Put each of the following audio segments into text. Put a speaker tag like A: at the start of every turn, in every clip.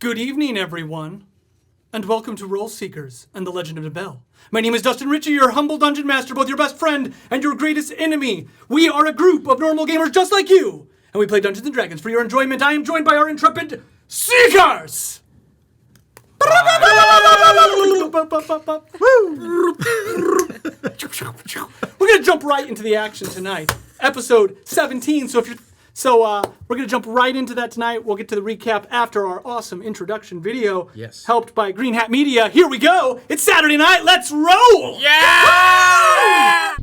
A: Good evening, everyone, and welcome to Role Seekers and the Legend of the Bell. My name is Dustin Ritchea, your humble dungeon master, both your best friend and your greatest enemy. We are a group of normal gamers just like you, and we play Dungeons & Dragons for your enjoyment. I am joined by our intrepid Seekers! We're going to jump right into the action tonight. Episode 17, we're going to jump right into that tonight. We'll get to the recap after our awesome introduction video.
B: Yes.
A: Helped by Green Hat Media. Here we go. It's Saturday night. Let's roll.
B: Yeah!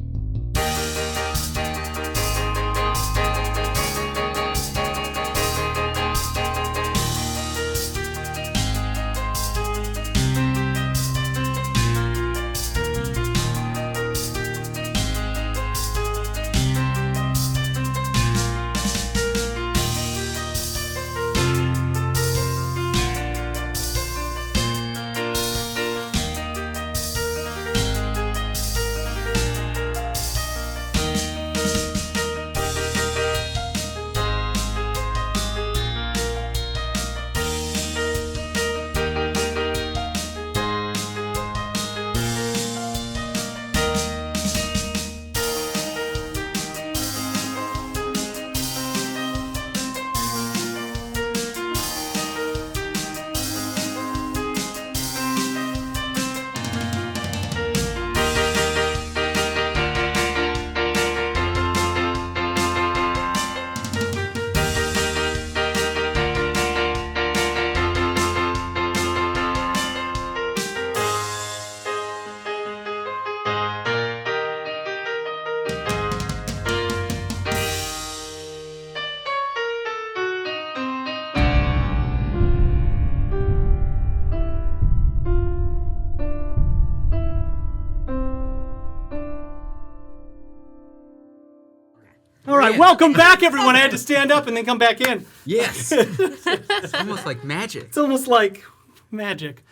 A: All right, welcome back, everyone. I had to stand up and then come back in.
B: Yes. It's almost like magic.
A: It's almost like magic.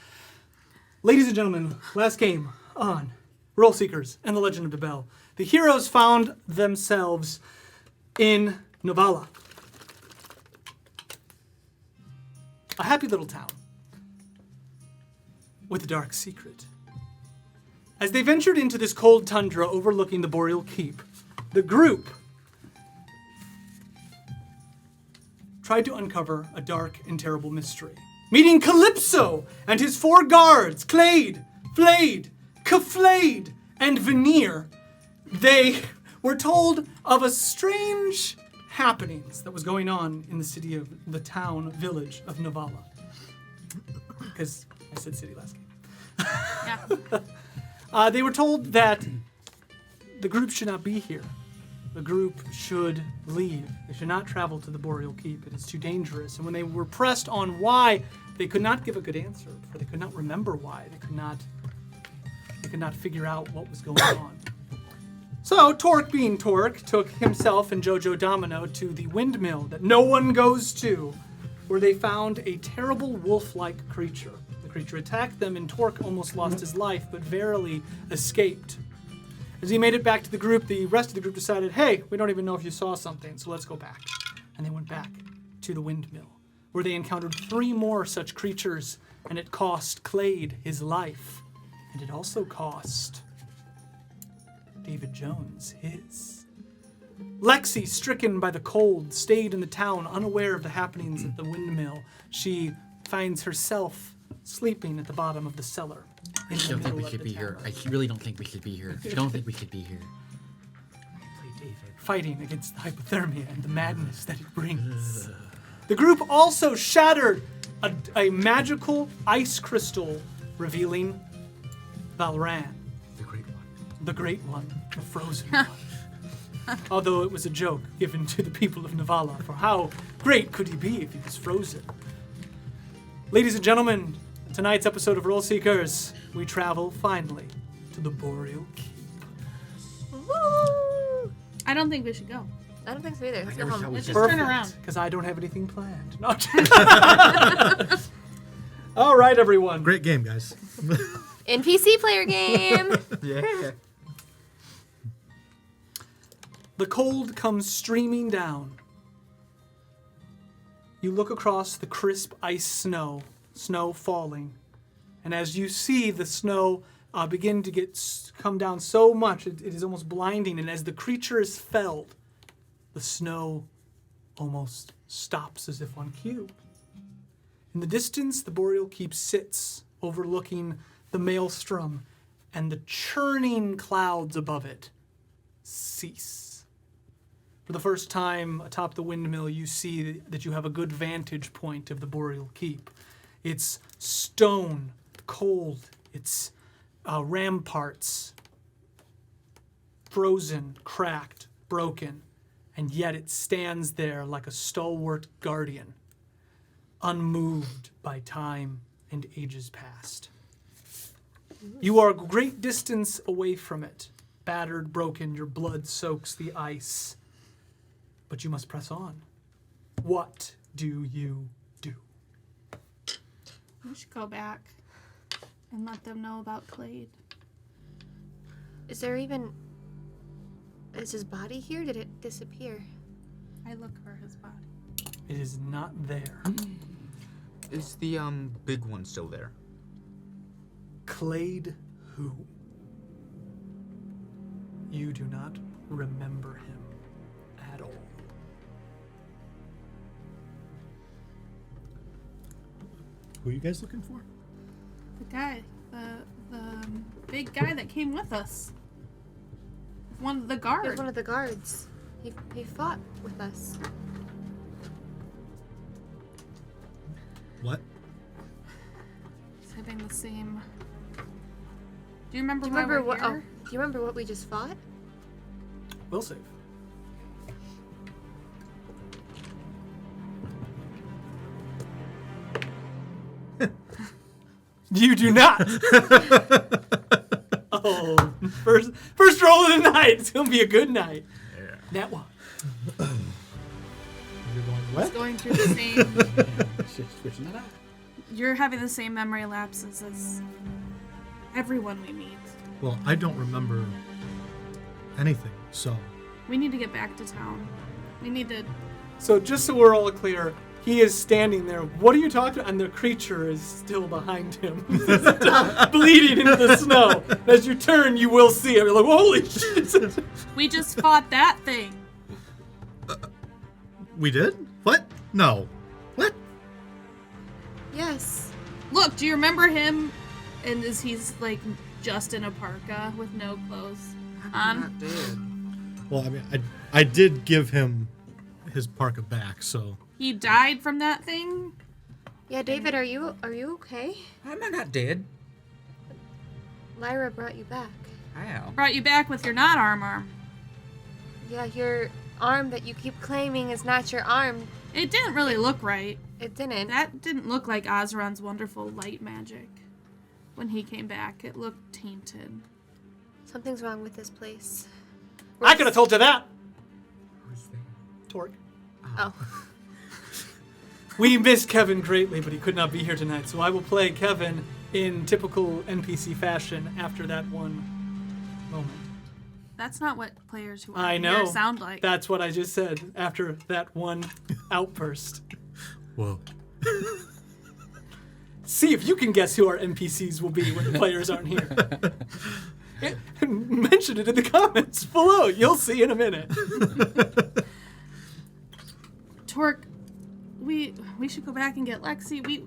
A: Ladies and gentlemen, last game on Role Seekers and the Legend of the Bell. The heroes found themselves in Novala, a happy little town with a dark secret. As they ventured into this cold tundra overlooking the Boreal Keep, the group tried to uncover a dark and terrible mystery. Meeting Calypso and his 4 guards, Clade, Flayed, Kaflayed, and Veneer, they were told of a strange happenings that was going on in the city of the town, village of Novala. Because I said city last game.
C: Yeah.
A: They were told that the group should not be here. The group should leave. They should not travel to the Boreal Keep. It is too dangerous. And when they were pressed on why, they could not give a good answer, for they could not remember why. They could not figure out what was going on. So Torque, being Torque, took himself and Jojo Domino to the windmill that no one goes to, where they found a terrible wolf-like creature. The creature attacked them, and Torque almost lost his life, but verily escaped. As he made it back to the group, the rest of the group decided, hey, we don't even know if you saw something, so let's go back. And they went back to the windmill, where they encountered 3 more such creatures, and it cost Clade his life. And it also cost David Jones his. Lexi, stricken by the cold, stayed in the town, unaware of the happenings at the windmill. She finds herself sleeping at the bottom of the cellar.
B: I don't think we should be here. I really don't think we should be here. I don't think we should be here.
A: Play David, fighting against the hypothermia and the madness that it brings. The group also shattered a magical ice crystal, revealing Valran.
B: The Great One.
A: The Great One, the Frozen One. Although it was a joke given to the people of Novala, for how great could he be if he was frozen? Ladies and gentlemen, tonight's episode of Role Seekers, we travel finally to the Boreal Keep.
C: Woo! I don't think we should go.
D: I don't think so either. Let's go
B: never
D: home.
B: thought we
C: Let's
B: should-
C: just turn around.
A: Because I don't have anything planned. No. All right, everyone.
E: Great game, guys.
D: NPC player game.
E: Yeah.
A: The cold comes streaming down. You look across the crisp ice snow snow falling. And as you see the snow begin to come down so much, it is almost blinding. And as the creature is felled, the snow almost stops as if on cue. In the distance, the Boreal Keep sits, overlooking the maelstrom, and the churning clouds above it cease. For the first time atop the windmill, you see that you have a good vantage point of the Boreal Keep. It's stone, cold, its ramparts frozen, cracked, broken, and yet it stands there like a stalwart guardian, unmoved by time and ages past. You are a great distance away from it, battered, broken, your blood soaks the ice, but you must press on. What do you do?
C: We should go back and let them know about Clade.
D: Is his body here? Did it disappear?
C: I look for his body.
A: It is not there.
E: Is the big one still there?
A: Clade who? You do not remember him at all.
F: Who are you guys looking for?
C: The guy, the big guy that came with us. One of the
D: He
C: guards.
D: was one of the guards. He fought with us.
F: What?
C: He's having the same. Do you remember?
D: Do you
C: why
D: remember
C: we're
D: what?
C: here?
D: Oh, do you remember what we just fought?
A: Will save. You do not. Oh, first roll of the night. It's gonna be a good night.
E: Yeah.
A: That one.
F: You're going
C: He's
F: what?
C: going through the same.
F: Switching that out.
C: You're having the same memory lapses as everyone we meet.
F: Well, I don't remember anything, so
C: We need to get back to town. We need to.
A: So just so we're all clear, he is standing there. What are you talking about? And the creature is still behind him, bleeding into the snow. As you turn, you will see it. You're like, holy shit!
C: We just fought that thing.
F: we did? What? No. What?
D: Yes.
C: Look, do you remember him? And he's like just in a parka with no clothes
E: I'm
C: on.
E: not dead.
F: Well, I mean, I did give him his parka back, so
C: He died from that thing.
D: Yeah, David, are you okay?
E: I'm not dead.
D: Lyra brought you back.
E: How?
C: Brought you back with your not armor.
D: Yeah, your arm that you keep claiming is not your arm.
C: It didn't really look right.
D: It didn't.
C: That didn't look like Osron's wonderful light magic. When he came back, it looked tainted.
D: Something's wrong with this place.
A: I could have told you that.
E: Who's there?
A: Torque.
D: Oh.
A: We miss Kevin greatly, but he could not be here tonight, so I will play Kevin in typical NPC fashion after that one moment.
C: That's not what players who
A: I
C: are
A: know.
C: here sound like.
A: That's what I just said after that one outburst.
F: whoa.
A: See if you can guess who our NPCs will be when the players aren't here. Mention it in the comments below. You'll see in a minute.
C: Torque, we should go back and get Lexi.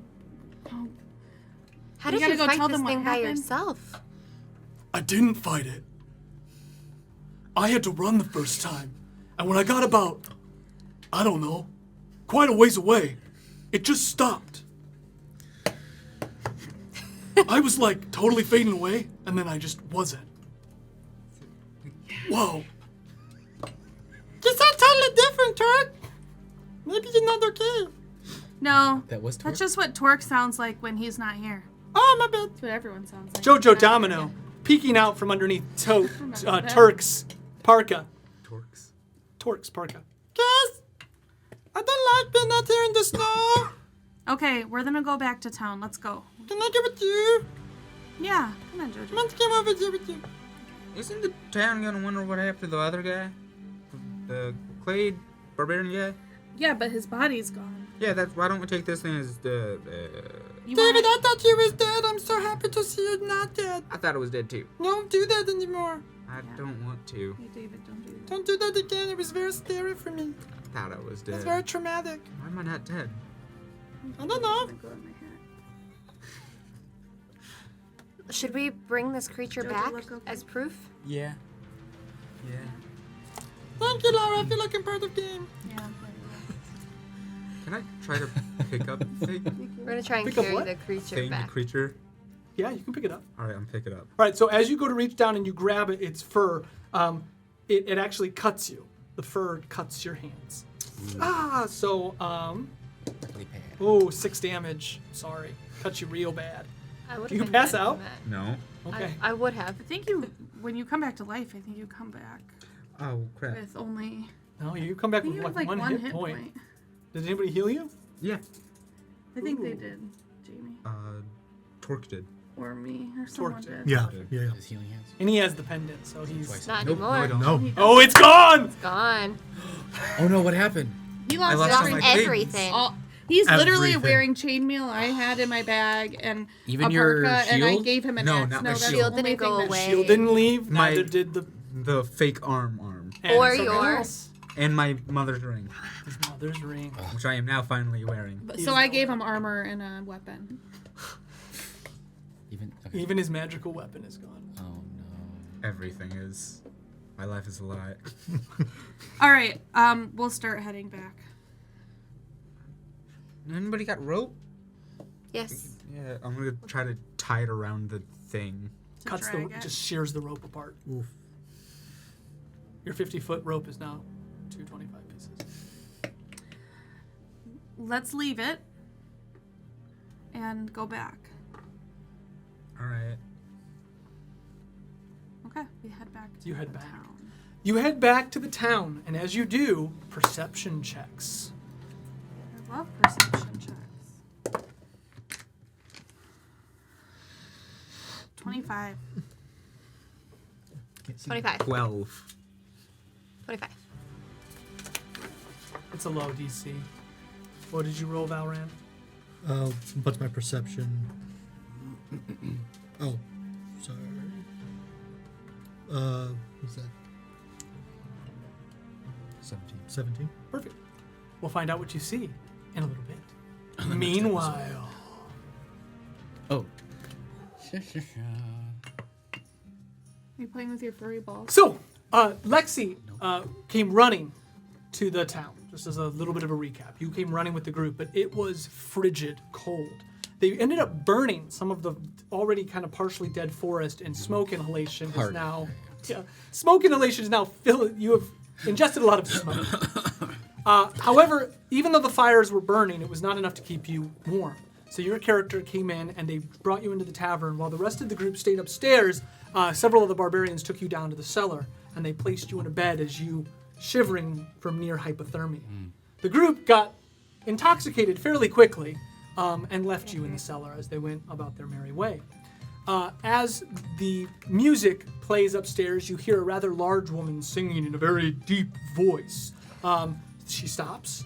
D: How
C: You
D: did
C: gotta
D: you
C: go
D: fight
C: tell
D: this
C: them what
D: thing by
C: happened.
D: yourself?
A: I didn't fight it. I had to run the first time. And when I got about, I don't know, quite a ways away, it just stopped. I was like totally fading away, and then I just wasn't. Whoa. You sound totally different, Turk. Maybe another kid.
C: No,
B: That was
C: that's just what Torque sounds like when he's not here.
A: Oh, my bad.
C: That's what everyone sounds like.
A: Jojo
C: when he's not
A: Domino,
C: here.
A: peeking out from underneath
C: that.
A: Turk's parka.
E: Torques.
A: Torque's parka. Guys, I don't like being out here in the snow.
C: Okay, we're gonna go back to town. Let's go.
A: Can I get with you?
C: Yeah, come on, Jojo.
A: Let's come over here with you.
E: Isn't the town gonna wonder what happened to the other guy? The Clade barbarian guy?
C: Yeah, but his body's gone.
E: Yeah, that's why don't we take this thing as the
C: David,
E: I thought you was dead. I'm so happy to see you not dead. I thought it was dead too. Don't do that anymore. I don't want to.
C: Hey, David, don't do that.
E: Don't do that again. It was very scary for me. I thought I was dead. It's very traumatic. Why am I not dead? I don't know.
C: Go in my hat.
D: Should we bring this creature
C: Jojo,
D: back
C: look over.
D: as proof?
E: Yeah. Yeah. Thank you, Laura. I feel like I'm part of the game.
C: Yeah, I'm playing
E: Can I try to pick up thing?
D: We're gonna try and
A: Pick up
D: carry
A: what?
D: the creature
E: The
D: back.
E: creature?
A: Yeah, you can pick it up.
E: All right, I'm picking it up.
A: All right, so as you go to reach down and you grab it, its fur, it actually cuts you. The fur cuts your hands. So,
B: Really bad.
A: oh, 6 damage. Sorry. Cuts you real bad.
D: I would've
A: Do you
D: been
A: pass
D: dead
A: out?
D: from that.
E: No.
A: Okay.
D: I would have.
C: I think when you come back to life, I think you come back
E: Oh, crap.
C: with only.
A: No, you come back
C: I think
A: with
C: you have
A: like
C: like
A: one hit point. Did anybody heal you?
E: Yeah.
C: I think they
A: Ooh.
C: did, Jamie.
E: Torque did.
C: Or me, or someone
A: did.
C: did.
F: Yeah, yeah, yeah.
B: His healing hands.
A: And he has the pendant, so he's...
B: Twice.
D: Not
E: Nope,
D: anymore.
E: no, I don't.
F: No.
A: Oh, it's gone!
D: Gone.
B: Oh no, what happened?
C: He
E: I
C: lost,
E: lost all
D: Lost
E: my
D: everything.
C: He's literally
F: Everything.
C: wearing chainmail I had in my bag and
B: Even
C: a
B: your
C: parka, and I
B: shield?
C: gave him an
E: No,
C: axe.
E: not
C: No,
E: my
C: that's
E: shield.
C: the
D: Shield
C: only
D: didn't go
C: thing that-
D: away.
A: Shield didn't leave,
E: My-
A: neither did
E: The fake arm.
A: and
D: Or
A: something
D: yours.
A: else.
E: And my mother's ring,
A: His mother's ring.
E: which I am now finally wearing.
C: But-
A: He's
C: So I
A: no
C: gave
A: way.
C: him armor and a weapon.
B: Even okay.
A: Even his magical weapon is gone.
B: Oh no.
E: Everything is. My life is a lie.
C: All right, we'll start heading back.
E: Anybody got rope?
D: Yes.
E: Yeah, I'm gonna try to tie it around the thing.
C: To
A: Cuts the,
C: drag it.
A: just shears the rope apart.
F: Oof.
A: Your 50-foot rope is now 225 pieces.
C: Let's leave it and go back.
E: All right.
C: Okay, we head back. To
A: You head
C: the
A: back.
C: town.
A: You head back to the town, and as you do, perception checks.
C: I love perception checks. 25.
D: 25.
E: 12.
D: 25.
A: It's a low DC. What did you roll, Valran?
F: What's my perception? Oh, sorry. What's that?
E: 17.
F: 17.
A: Perfect. We'll find out what you see in a little bit. Meanwhile,
B: Oh.
C: Are you playing with your furry balls?
A: so Lexi came running to the town. Just as a little bit of a recap, you came running with the group, but it was frigid cold. They ended up burning some of the already kind of partially dead forest, and smoke inhalation is
B: Hard.
A: now. Yeah, smoke inhalation is now filling. You have ingested a lot of smoke. However, even though the fires were burning, it was not enough to keep you warm. So your character came in, and they brought you into the tavern, while the rest of the group stayed upstairs. Several of the barbarians took you down to the cellar, and they placed you in a bed as you shivering from near hypothermia. The group got intoxicated fairly quickly and left you in the cellar as they went about their merry way. As the music plays upstairs, you hear a rather large woman singing in a very deep voice. She stops,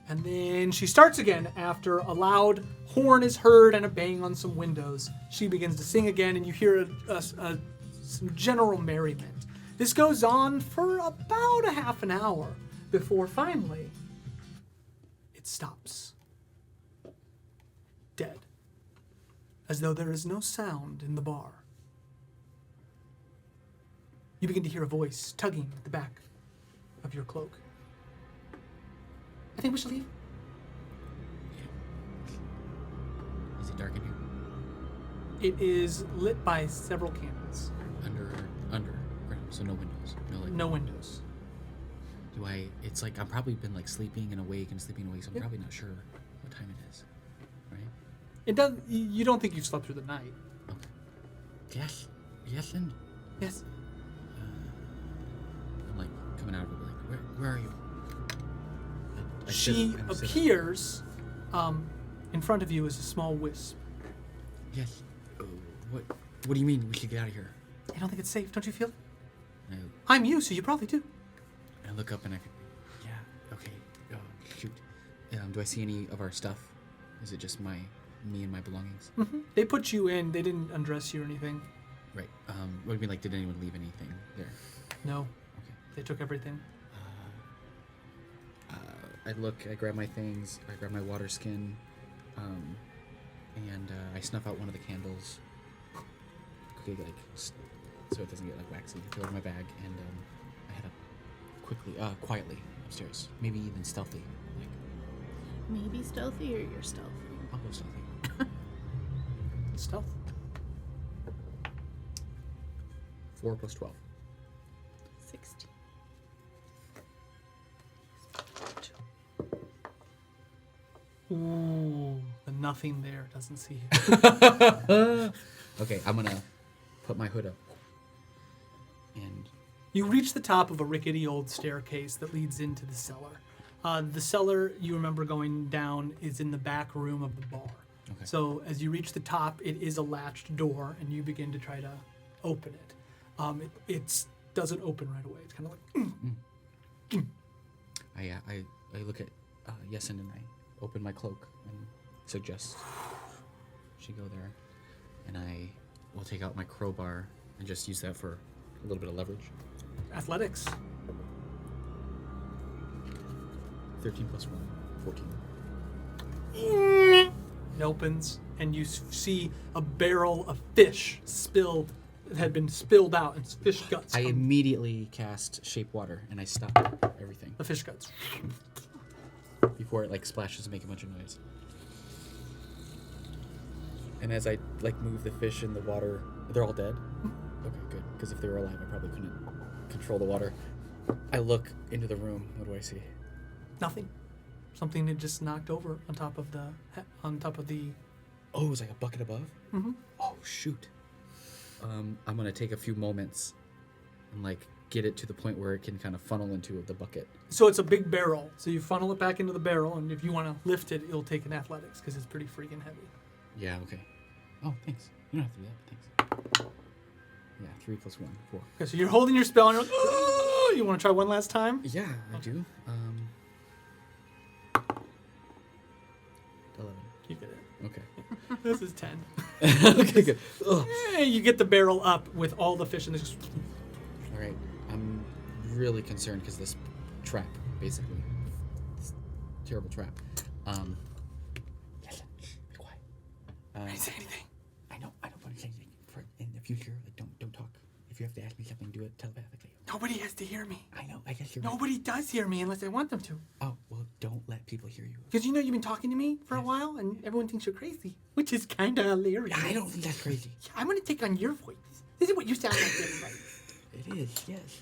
A: and then she starts again after a loud horn is heard and a bang on some windows. She begins to sing again, and you hear some general merriment. This goes on for about a half an hour before finally it stops. Dead. As though there is no sound in the bar. You begin to hear a voice tugging at the back of your cloak. I think we should leave.
B: Is it dark in here?
A: It is lit by several candles.
B: Under. Right, so no windows. No like.
A: No windows.
B: Do I? It's like I've probably been like sleeping and awake, so I'm
A: Yep.
B: probably not sure what time it is. Right?
A: It does. You don't think you've slept through the night?
B: Okay. Yes, and
A: Yes.
B: I'm like coming out of it, like, where are you? I
A: She
B: sit- I'm sitting-
A: appears. In front of you is a small wisp.
B: Yes. What do you mean we should get out of here?
A: You don't think it's safe? Don't you feel it?
B: And
A: I'm you, so you probably do.
B: I look up and yeah, okay. Oh shoot. Do I see any of our stuff? Is it just my? me and my belongings?
A: They put you in. They didn't undress you or anything.
B: Right. What do you mean, like, did anyone leave anything there?
A: No.
B: Okay.
A: They took everything.
B: I grab my things, I grab my water skin, and I snuff out one of the candles. Okay, so it doesn't get like waxy. Throw it in my bag, and I head up quietly upstairs. Maybe even stealthy. Like,
C: Maybe stealthy or you're stealthy.
B: I'll go stealthy.
A: Stealth.
B: 4 plus 12.
C: 16.
A: Ooh, the nothing there doesn't see you.
B: Okay, I'm gonna put my hood up. And
A: You reach the top of a rickety old staircase that leads into the cellar. The cellar, you remember going down, is in the back room of the bar.
B: okay.
A: So as you reach the top, it is a latched door, and you begin to try to open it. It doesn't open right away. It's kind of like...
B: I look at Yesin and I open my cloak and suggest she go there, and I will take out my crowbar and just use that for a little bit of leverage.
A: Athletics.
B: 13 plus 1, 14.
A: It opens, and you see a barrel of fish had been spilled out, and fish guts.
B: I immediately cast Shape Water, and I stop everything
A: The fish guts.
B: before it like splashes and make a bunch of noise. And as I like move the fish in the water, they're all dead? Okay, good. Because if they were alive, I probably couldn't control the water. I look into the room. What do I see?
A: Nothing. Something that just knocked over on top of the
B: Oh, it was like a bucket above?
A: Mhm.
B: Oh, shoot. I'm going to take a few moments and like get it to the point where it can kind of funnel into the bucket.
A: So it's a big barrel. So you funnel it back into the barrel, and if you want to lift it, it'll take an athletics because it's pretty freaking heavy.
B: Yeah, okay. Oh, thanks. You don't have to do that, but thanks. Yeah, 3 plus 1, 4.
A: Okay, so you're holding your spell, and you're like, oh! You want to try one last time?
B: Yeah, I do. 11.
A: You get it.
B: Okay.
A: This is 10.
B: Okay, good. Ugh.
A: You get the barrel up with all the fish, and it's just...
B: All right. I'm really concerned because this trap, basically, this terrible trap. Yes, be quiet.
A: I didn't say anything.
B: I know, but I'm saying for in the future, like don't talk. If you have to ask me something, do it telepathically.
A: Nobody has to hear me.
B: I know. I guess you're right.
A: Nobody does hear me unless I want them to.
B: Oh well, don't let people hear you.
A: Because you know you've been talking to me for a while, and everyone thinks you're crazy, which is kind of hilarious.
B: I don't think that's crazy.
A: Yeah, I'm going to take on your voice. This is what you sound like to everybody.
B: It is, yes.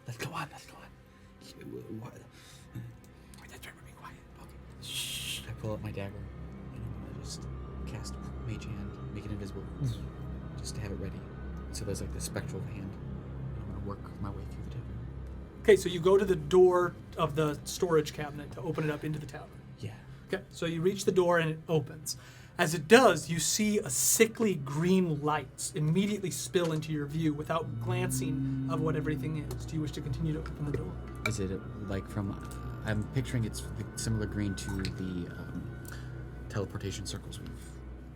B: Let's go on. What?
A: That's right, we're being quiet.
B: Okay. Shh. I pull out my dagger and I'm gonna just cast Mage Hand, make it invisible, just to have it ready. So there's like this spectral hand. And I'm gonna work my way through the tavern.
A: Okay, so you go to the door of the storage cabinet to open it up into the tavern.
B: Yeah.
A: Okay, so you reach the door and it opens. As it does, you see a sickly green light immediately spill into your view without glancing of what everything is. Do you wish to continue to open the door?
B: Is it like from? I'm picturing it's similar green to the teleportation circles we've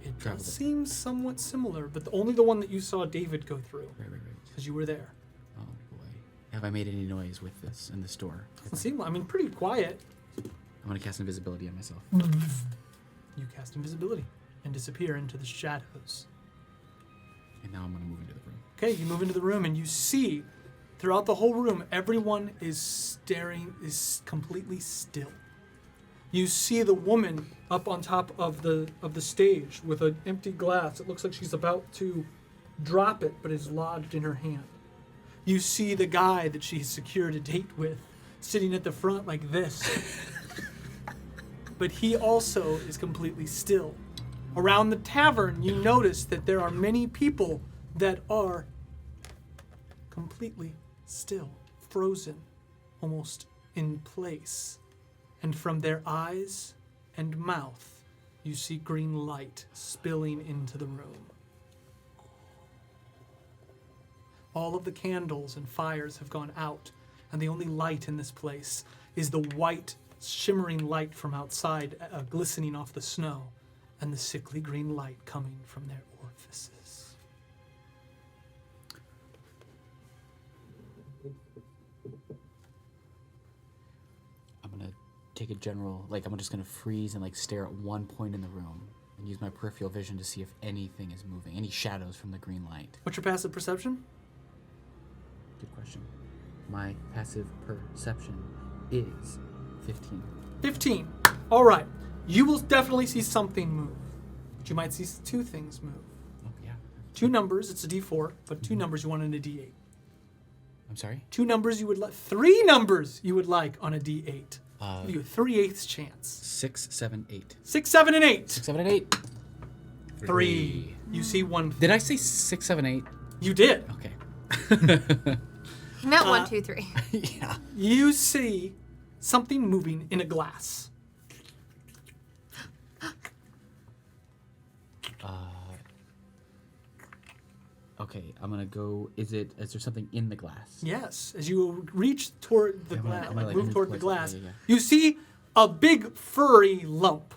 A: It
B: traveled.
A: does seem somewhat similar, but only the one that you saw David go through,
B: Right.
A: because you were there.
B: Oh boy. Have I made any noise with this in this door?
A: Doesn't seem, I mean, pretty quiet.
B: I'm gonna cast invisibility on myself.
A: You cast invisibility and disappear into the shadows.
B: And now I'm gonna move into the room.
A: Okay, you move into the room and you see throughout the whole room, everyone is completely still. You see the woman up on top of the stage with an empty glass. It looks like she's about to drop it, but is lodged in her hand. You see the guy that she has secured a date with sitting at the front like this. But he also is completely still. Around the tavern, you notice that there are many people that are completely still, frozen, almost in place. And from their eyes and mouth, you see green light spilling into the room. All of the candles and fires have gone out, and the only light in this place is the white, shimmering light from outside, glistening off the snow. and the sickly green light coming from their orifices.
B: I'm gonna take a general, I'm just gonna freeze and stare at one point in the room and use my peripheral vision to see if anything is moving, any shadows from the green light.
A: What's your passive perception?
B: Good question. My passive perception is 15.
A: 15. All right. You will definitely see something move. But you might see two things move.
B: Oh, yeah.
A: Two numbers, it's a D4, but two numbers you want on a D8.
B: I'm sorry?
A: Two numbers you would like, three numbers you would like on a D8. Give you a 3/8 chance.
B: 6, 7, 8.
A: 6, 7, and 8.
B: 6, 7, and 8.
A: 3. You see one.
B: Did I say 6, 7, 8?
A: You did.
B: Okay.
D: Not 1, 2, 3.
B: Yeah.
A: You see something moving in a glass.
B: Okay, I'm gonna go. Is there something in the glass?
A: Yes. As you reach toward the
B: I'm gonna-
A: glass,
B: I'm gonna,
A: move
B: move
A: toward the
B: closer.
A: glass,
B: Yeah.
A: you see a big furry lump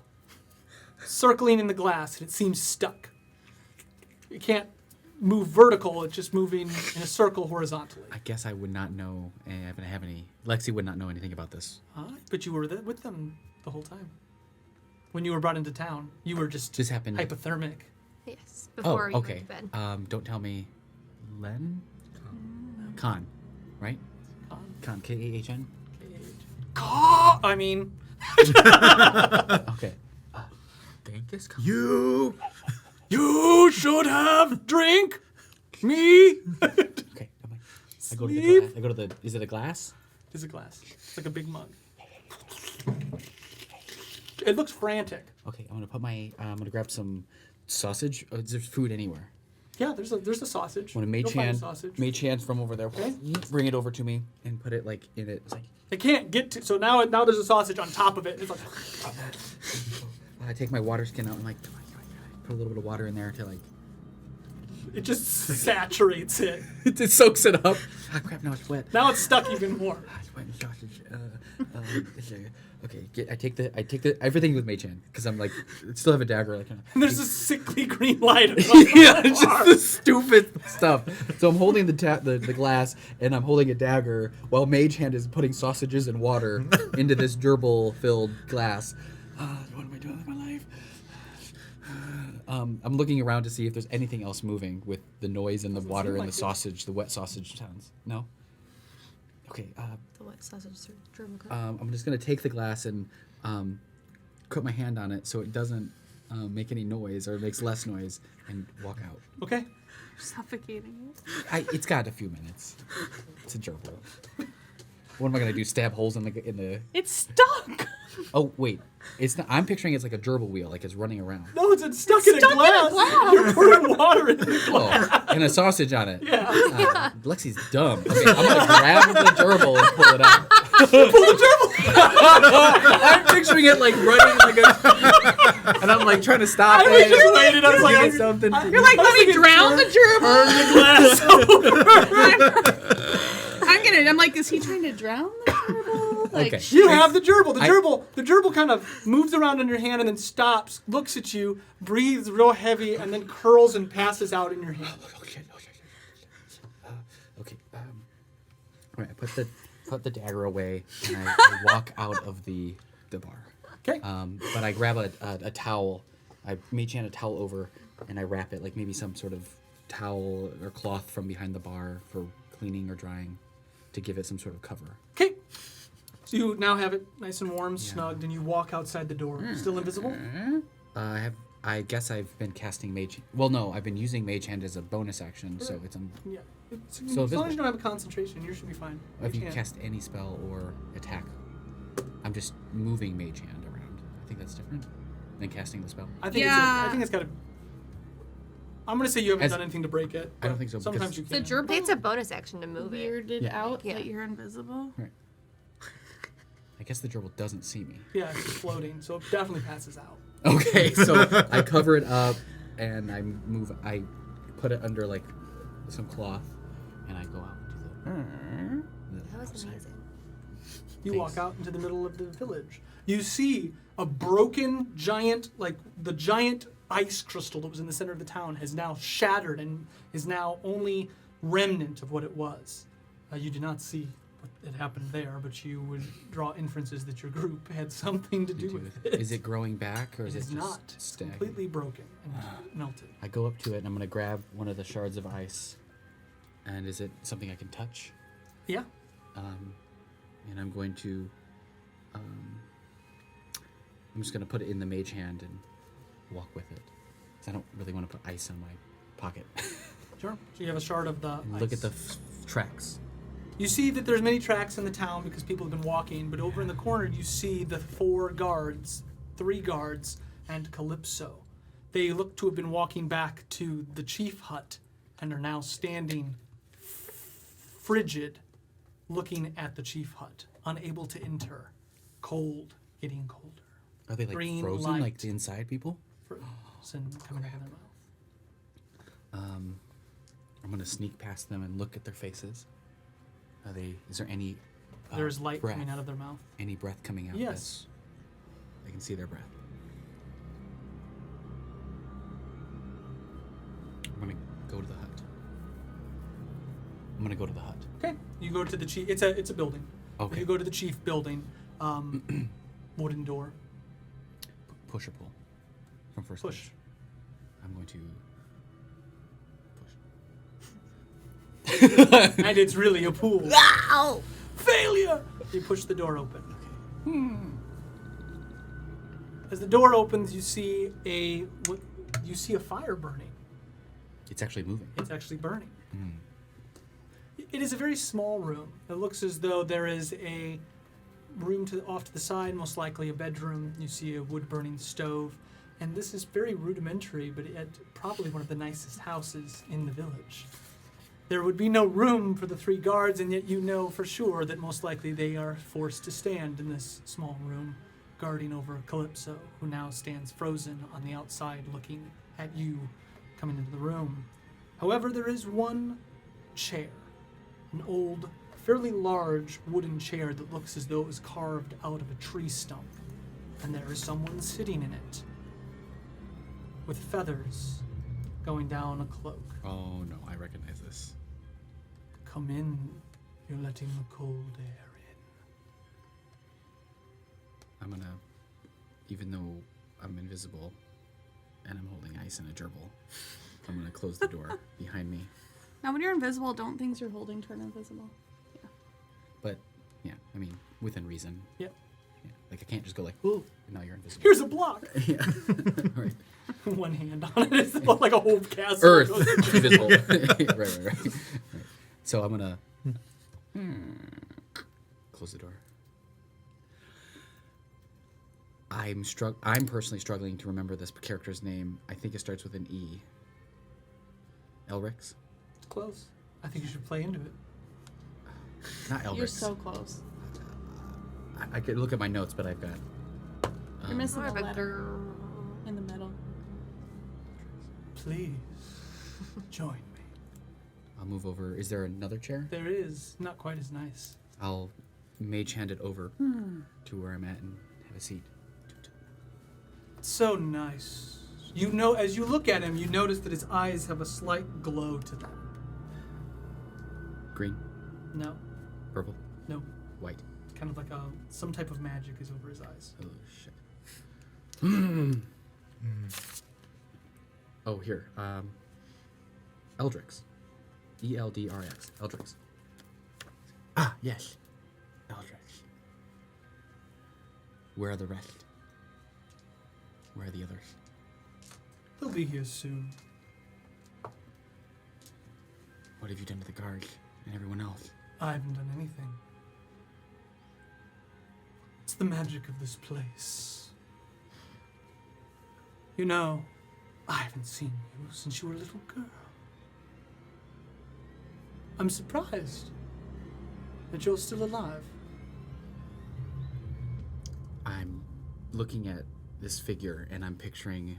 A: circling in the glass, and it seems stuck. It can't move vertical; it's just moving in a circle horizontally.
B: I guess I would not know. I haven't have any. Lexi would not know anything about this.
A: But you were with them the whole time. When you were brought into town, you were just
B: This happened.
D: Yes.
A: hypothermic.
D: Before you
B: okay.
D: went to bed.
B: Don't tell me. Len? Khan, right? Khan. K-A-H-N?
A: I mean,
B: Okay.
E: Genghis Khan.
A: you should have drink me.
B: Okay. I go to the
A: Sleep.
B: glass. I go to the. Is it a glass?
A: It's a glass. It's like a big mug. It looks frantic.
B: Okay. I'm gonna grab some sausage. Oh, is there food anywhere?
A: Yeah, there's a sausage.
B: When a mage
A: You'll find
B: hand,
A: sausage.
B: mage hand from over there,
A: Okay.
B: bring it over to me and put it in it. It's
A: They can't get to. So now there's a sausage on top of it. It's like
B: I take my water skin out and put a little bit of water in there to
A: it just saturates it.
B: it soaks it up. Ah, crap! Now it's wet.
A: Now it's stuck even more.
B: It's wet and sausage. Okay. I take the everything with mage hand because I'm still have a dagger.
A: And there's a sickly green light.
B: Yeah, it's just the stupid stuff. So I'm holding the glass and I'm holding a dagger while mage hand is putting sausages and water into this gerbil filled glass. What am I doing with my life? I'm looking around to see if there's anything else moving with the noise and the water
A: seem
B: and
A: like
B: the
A: it.
B: sausage, the wet sausage sounds. No? Okay,
D: The wet sausage gerbil.
B: I'm just going to take the glass and put my hand on it so it doesn't make any noise or makes less noise and walk out.
A: Okay.
C: Suffocating it.
B: It's got a few minutes. It's a gerbil. What am I going to do, stab holes in the...
C: It's stuck.
B: Oh, wait. It's not. I'm picturing it's like a gerbil wheel, like it's running around.
A: No, it's stuck in a glass. You're pouring water in the glass.
B: Oh, and a sausage on it.
A: Yeah.
B: Lexi's dumb. Okay, I'm going to grab the gerbil and pull it out.
A: Pull the gerbil.
B: I'm picturing it running and I'm trying to stop
A: I was
B: it.
A: just waiting. I was like,
B: Give it something.
C: You're like, let me drown the gerbil.
A: Turn the glass over.
C: I'm like, is he trying to drown the gerbil?
B: Okay.
A: You have the gerbil. The gerbil kind of moves around in your hand and then stops, looks at you, breathes real heavy, and then curls and passes out in your hand.
B: Oh shit. Okay. All right. I put the dagger away and I walk out of the bar.
A: Okay.
B: But I grab a towel. I mage hand a towel over and I wrap it maybe some sort of towel or cloth from behind the bar for cleaning or drying to give it some sort of cover.
A: Okay. So you now have it nice and warm, snugged, and you walk outside the door. Still invisible?
B: I guess I've been casting mage. Well, no, I've been using mage hand as a bonus action, so it's
A: Yeah.
B: So
A: as long
B: visible.
A: as you don't have a concentration, you should be fine.
B: If you
A: Mage hand.
B: cast any spell or attack, I'm just moving mage hand around. I think that's different than casting the spell.
A: I think it's got to. I'm gonna say you haven't done anything to break it.
B: I don't think so,
A: Sometimes
B: because-
A: you
C: The
A: can.
C: gerbil
D: I think it's a bonus action to move it.
C: weirded
B: Yeah.
C: out
D: Yeah.
C: that you're invisible.
B: Right. I guess the gerbil doesn't see me.
A: Yeah, it's just floating, so it definitely passes out.
B: Okay, so I cover it up and I put it under some cloth and I go out to the
D: That was amazing.
A: You
B: Thanks.
A: walk out into the middle of the village. You see a broken giant, like the giant ice crystal that was in the center of the town has now shattered and is now only remnant of what it was. You do not see what had happened there, but you would draw inferences that your group had something to do with it.
B: Is it growing back, or is it
A: It
B: just
A: is not. It's
B: stagnant?
A: completely broken and melted.
B: I go up to it and I'm going to grab one of the shards of ice. And is it something I can touch?
A: Yeah.
B: And I'm going to... I'm just going to put it in the mage hand and walk with it. Because I don't really want to put ice on my pocket.
A: Sure. So you have a shard of the
B: And
A: ice.
B: look at the tracks.
A: You see that there's many tracks in the town because people have been walking, but over in the corner you see the 3 guards, and Calypso. They look to have been walking back to the chief hut and are now standing frigid, looking at the chief hut, unable to enter, cold, getting colder.
B: Are they like
A: Green
B: frozen,
A: light.
B: like the inside people?
A: Frozen coming out of their mouth.
B: I'm going to sneak past them and look at their faces. Is there any
A: There's light
B: breath?
A: coming out of their mouth.
B: Any breath coming out?
A: Yes.
B: I can see their breath. I'm going to go to the hut.
A: Okay. You go to the chief. It's a building.
B: Okay.
A: You go to the chief building. Wooden door.
B: Push or pull? From first
A: Push.
B: base. I'm going to push.
A: And it's really a pool.
B: Ow!
A: Failure! You push the door open. As the door opens, you see a fire burning.
B: It's actually moving.
A: It's actually burning. It is a very small room. It looks as though there is a room off to the side, most likely a bedroom. You see a wood-burning stove. And this is very rudimentary, but yet probably one of the nicest houses in the village. There would be no room for the 3 guards, and yet you know for sure that most likely they are forced to stand in this small room, guarding over Calypso, who now stands frozen on the outside looking at you coming into the room. However, there is one chair, an old, fairly large wooden chair that looks as though it was carved out of a tree stump, and there is someone sitting in it with feathers going down a cloak.
B: Oh no, I recognize this.
A: Come in, you're letting the cold air in.
B: I'm gonna, even though I'm invisible and I'm holding ice in a gerbil, I'm gonna close the door behind me.
C: Now, when you're invisible, don't things you're holding turn invisible?
B: But yeah, I mean, within reason.
A: Yep.
B: Yeah. Like I can't just go like,
A: Ooh,
B: now you're invisible.
A: here's a block.
B: Yeah. Right.
A: One hand on it. It's like a whole castle.
B: Earth. Invisible. right. So I'm gonna close the door. I'm personally struggling to remember this character's name. I think it starts with an E. Elrix?
A: Close. I think you should play into it.
B: Not Elrix.
C: You're so close.
B: I could look at my notes, but I've got.
C: You're missing
D: More
C: a
D: of a
C: letter in the middle.
A: Please join me.
B: I'll move over. Is there another chair?
A: There is not quite as nice.
B: I'll mage hand it over to where I'm at and have a seat.
A: It's so nice. You know, as you look at him, you notice that his eyes have a slight glow to them.
B: Green,
A: No,
B: purple,
A: no,
B: white.
A: kind of like some type of magic is over his eyes.
B: Oh shit. Oh here. Eldrix. Eldrix. Eldrix. Ah yes. Eldrix. Where are the rest? Where are the others?
A: They'll be here soon.
B: What have you done to the guards and everyone else?
A: I haven't done anything. It's the magic of this place. You know, I haven't seen you since you were a little girl. I'm surprised that you're still alive.
B: I'm looking at this figure and I'm picturing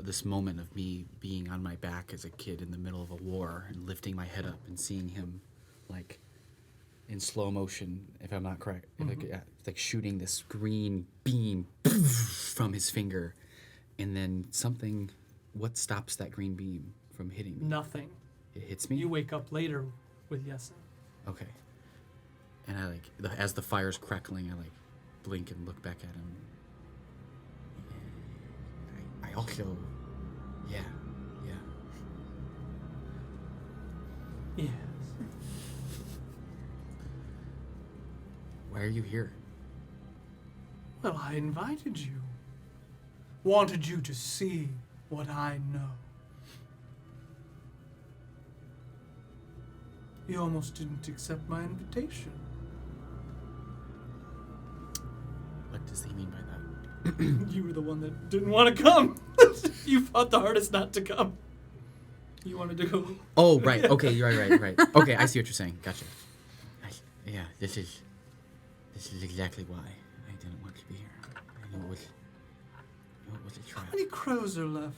B: this moment of me being on my back as a kid in the middle of a war and lifting my head up and seeing him like in slow motion, if I'm not correct, like shooting this green beam from his finger, and then something. What stops that green beam from hitting me?
A: Nothing.
B: It hits me.
A: You wake up later with Yesin.
B: Okay. And I as the fire's crackling, I blink and look back at him. I also, yeah.
A: Yes.
B: Why are you here?
A: Well, I invited you. Wanted you to see what I know. You almost didn't accept my invitation.
B: What does he mean by that?
A: You were the one that didn't want to come. You fought the hardest not to come. You wanted to go.
B: Oh, right. Okay, you're right. Okay, I see what you're saying. Gotcha. Yeah, this is exactly why I didn't want to be here. I knew it was a trap.
A: How many crows are left?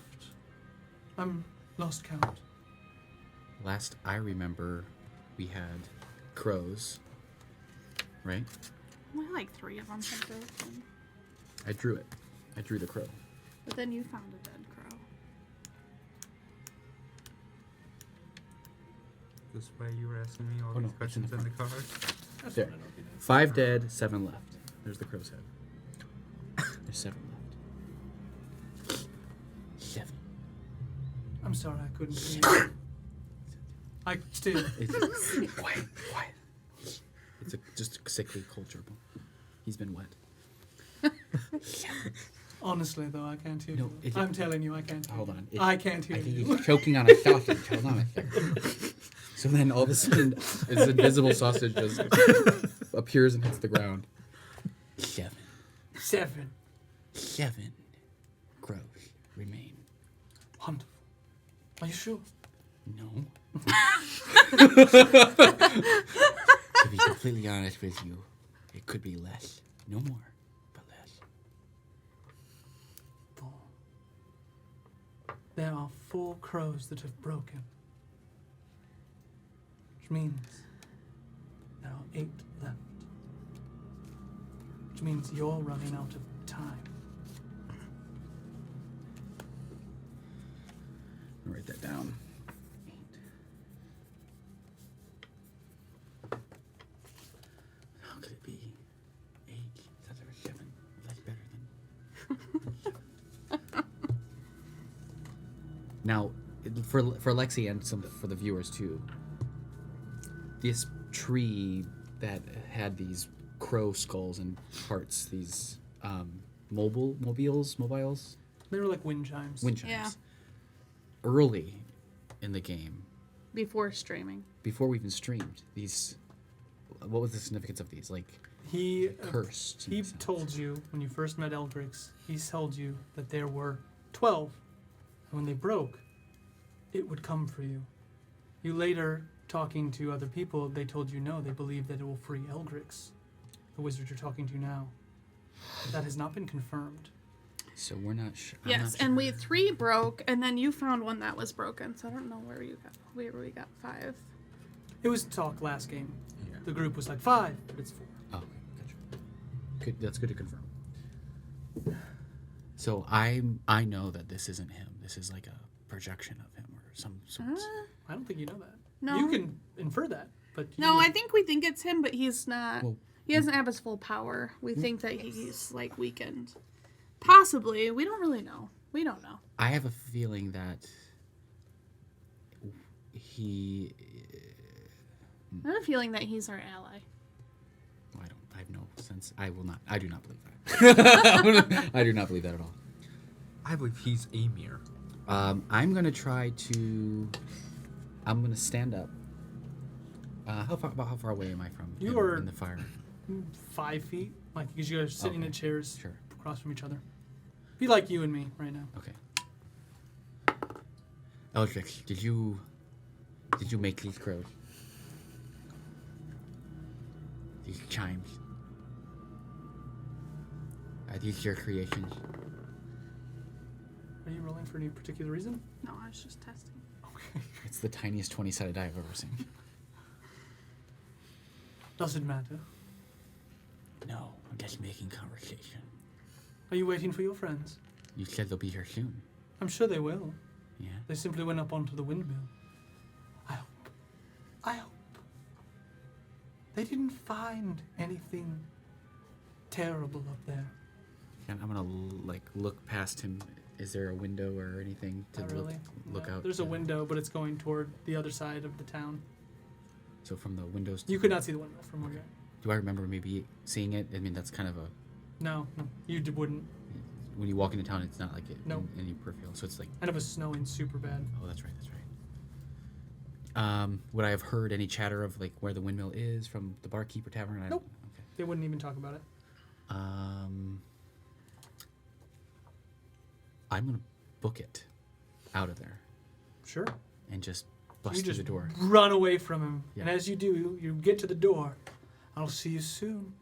A: I'm lost count.
B: Last I remember, we had crows, right?
C: Only like 3 of them had broken.
B: I drew it. I drew the crow.
C: But then you found a dead crow.
E: This way you were asking me all
B: Oh,
E: these
B: no,
E: questions
B: it's in
E: in
B: the
E: the card.
A: That's
B: There.
A: what I know if you did.
B: 5 dead, 7 left. There's the crow's head. There's 7 left. 7.
A: I'm sorry I couldn't hear you. I still.
B: It's quiet. It's just a sickly cold gerbil. He's been wet.
A: Honestly, though, I can't hear
B: No,
A: you. I'm telling you, I can't hear
B: Hold
A: you.
B: on.
A: I can't hear
B: I think
A: you.
B: he's choking on a sausage. Hold on a second. So then all of a sudden, this invisible sausage just appears and hits the ground. 7.
A: 7.
B: 7 crows remain.
A: Wonderful. Are you sure?
B: No. To be completely honest with you, it could be less. No more, but less.
A: 4. There are 4 crows that have broken. Which means there are 8 left. Which means you're running out of time.
B: I'll write that down. 8. How could it be 8? I thought there was 7. That's better than. Now, for Lexi and for the viewers too, this tree that had these crow skulls and parts, these mobiles.
A: They were like wind chimes.
B: Wind chimes.
C: Yeah.
B: Early in the game,
C: Before streaming.
B: before we even streamed, these. What was the significance of these? Like
A: He
B: cursed. in
A: He
B: a sense.
A: told you when you first met Eldrix, he told you that there were 12. And when they broke, it would come for you. You later, talking to other people, they told you no, they believe that it will free Eldrix, the wizard you're talking to now. But that has not been confirmed.
B: So we're not sure.
C: Yes, and we 3 broke, and then you found one that was broken. So I don't know where we got 5.
A: It was talk last game.
B: Yeah.
A: The group was like 5, but it's 4.
B: Oh, gotcha. Good. That's good to confirm. So I know that this isn't him. This is like a projection of him or some sort.
A: I don't think you know that.
C: No.
A: You can infer that, but you
C: No,
A: would-
C: I think we think it's him, but he's not.
B: Well,
C: he doesn't have his full power. We think that he's like weakened. Possibly. We don't really know. We don't know.
B: I have a feeling that he.
C: I have a feeling that he's our ally.
B: I have no sense. I do not believe that. I do not believe that at all.
E: I believe he's Amir.
B: I'm gonna try to. I'm gonna stand up. How far away am I from
A: You
B: him
A: are-
B: in the fire?
A: 5 feet, like because you guys are sitting
B: Okay.
A: in chairs
B: Sure.
A: across from each other. Be like you and me right now.
B: Okay. Eldrix, did you make these crows? These chimes? Are these your creations?
A: Are you rolling for any particular reason?
C: No, I was just testing.
A: Okay.
B: It's the tiniest 20-sided die I've ever seen.
A: Does it matter?
B: No, I'm just making conversation.
A: Are you waiting for your friends?
B: You said they'll be here soon.
A: I'm sure they will.
B: Yeah.
A: They simply went up onto the windmill. I hope. I hope. They didn't find anything terrible up there.
B: And I'm gonna like look past him. Is there a window or anything to
A: Not really.
B: look
A: No.
B: out?
A: There's a
B: Yeah.
A: window, but it's going toward the other side of the town.
B: So from the windows.
A: You could not see the window from where you're at.
B: Do I remember maybe seeing it? I mean, that's kind of a.
A: No, wouldn't.
B: When you walk into town, it's not like it
A: No.
B: in any peripheral. So it's like.
A: And it was snowing super bad.
B: Oh, that's right. That's right. Would I have heard any chatter of like where the windmill is from the barkeep or tavern?
A: Nope.
B: Okay.
A: They wouldn't even talk about it.
B: I'm gonna book it out of there
A: Sure.
B: and just bust
A: You
B: through
A: just
B: the door.
A: run away from him.
B: Yeah.
A: And as you do, you get to the door. I'll see you soon.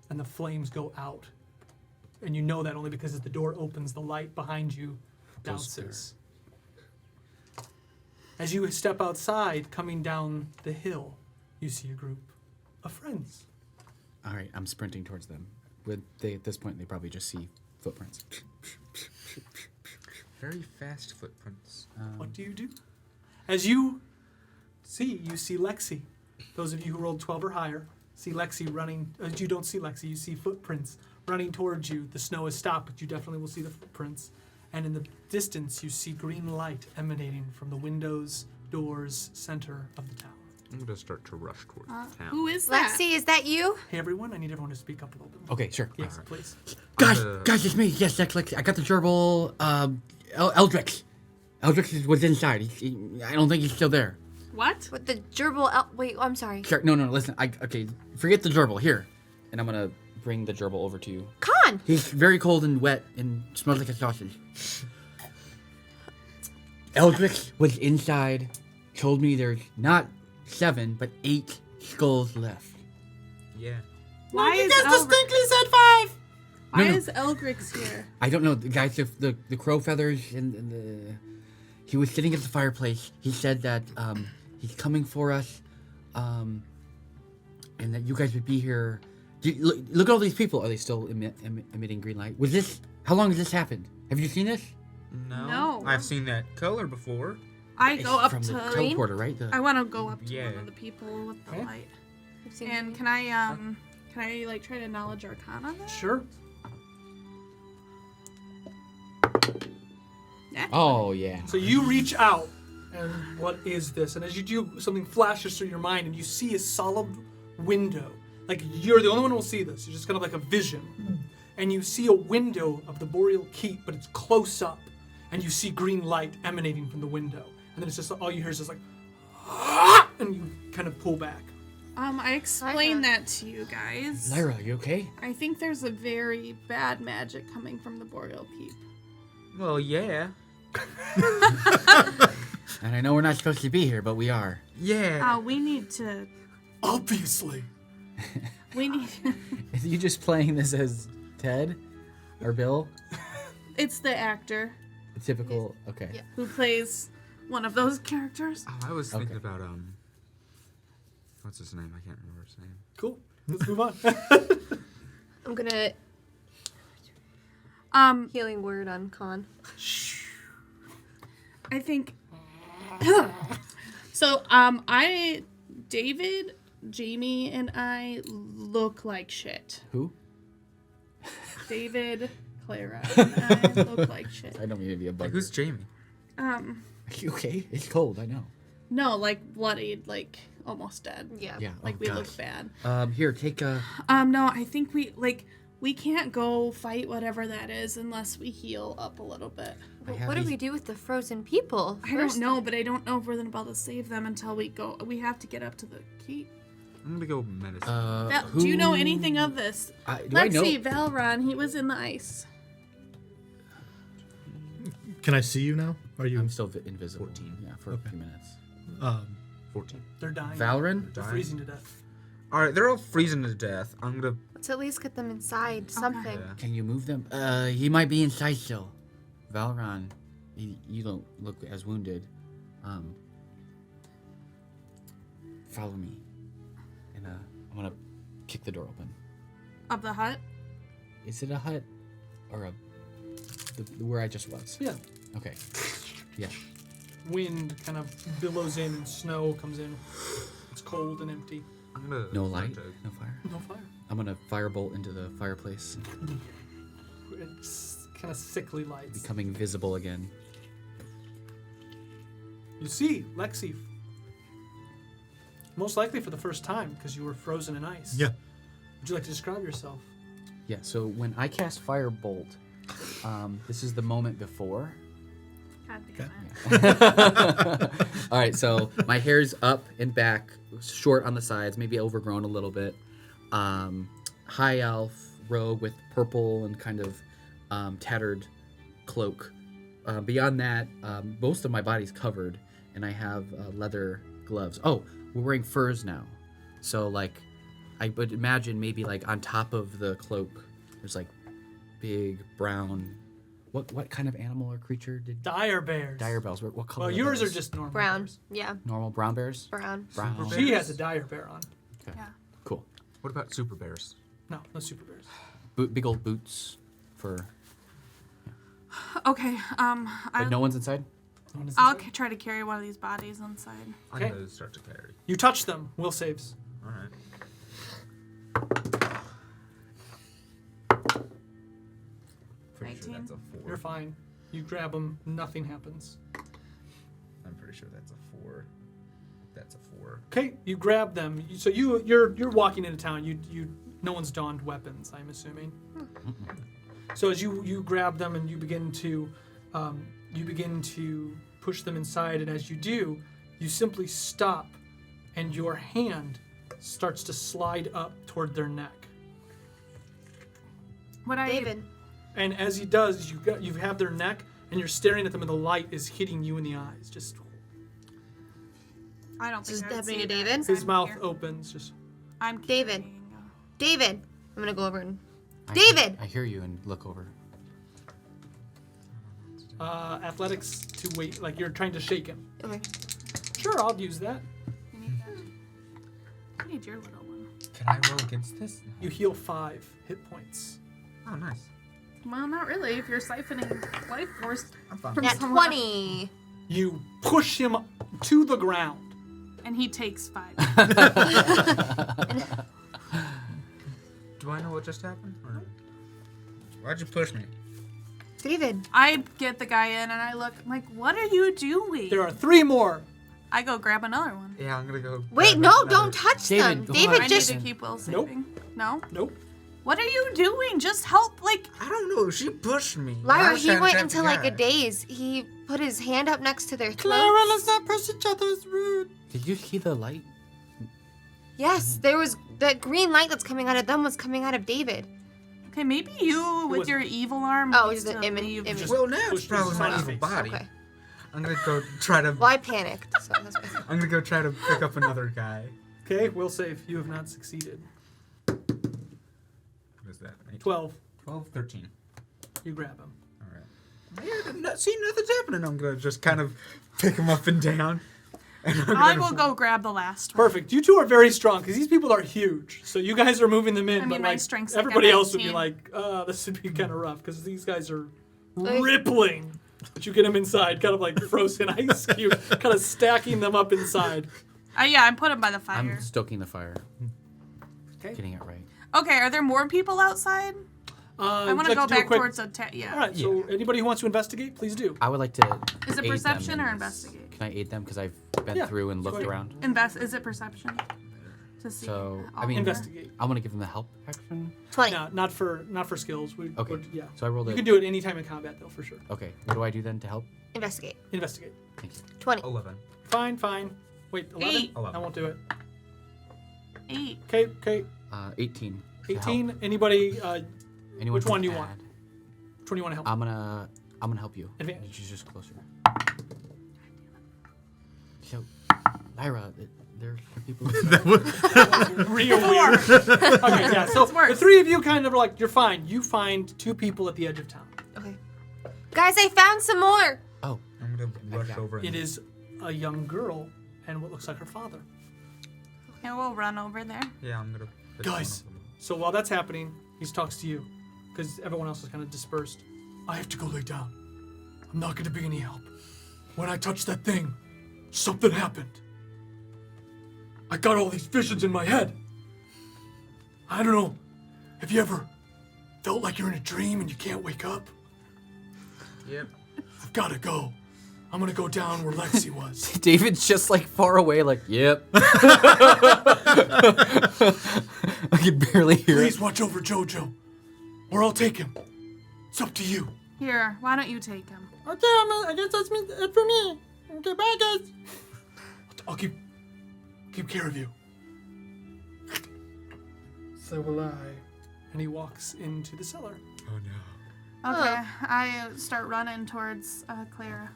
A: And the flames go out. And you know that only because as the door opens, the light behind you bounces. As you step outside, coming down the hill, you see a group of friends.
B: All right, I'm sprinting towards them. At this point, they probably just see footprints.
E: Very fast footprints.
A: What do you do? As you see Lexi. Those of you who rolled 12 or higher see Lexi running. You don't see Lexi, you see footprints running towards you. The snow has stopped, but you definitely will see the footprints. And in the distance, you see green light emanating from the windows, doors, center of the town.
E: I'm gonna start to rush towards the town.
C: Who is that?
D: Lexi, is that you?
A: Hey, everyone, I need everyone to speak up a little bit more.
B: Okay, sure.
A: Yes, please.
B: Guys, it's me. Yes, that's like I got the gerbil. Eldrix. Eldrix was inside. I don't think he's still there.
C: What?
D: With the gerbil. Wait, I'm sorry.
B: Sure. No. Listen. Okay. Forget the gerbil here, and I'm gonna bring the gerbil over to you.
D: Con!
B: He's very cold and wet and smells like a sausage. Eldrix was inside. Told me there's not 7 but 8 skulls left.
E: Yeah.
C: Why is
A: said 5!
C: Why
B: No.
C: is Elgrix here?
B: I don't know, the guys. The crow feathers and the. He was sitting at the fireplace. He said that he's coming for us, and that you guys would be here. Look at all these people. Are they still emitting green light? How long has this happened? Have you seen this?
C: No.
E: I've seen that color before.
C: I go up
B: from
C: to.
B: the teleporter, right?
C: I want to go up to
E: Yeah.
C: one of the people with the
A: Okay.
C: light.
D: I've seen
C: And
D: it.
C: can I like try to knowledge arcana that?
A: Sure.
B: Oh yeah.
A: So you reach out, and what is this? And as you do, something flashes through your mind, and you see a solid window. Like, you're the only one who will see this. It's just kind of like a vision. And you see a window of the Boreal Keep, but it's close up. And you see green light emanating from the window. And then it's just, all you hear is just like, "Ah!" And you kind of pull back.
C: I explained that to you guys.
B: Lyra, are you okay?
C: I think there's a very bad magic coming from the Boreal Keep.
E: Well, yeah.
B: And I know we're not supposed to be here, but we are.
E: Yeah.
C: We need to.
A: Obviously.
C: We need.
B: Is you just playing this as Ted or Bill?
C: It's the actor
B: The typical. Okay.
D: Yeah.
C: who plays one of those characters.
E: Oh, I was thinking
B: Okay.
E: about what's his name? I can't remember his name.
A: Cool. Let's move on.
D: I'm gonna healing word on Con.
C: I think. So, David, Jamie, and I look like shit.
B: Who?
C: David, Clara, and I look like shit.
B: I don't mean to be a bug.
E: Who's Jamie?
B: Are you okay? It's cold. I know.
C: No, like bloodied, like almost dead.
D: Yeah.
B: Yeah.
C: Like
B: oh,
C: we
B: gosh.
C: look bad.
B: Here, take a.
C: No, I think we can't go fight whatever that is unless we heal up a little bit.
B: I have
D: What do
B: these-
D: we do with the frozen people?
C: I don't know, but I don't know if we're able to save them until we go. We have to get up to the keep.
E: I'm gonna go medicine.
C: Do you know anything of this?
B: Do I
C: Let's
B: know?
C: see, Valron. He was in the ice.
F: Can I see you now? Are you?
B: I'm still invisible.
E: 14.
B: Yeah, for a few minutes.
E: 14.
A: They're dying.
B: Valrin?
A: They're freezing to death.
E: All right, they're all freezing to death. I'm gonna.
D: Let's at least get them inside. Something.
E: Yeah.
B: Can you move them? He might be inside still. Valron, you don't look as wounded. Follow me. And I'm gonna kick the door open.
C: Of the hut?
B: Is it a hut or where I just was?
A: Yeah.
B: Okay. Yeah.
A: Wind kind of billows in and snow comes in. It's cold and empty.
E: I'm gonna
B: No
E: start
B: light,
E: to-
B: no fire.
A: No fire.
B: I'm gonna firebolt into the fireplace,
A: It's kind of sickly lights.
B: becoming visible again.
A: You see Lexi. Most likely for the first time because you were frozen in ice.
F: Yeah.
A: Would you like to describe yourself?
B: Yeah. So when I cast firebolt, this is the moment before.
C: God damn it.
B: All right, so my hair's up and back, short on the sides, maybe overgrown a little bit. High elf robe with purple and kind of tattered cloak. Beyond that, most of my body's covered, and I have leather gloves. Oh, we're wearing furs now, so like I would imagine maybe like on top of the cloak, there's like big brown. What kind of animal or creature did?
A: Dire bears.
B: Dire bears. What color?
A: Well,
B: are
A: yours are
B: those?
A: just normal
D: Brown.
A: bears.
D: Yeah.
B: Normal brown bears.
D: Brown.
B: Brown.
A: She has a dire bear on.
B: Okay.
C: Yeah.
B: Cool.
E: What about super bears?
A: No super bears.
B: Big old boots for.
C: Okay,
B: But no one's inside.
A: No one is
C: I'll
A: inside.
C: try to carry one of these bodies inside.
E: I'm
A: Okay.
E: gonna start to carry.
A: You touch them. Will saves.
E: All right. Pretty sure
C: 19.
E: that's a 4.
A: You're fine. You grab them. Nothing happens.
E: I'm pretty sure that's a 4. That's a 4.
A: Okay, you grab them. So you're walking into town. No one's donned weapons. I'm assuming. So as you grab them and you begin to push them inside, and as you do, you simply stop, and your hand starts to slide up toward their neck.
C: What I
D: David.
A: And as he does, you have their neck, and you're staring at them, and the light is hitting you in the eyes. Just
C: I don't
D: This
C: think
D: is
C: I would
D: happening
C: see
D: to
C: that
D: David?
C: 'cause
A: his
C: I'm
A: mouth
C: here.
A: opens. Just
C: I'm
D: David.
C: carrying,
D: David. I'm gonna go over and.
B: I
D: David!
B: I hear you and look over.
A: athletics to wait, like you're trying to shake him.
D: Okay.
A: Sure, I'll use that.
C: You need that. I need your little one.
E: Can I roll against this?
A: You heal 5 hit points.
E: Oh, nice.
C: Well, not really. If you're siphoning life force
E: I'm fine.
C: from
D: Nat
C: someone,
D: 20.
A: You push him to the ground.
C: and he takes 5.
E: Do I know what just happened? Or... Why'd you push me?
D: David.
C: I get the guy in and I look I'm like, what are you doing?
A: There are 3 more.
C: I go grab another one.
E: Yeah, I'm gonna go.
D: Wait,
E: grab
D: no,
E: another-
D: don't touch
B: David,
D: them.
B: hold on.
D: David
C: I
D: just.
C: need to keep Will
A: Nope.
C: saving. No?
A: Nope.
C: What are you doing? Just help, like,
E: I don't know. She pushed me. I
D: Lyra,
E: was
D: he
E: trying to
D: went
E: grab
D: into
E: the
D: like a
E: guy.
D: daze. He put his hand up next to their
F: Clara,
D: throat.
F: let's not push each other. It's rude.
B: Did you see the light?
D: Yes, there was that green light that's coming out of them was coming out of David.
C: okay, maybe you with
A: was-
C: your evil arm.
D: Oh,
C: needs
D: it's the
C: to
D: image-
C: leave.
D: image.
E: Well, now it's
A: Pushed
E: probably
A: his
E: my
A: face.
E: evil body.
D: Okay.
E: I'm gonna go try to.
D: Well, I panicked. So that's fine.
E: I'm gonna go try to pick up another guy.
A: Okay, will save. You have not succeeded.
E: What is that?
A: 12.
E: 12, 13.
A: You grab him.
E: All right. See, nothing's happening. I'm gonna just kind of pick him up and down. And I'm
C: I
E: gonna-
C: will go grab the last one.
A: Perfect. You two are very strong because these people are huge. So you guys are moving them in.
C: I mean,
A: but
C: my
A: like,
C: strength's like a
A: everybody else would be
C: 19.
A: like, this would be kind of rough because these guys are
D: Like-
A: rippling. But you get them inside, kind of like frozen ice cube, kind of stacking them up inside.
C: Yeah, I'm putting by the fire.
B: I'm stoking the fire.
A: Okay.
B: Getting it right.
C: Okay, are there more people outside? I want to go back towards the yeah.
A: All right. So anybody who wants to investigate, please do.
B: I would like to.
C: Is it
B: aid them
C: perception
B: in
C: or
B: this.
C: investigate?
B: Can I aid them because I've been
A: Yeah,
B: through and
A: go
B: looked
A: ahead.
B: around?
C: Is it perception? To see.
B: So I
C: all
B: mean,
C: over?
A: Investigate.
B: I want to give them the help action.
D: 20.
A: No, not for skills.
B: Okay.
A: Yeah.
B: So I rolled
A: You
B: it.
A: can do it anytime in combat, though, for sure.
B: Okay. What do I do then to help?
D: Investigate.
A: Investigate.
B: Thank you.
D: 20.
E: 11.
A: Fine. Wait, 11?
C: 8.
E: 11.
A: I won't do it.
C: 8.
A: Okay.
B: 18. to help.
A: 18. Anybody?
B: Anyone
A: which
B: who's
A: one do you
B: bad.
A: want? Which one do you want to help?
B: I'm gonna help you.
A: Advantage.
B: She's just closer. So, Lyra, there are people.
A: Real weird. Okay, yeah. So
C: It's worse.
A: the 3 of you kind of are like, you're fine. You find 2 people at the edge of town.
D: Okay. Guys, I found some more.
B: Oh,
E: I'm gonna rush
B: got it.
E: over. And
A: It is a young girl and what looks like her father.
C: And we'll run over there.
E: Yeah, I'm gonna.
A: Guys, so while that's happening, he talks to you, because everyone else is kind of dispersed. I have to go lay down. I'm not going to be any help. When I touched that thing, something happened. I got all these visions in my head. I don't know. Have you ever felt like you're in a dream and you can't wake up?
E: Yep.
A: I've got to go. I'm going to go down where Lexi was.
B: David's just like far away, like, yep. I can barely hear
A: Please
B: it.
A: watch over Jojo, or I'll take him. It's up to you.
C: Here, why don't you take him?
A: Okay, I guess that's it for me. Okay, bye, guys. I'll keep care of you. So will I. And he walks into the cellar.
E: Oh no.
C: Okay, I start running towards Clara.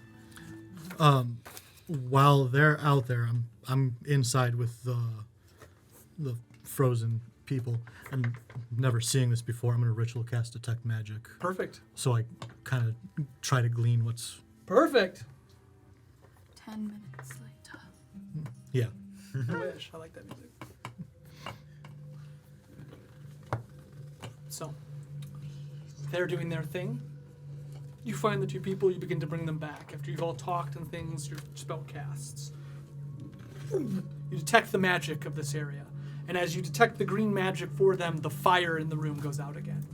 F: While they're out there, I'm inside with the frozen people. I'm never seeing this before. I'm gonna ritual cast detect magic.
A: Perfect.
F: So I kind of try to glean what's.
A: Perfect.
C: 10 minutes later.
F: Yeah.
A: I wish. I like that music. So, they're doing their thing. You find the two people, you begin to bring them back. After you've all talked and things, your spell casts. You detect the magic of this area. And as you detect the green magic for them, the fire in the room goes out again.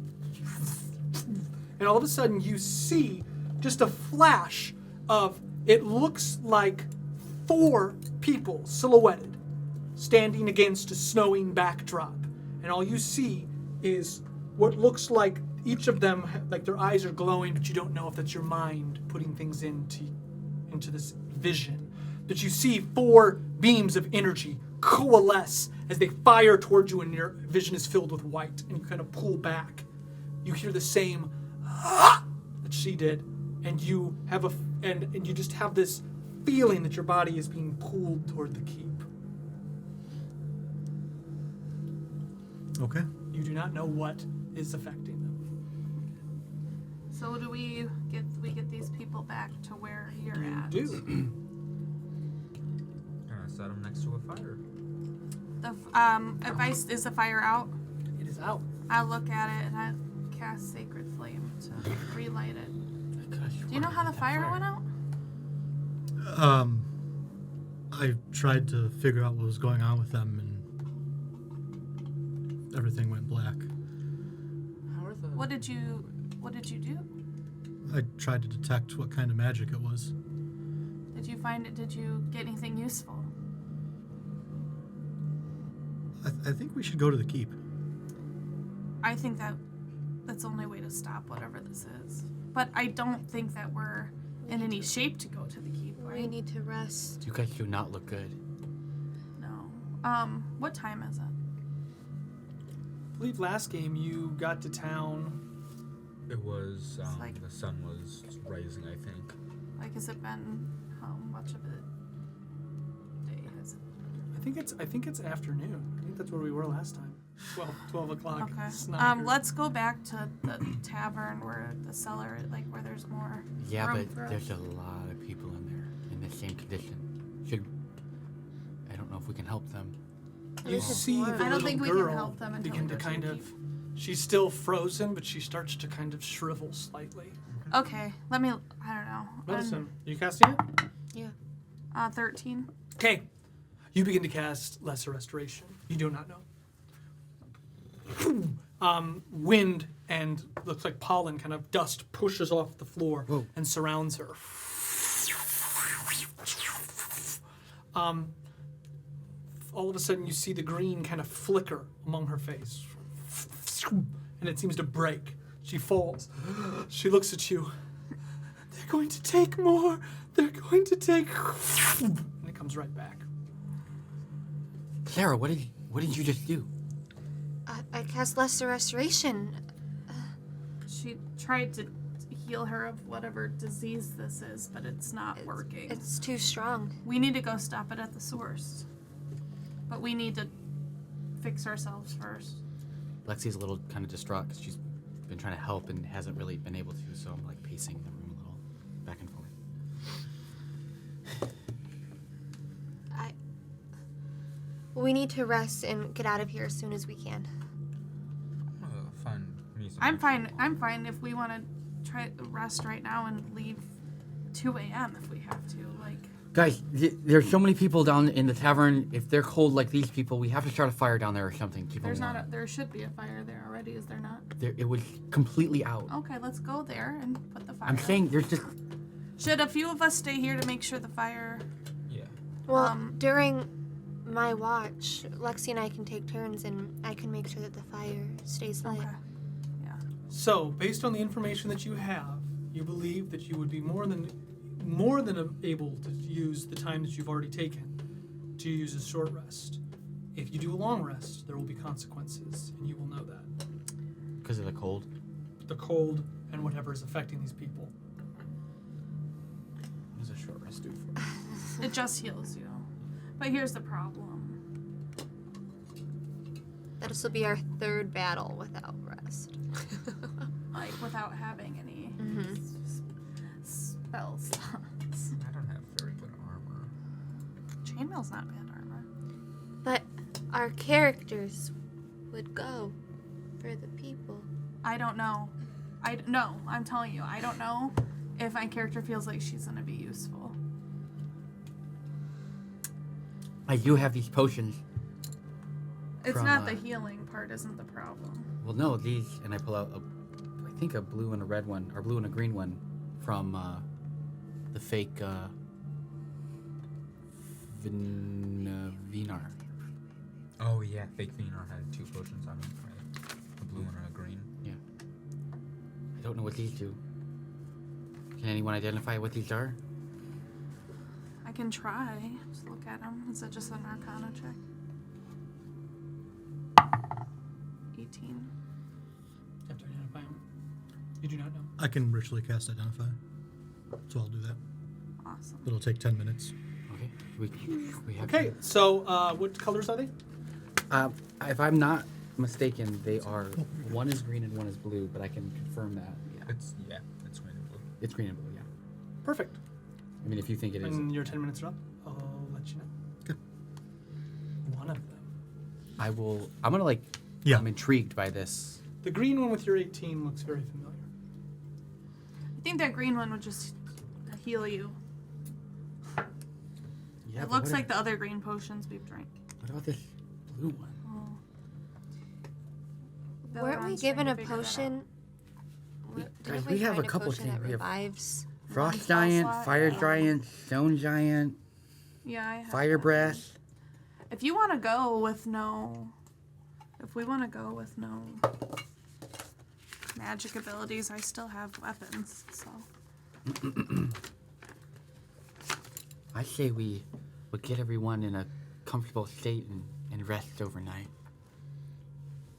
A: And all of a sudden you see just a flash of, it looks like 4 people silhouetted standing against a snowing backdrop. And all you see is what looks like each of them, like their eyes are glowing, but you don't know if that's your mind putting things into this vision. But you see 4 beams of energy coalesce as they fire towards you, and your vision is filled with white, and you kind of pull back. You hear the same that she did, and you have and you just have this feeling that your body is being pulled toward the keep.
F: Okay.
A: You do not know what is affecting them.
C: So do we get these people back to where you're
A: You
C: at?
A: do.
E: Gonna set them next to a fire.
C: Is the fire out?
A: It is out.
C: I look at it and I cast Sacred Flame to relight it. Do you know how the fire went out?
F: I tried to figure out what was going on with them, and everything went black.
E: How are the?
C: What did you do?
F: I tried to detect what kind of magic it was.
C: Did you find it? Did you get anything useful?
F: I think we should go to the keep.
C: I think that's the only way to stop whatever this is. But I don't think that we're in any shape to go to the keep,
D: We
C: right?
D: need to rest.
B: You guys do not look good.
C: No. What time is it?
A: I believe last game you got to town.
E: It was.
C: It's like-
E: The sun was rising, I think.
C: Like, has it been how much of a day has it?
A: I think it's afternoon. I think that's where we were last time. 12 o'clock.
C: Okay.
A: Sniper.
C: Let's go back to the tavern where the cellar, like where there's more.
B: Yeah,
C: room
B: but
C: for us.
B: there's a lot of people in there in the same condition. I don't know if we can help them.
A: You
D: This is
A: see the
D: warm.
C: I don't
A: little
C: think we can
A: girl
C: help them until
A: begin
C: we
A: to
C: go to
A: kind
C: the
A: of.
C: keep.
A: She's still frozen, but she starts to kind of shrivel slightly.
C: Okay, I don't know.
A: Medicine. Are you casting it?
D: Yeah.
C: 13.
A: Okay. You begin to cast Lesser Restoration. You do not know. Wind and looks like pollen, kind of dust pushes off the floor and surrounds her. All of a sudden, you see the green kind of flicker among her face, and it seems to break. She falls. She looks at you. They're going to take more. They're going to take. And it comes right back.
B: Clara, what did you just do?
D: I cast Lesser Restoration.
C: She tried to heal her of whatever disease this is, but it's not working.
D: It's too strong.
C: We need to go stop it at the source. But we need to fix ourselves first.
B: Lexi's a little kind of distraught because she's been trying to help and hasn't really been able to, so I'm like pacing the room a little back and forth.
D: We need to rest and get out of here as soon as we can.
E: Fun music.
C: I'm fine if we want to try rest right now and leave 2 a.m. if we have to. Like,
B: Guys, there's so many people down in the tavern. If they're cold like these people, we have to start a fire down there or something. Keep them warm.
C: there should be a fire there already, is there not?
B: It was completely out.
C: Okay, let's go there and put the fire.
B: I'm
C: out.
B: saying there's just...
C: Should a few of us stay here to make sure the fire?
E: Yeah.
D: Well, during my watch, Lexi and I can take turns, and I can make sure that the fire stays lit.
C: Okay. Yeah.
A: So, based on the information that you have, you believe that you would be more than able to use the time that you've already taken to use a short rest. If you do a long rest, there will be consequences, and you will know that.
B: Because of the cold?
A: The cold and whatever is affecting these people.
B: What does a short rest do for you?
C: It just heals you. But here's the problem.
D: This will be our third battle without rest.
C: Like, without having any spell slots.
E: I don't have very good armor.
C: Chainmail's not bad armor.
D: But our characters would go for the people.
C: I don't know. No, I'm telling you, I don't know if my character feels like she's gonna be useful.
B: I do have these potions.
C: It's
B: From,
C: not the healing part isn't the problem.
B: Well, no, these, and I pull out I think a blue and a red one, or blue and a green one from the fake Vinar.
E: Oh yeah, fake Vinar had 2 potions on him, right? A blue and a green.
B: Yeah. I don't know what these do. Can anyone identify what these are?
C: I can try. Just look at them. Is it just an Arcana check? 18.
A: You have to identify them. You do not know.
F: I can ritually cast Identify, so I'll do that.
C: Awesome.
F: It'll take 10 minutes.
B: Okay. We have
A: Okay, so what colors are they?
B: if I'm not mistaken, they are... One is green and one is blue, but I can confirm that. Yeah.
E: It's green and blue.
B: It's green and blue, yeah.
A: Perfect.
B: I mean, if you think it is...
A: When your 10 minutes are up, I'll let you know.
F: Good.
A: One of them.
B: I'm gonna like...
F: Yeah.
B: I'm intrigued by this.
A: The green one with your 18 looks very familiar.
C: I think that green one would just heal you.
B: Yeah,
C: It
B: but
C: looks
B: what
C: like the other green potions we've drank.
B: What about this blue one?
C: Oh.
D: Weren't we
C: Belron's
D: given
C: trying
D: a
C: to figure that out.
D: potion?
B: Guys,
D: Didn't
B: we have
D: find
B: a couple
D: potion
B: things.
D: that
B: We have
D: revives.
B: Frost
C: spell
B: Giant,
C: slot?
B: Fire
C: Yeah.
B: Giant, Stone Giant,
C: Yeah, I have
B: Fire
C: that.
B: Breath.
C: If you want to go with no... If we want to go with no magic abilities, I still have weapons, so...
B: I say we would get everyone in a comfortable state and rest overnight.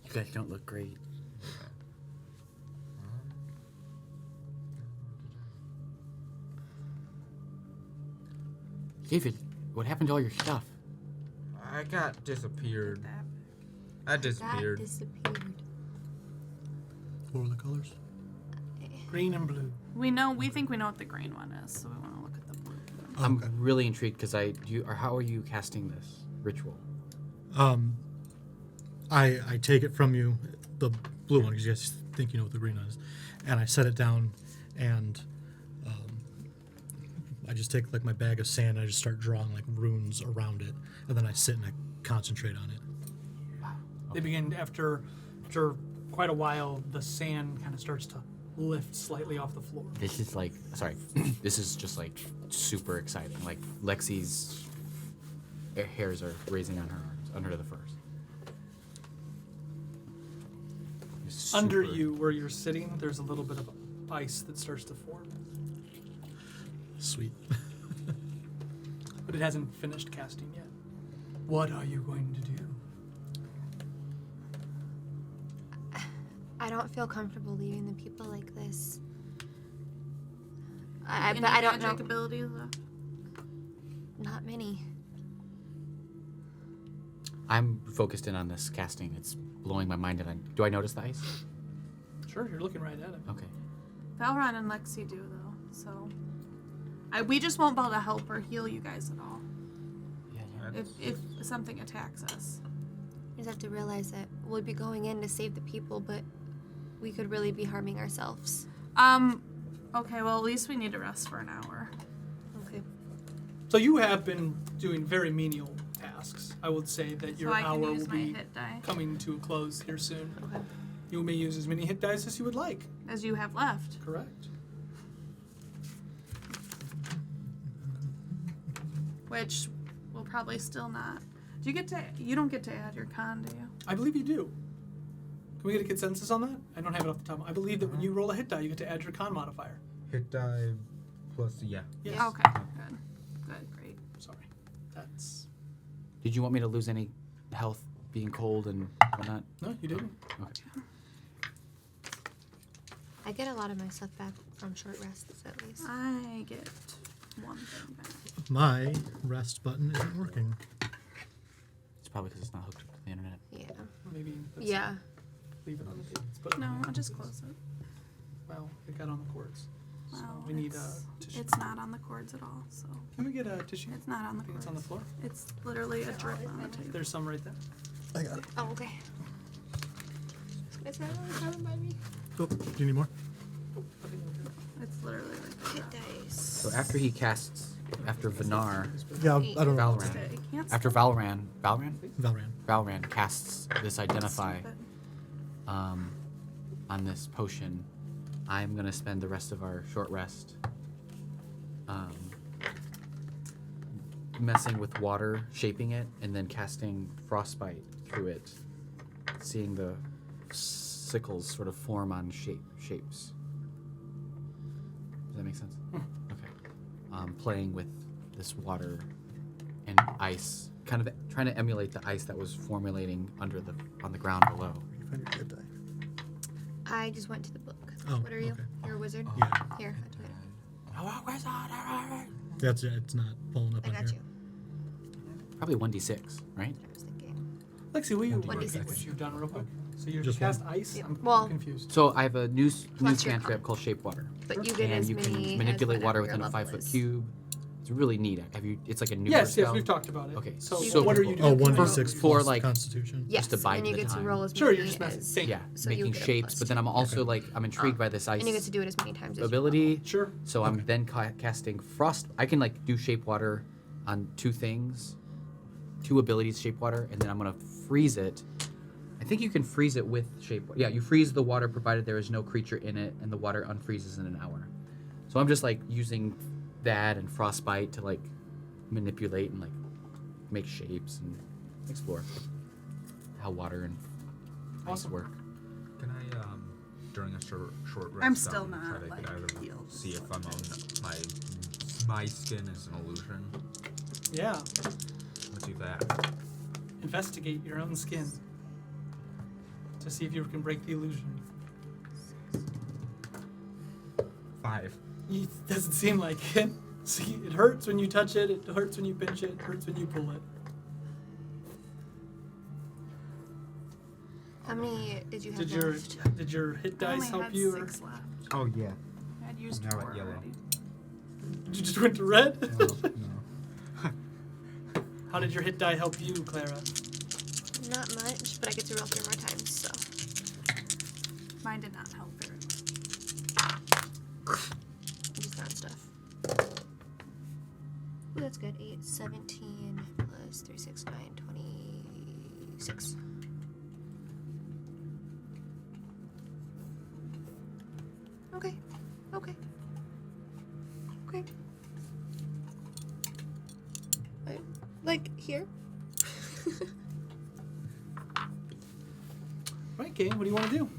B: You guys don't look great. David, what happened to all your stuff?
E: I got disappeared.
C: That.
E: I disappeared.
D: That disappeared.
F: What were the colors?
A: Green and blue.
C: We think we know what the green one is, so we want to look at the blue one.
B: I'm
F: Okay.
B: really intrigued because how are you casting this ritual?
F: I take it from you, the blue one, because you guys think you know what the green one is, and I set it down, and I just take like my bag of sand and I just start drawing like runes around it, and then I sit and I concentrate on it.
B: Wow.
A: They begin after quite a while. The sand kind of starts to lift slightly off the floor.
B: This is like, sorry, this is just like super exciting. Like Lexi's hairs are raising on her arms, under the furs. It's
A: Under
B: super-
A: you, where you're sitting, there's a little bit of ice that starts to form,
F: Sweet.
A: but it hasn't finished casting yet. What are you going to do?
D: I don't feel comfortable leaving the people like this.
C: Any
D: But I don't
C: magic
D: know.
C: abilities left?
D: Not many.
B: I'm focused in on this casting. It's blowing my mind. Do I notice the ice?
A: Sure, you're looking right at it.
B: Okay.
C: Valron and Lexi do, though, so... we just won't be able to help or heal you guys at all.
B: Yeah,
C: if something attacks us.
D: You just have to realize that we'll be going in to save the people, but we could really be harming ourselves.
C: Okay, well, at least we need to rest for an hour.
D: Okay.
A: So you have been doing very menial tasks. I would say that your
C: So I
A: hour
C: can
A: will
C: use my
A: be
C: hit die
A: coming to a close here soon.
D: Okay.
A: You may use as many hit dice as you would like.
C: as you have left.
A: Correct.
C: Which will probably still not. You don't get to add your con, do you?
A: I believe you do. Can we get a consensus on that? I don't have it off the top. I believe that when you roll a hit die, you get to add your con modifier.
E: Hit die plus, yeah.
A: Yes.
C: Okay, good. Good, great.
A: Sorry. That's...
B: Did you want me to lose any health being cold and whatnot?
A: No, you didn't.
B: Okay.
D: I get a lot of my stuff back from short rests, at least.
C: I get one thing back.
F: My rest button isn't working.
B: It's probably because it's not hooked up to the internet.
D: Yeah.
A: Maybe let's
D: Yeah.
A: leave it on the table. Let's put it
C: No,
A: on the
C: I'll just
A: table.
C: close it.
A: Well, it got on the cords. So
C: Well,
A: we need
C: it's,
A: tissue.
C: it's not on the cords at all, so
A: Can we get a tissue?
C: it's not on the
A: I think
C: cords.
A: it's on the floor.
C: It's literally a drip on the table.
A: There's some right there.
F: I got it.
D: Oh, okay. It's right by me.
F: Oh, do you need more?
C: It's literally like
D: Hit
C: that.
D: dice.
B: So after he casts, after Vinar,
F: Yeah, I don't know.
B: Valran,
C: It can't
B: after
C: stop.
F: Valran.
B: casts this identify
C: Stop it.
B: on this potion, I'm gonna spend the rest of our short rest messing with water, shaping it, and then casting frostbite through it, seeing the sickles sort of form on shapes. Does that make sense? Okay. Playing with this water and ice, kind of trying to emulate the ice that was formulating on the ground below.
F: You find your hit die.
D: I just went to the book.
F: Oh,
D: What are you?
F: okay.
D: You're a wizard?
F: Yeah.
D: Here, I took it.
F: That's it. It's not pulling up
D: I
F: on
D: got
F: here.
D: you.
B: Probably 1d6, right?
D: I was thinking.
A: Lexi, will you
D: 1d6.
A: repeat what you've done real quick? So you
F: Just
A: cast
F: one?
A: ice?
D: Yeah.
A: I'm
D: Well-
A: confused.
B: So I have a new
D: Plus your
B: cantrip
D: con.
B: called Shape Water.
D: But you get
B: And
D: as
B: you
D: many
B: can manipulate
D: as
B: water
D: whatever
B: within a
D: your
B: 5-foot
D: level is.
B: cube. It's really neat. It's like a new
A: Yes,
B: spell.
A: we've talked about it.
B: Okay,
A: So,
B: so-
A: what are you
F: Oh,
A: doing?
F: 1d6
B: For,
F: plus
B: like-
F: Constitution.
D: Yes,
B: to bide
D: and you
B: the
D: get
B: time.
D: to roll as
A: Sure,
D: many
A: you're just messing.
D: as...
A: Thank you.
B: Yeah,
D: So you
B: making
D: get a
B: shapes, but then I'm also like I'm intrigued by this ice
D: And you get to do it as many times as
B: ability.
A: Sure.
B: So I'm then casting frost. I can like do shape water on two abilities, shape water, and then I'm gonna freeze it. I think you can freeze it with shape. Yeah, you freeze the water provided there is no creature in it, and the water unfreezes in an hour. So I'm just like using that and frostbite to like manipulate and like make shapes and explore how water and ice
A: Awesome.
B: work.
E: Can I, during a short rest,
C: I'm still
E: try
C: not,
E: to
C: like,
E: get out of
C: healed,
E: see
C: so
E: if I'm on my skin is an illusion.
A: Yeah.
E: Let's do that.
A: Investigate your own skin to see if you can break the illusion.
E: 5.
A: It doesn't seem like it. See, it hurts when you touch it. It hurts when you pinch it. It hurts when you pull it.
D: How many did you have left?
A: Did your hit
C: I
A: dice
C: only
A: help
C: had
A: you? Or
C: 6 left.
E: Oh, yeah.
C: I'd used
E: Now
C: 4
E: at yellow.
C: already.
A: you just went to red?
E: No.
A: How did your hit die help you, Clara?
D: Not much, but I get to roll 3 more times, so.
C: Mine did not help very much.
D: Just throwing stuff. Ooh, that's good. 8, 17 plus 3, 6, 9, 26. Okay. Okay. Okay. Like here?
A: Right, Kay, what do you want to do?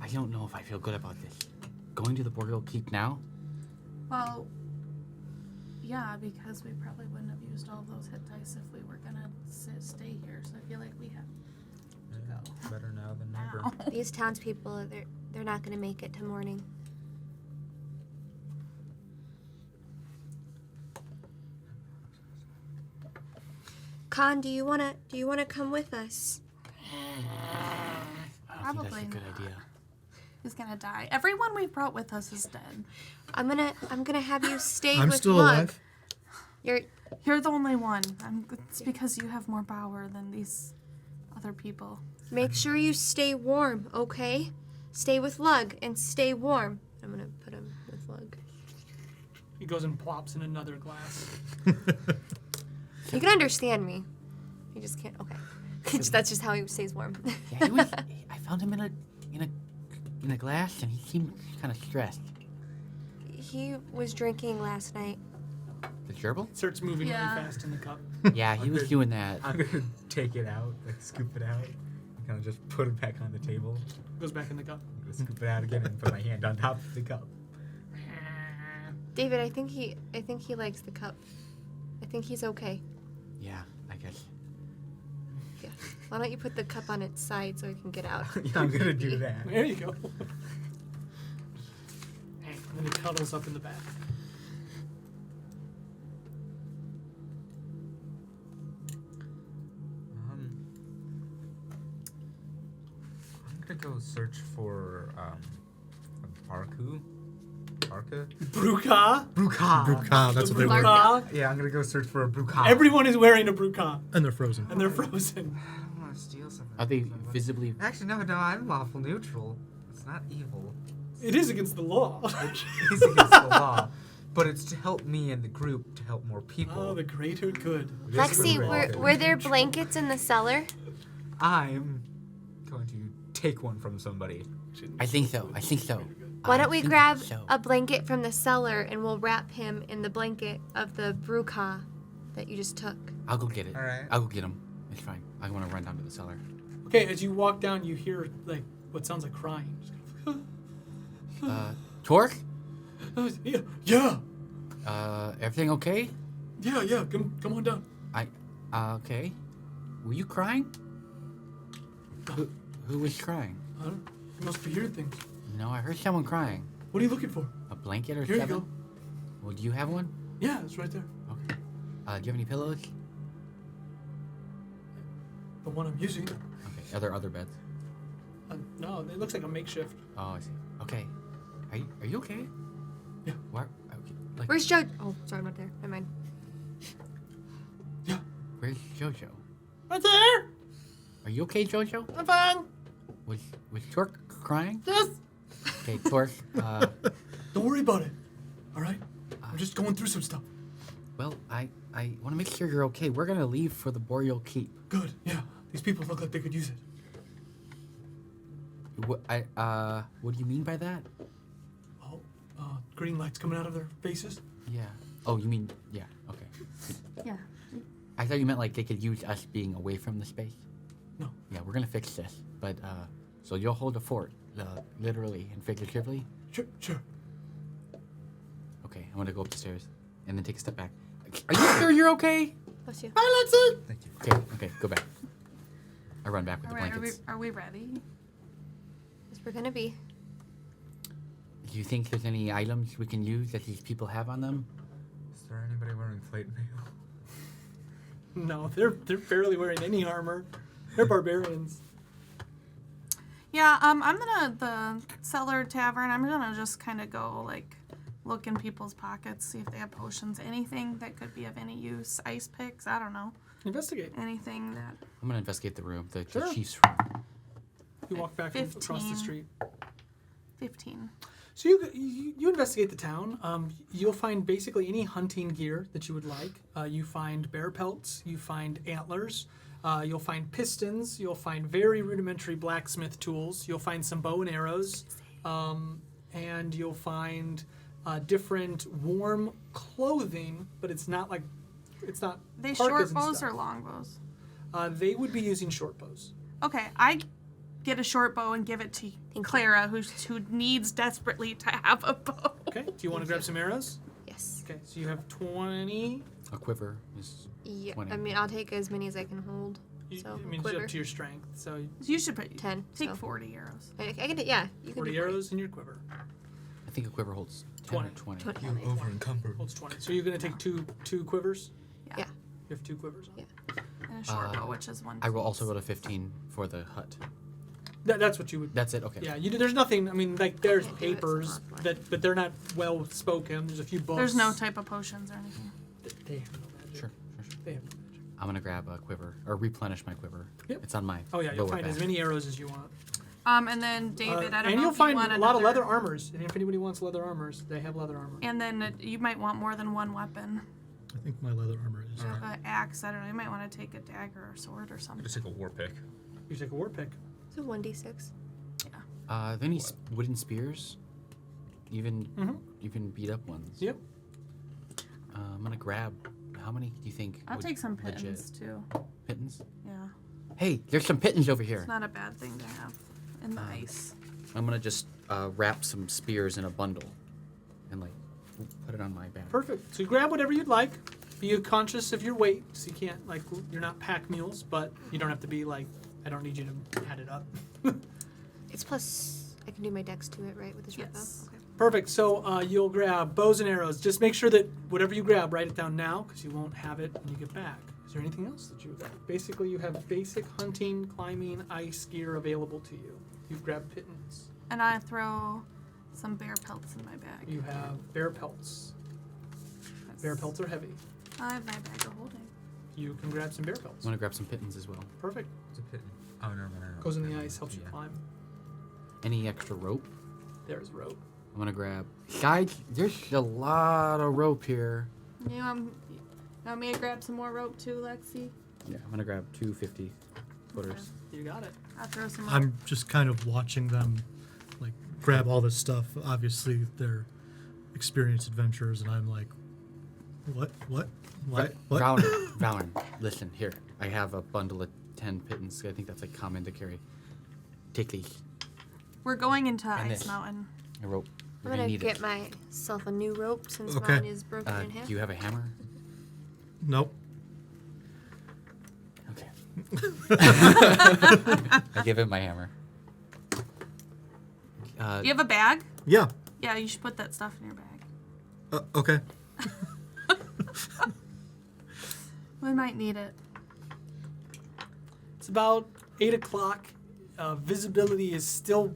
B: I don't know if I feel good about this. Going to the Boreal Keep now?
C: Well, yeah, because we probably wouldn't have used all those hit dice if we were gonna stay here. So I feel like we have
E: Yeah, better now than never.
C: now.
D: These townspeople, they're not gonna make it to morning. Khan, do you wanna come with us?
B: I don't think that's a
C: Probably
B: good
C: not.
B: idea.
C: He's gonna die. Everyone we've brought with us is dead.
D: I'm gonna have you stay
F: I'm
D: with
F: still
D: Mug.
F: alive.
D: You're
C: You're the only one. It's because you have more power than these other people.
D: Make sure you stay warm, okay? Stay with Lug and stay warm. I'm gonna put him with Lug.
A: He goes and plops in another glass.
D: You can understand me. You just can't. Okay. That's just how he stays warm.
B: Yeah, he was. I found him in a glass, and he seemed kind of stressed.
D: He was drinking last night.
B: The gerbil?
A: Starts moving
C: Yeah.
A: really fast in the cup.
B: Yeah, he was doing that.
E: I'm gonna take it out, like scoop it out, and kind of just put it back on the table.
A: Goes back in the cup.
E: I'm gonna scoop it out again and put my hand on top of the cup.
D: David, I think he likes the cup. I think he's okay.
B: Yeah, I guess.
D: Yeah. Why don't you put the cup on its side so he can get out?
E: Yeah, I'm gonna do that.
A: There you go. And then he cuddles up in the back.
E: I'm gonna go search for a Barku. Barka?
A: Bruka.
E: Bruka.
F: Bruka, that's what they were.
A: Bruka.
E: Yeah, I'm gonna go search for a Bruka.
A: Everyone is wearing a Bruka.
F: And they're frozen.
A: And they're frozen.
E: I don't want to steal something.
B: Are they visibly?
E: Actually, no, I'm lawful neutral. It's not evil.
A: It is against the law.
E: It's against the law, but it's to help me and the group to help more people.
A: Oh, the greater good.
E: It is
D: Lexi,
E: for the
D: were
E: good.
D: there blankets in the cellar?
E: I'm going to take one from somebody.
B: I think so. I think so.
D: Why
B: I
D: don't we
B: think
D: grab
B: so.
D: a blanket from the cellar and we'll wrap him in the blanket of the Bruka that you just took?
B: I'll go get it.
E: All right.
B: I'll go get him. It's fine. I want to run down to the cellar.
A: Okay, as you walk down, you hear like what sounds like crying.
B: Torque?
A: Yeah, yeah,
B: Everything okay?
A: yeah. Come on down.
B: Okay. Were you crying? Who was crying?
A: I don't know. You must be hearing things.
B: No, I heard someone crying.
A: What are you looking for?
B: A blanket or
A: Here you
B: something?
A: go.
B: Well, do you have one?
A: Yeah, it's right there.
B: Okay. Do you have any pillows?
A: The one I'm using.
B: Okay. Are there other beds?
A: No, it looks like a makeshift.
B: Oh, I see. Okay. Are you okay?
A: Yeah.
B: Why? Okay. Like,
D: Where's Joe? Oh, sorry, I'm not there. Never mind.
A: Yeah.
B: where's Jojo?
A: Right there.
B: Are you okay, Jojo?
A: I'm fine.
B: Was Torque crying?
A: Yes.
B: Okay, Torque.
A: Don't worry about it. All right. I'm just going through some stuff.
B: Well, I want to make sure you're okay. We're gonna leave for the Boreal Keep.
A: Good. Yeah. These people look like they could use it.
B: What do you mean by that?
A: Oh, green lights coming out of their faces.
B: Yeah. Oh, you mean yeah? Okay.
C: Yeah.
B: I thought you meant like they could use us being away from the space.
A: No.
B: Yeah, we're gonna fix this, but so you'll hold the fort, literally and figuratively.
A: Sure.
B: Okay, I'm gonna go up the stairs and then take a step back. Are you sure you're okay?
D: Bless you.
A: Hi, Lexi.
E: Thank you.
B: Okay, go back. I run back with
C: All
B: the
C: right,
B: blankets.
C: are we ready?
D: Yes, we're gonna be.
B: Do you think there's any items we can use that these people have on them?
E: Is there anybody wearing plate mail?
A: No, they're barely wearing any armor. They're barbarians.
C: Yeah, the cellar tavern, I'm gonna just kind of go, like, look in people's pockets, see if they have potions, anything that could be of any use. Ice picks, I don't know.
A: Investigate.
C: Anything that...
B: I'm gonna investigate the room, the
A: Sure.
B: chief's room.
A: You walk back across the
C: 15.
A: street.
C: 15.
A: So you investigate the town. You'll find basically any hunting gear that you would like. You find bear pelts. You find antlers. You'll find pistons. You'll find very rudimentary blacksmith tools. You'll find some bow and arrows. And you'll find different warm clothing, but it's not
C: They
A: parkas
C: short
A: and
C: bows
A: stuff.
C: or long bows?
A: They would be using short bows.
C: Okay, I get a short bow and give it to Clara, who needs desperately to have a bow.
A: Okay. Do you want to grab some arrows?
D: Yes.
A: Okay. So you have 20.
B: A quiver is
D: Yeah.
B: 20.
D: I mean, I'll take as many as I can hold. So
A: I mean, it's
D: quiver.
A: up to your strength. So
C: You should put
D: 10.
C: Take
D: so.
C: 40 arrows.
D: I can do. Yeah. You can
A: 40
D: do 40.
A: arrows in your quiver.
B: I think a quiver holds 10 or 20.
D: 20.
E: You over encumbered.
A: Holds 20. So you're gonna take two quivers.
D: Yeah.
A: You have 2 quivers.
D: Yeah.
C: And a short bow, which is one.
B: I will
C: piece.
B: also roll a 15 for the hut.
A: That's what you would.
B: That's it. Okay.
A: Yeah. There's nothing. I mean, like there's
D: Can't do it, it's
A: papers
D: not fun.
A: but they're not well spoken. There's a few books.
C: There's no type of potions or anything.
A: They handle that
B: Sure.
A: They have no magic.
B: I'm gonna grab a quiver or replenish my quiver.
A: Yep.
B: It's on my.
A: Oh yeah, you'll
B: lower
A: find as
B: back.
A: many arrows as you want.
C: And then David, I don't
A: and
C: know
A: you'll
C: if
A: find
C: you want
A: a lot of
C: another-
A: leather armors. And if anybody wants leather armors, they have leather armor.
C: And then you might want more than one weapon.
F: I think my leather armor is.
C: You have an axe. I don't know. You might want to take a dagger or sword or something.
E: Just take a war pick.
A: You take a war pick.
D: It's a 1d6.
B: Any wooden spears? Even
A: Mhm.
B: beat up ones.
A: Yep.
B: I'm gonna grab. How many do you think?
C: I'll
B: would
C: take some
B: legit-
C: pittance too.
B: Pittance?
C: Yeah.
B: Hey, there's some pittance over here.
C: It's not a bad thing to have in the ice.
B: I'm gonna just wrap some spears in a bundle and like put it on my back.
A: Perfect. So you grab whatever you'd like. Be conscious of your weight, so you can't you're not pack mules, but you don't have to be like, I don't need you to add it up.
D: It's plus, I can do my dex to it, right? With the short bow?
C: Yes.
D: Okay.
A: Perfect. So you'll grab bows and arrows. Just make sure that whatever you grab, write it down now, because you won't have it when you get back. Is there anything else that you would like? Basically, you have basic hunting, climbing, ice gear available to you. You've grabbed pittance.
C: And I throw some bear pelts in my bag.
A: You have bear pelts. Bear pelts are heavy.
C: I have my bag of holding.
A: You can grab some bear
B: I'm
A: pelts.
B: gonna grab some pittance as well.
A: Perfect.
E: It's a pit. Oh, never mind.
A: Goes in the ice, helps you
E: Yeah.
A: climb.
B: Any extra rope?
A: There's rope.
B: I'm gonna grab. Guys, there's a lot of rope here.
C: You want me to grab some more rope too, Lexi?
B: Yeah, I'm gonna grab 250 footers.
A: You got it.
C: I'll throw some rope.
F: I'm just kind of watching them, like, grab all this stuff. Obviously, they're experienced adventurers, and I'm like, what?
B: Valen, listen, here. I have a bundle of 10 pittance. I think that's like common to carry. Take these.
C: We're going into
B: And
C: Ice
B: this.
C: Mountain.
B: A rope.
D: I'm
B: We're
D: gonna
B: need
D: get
B: it.
D: myself a new rope since
F: Okay.
D: mine is broken in half.
B: Do you have a hammer?
F: Nope.
B: Okay. I give him my hammer.
C: Do you have a bag?
F: Yeah.
C: Yeah, you should put that stuff in your bag.
F: Okay.
C: We might need it.
A: It's about 8 o'clock. Visibility is still,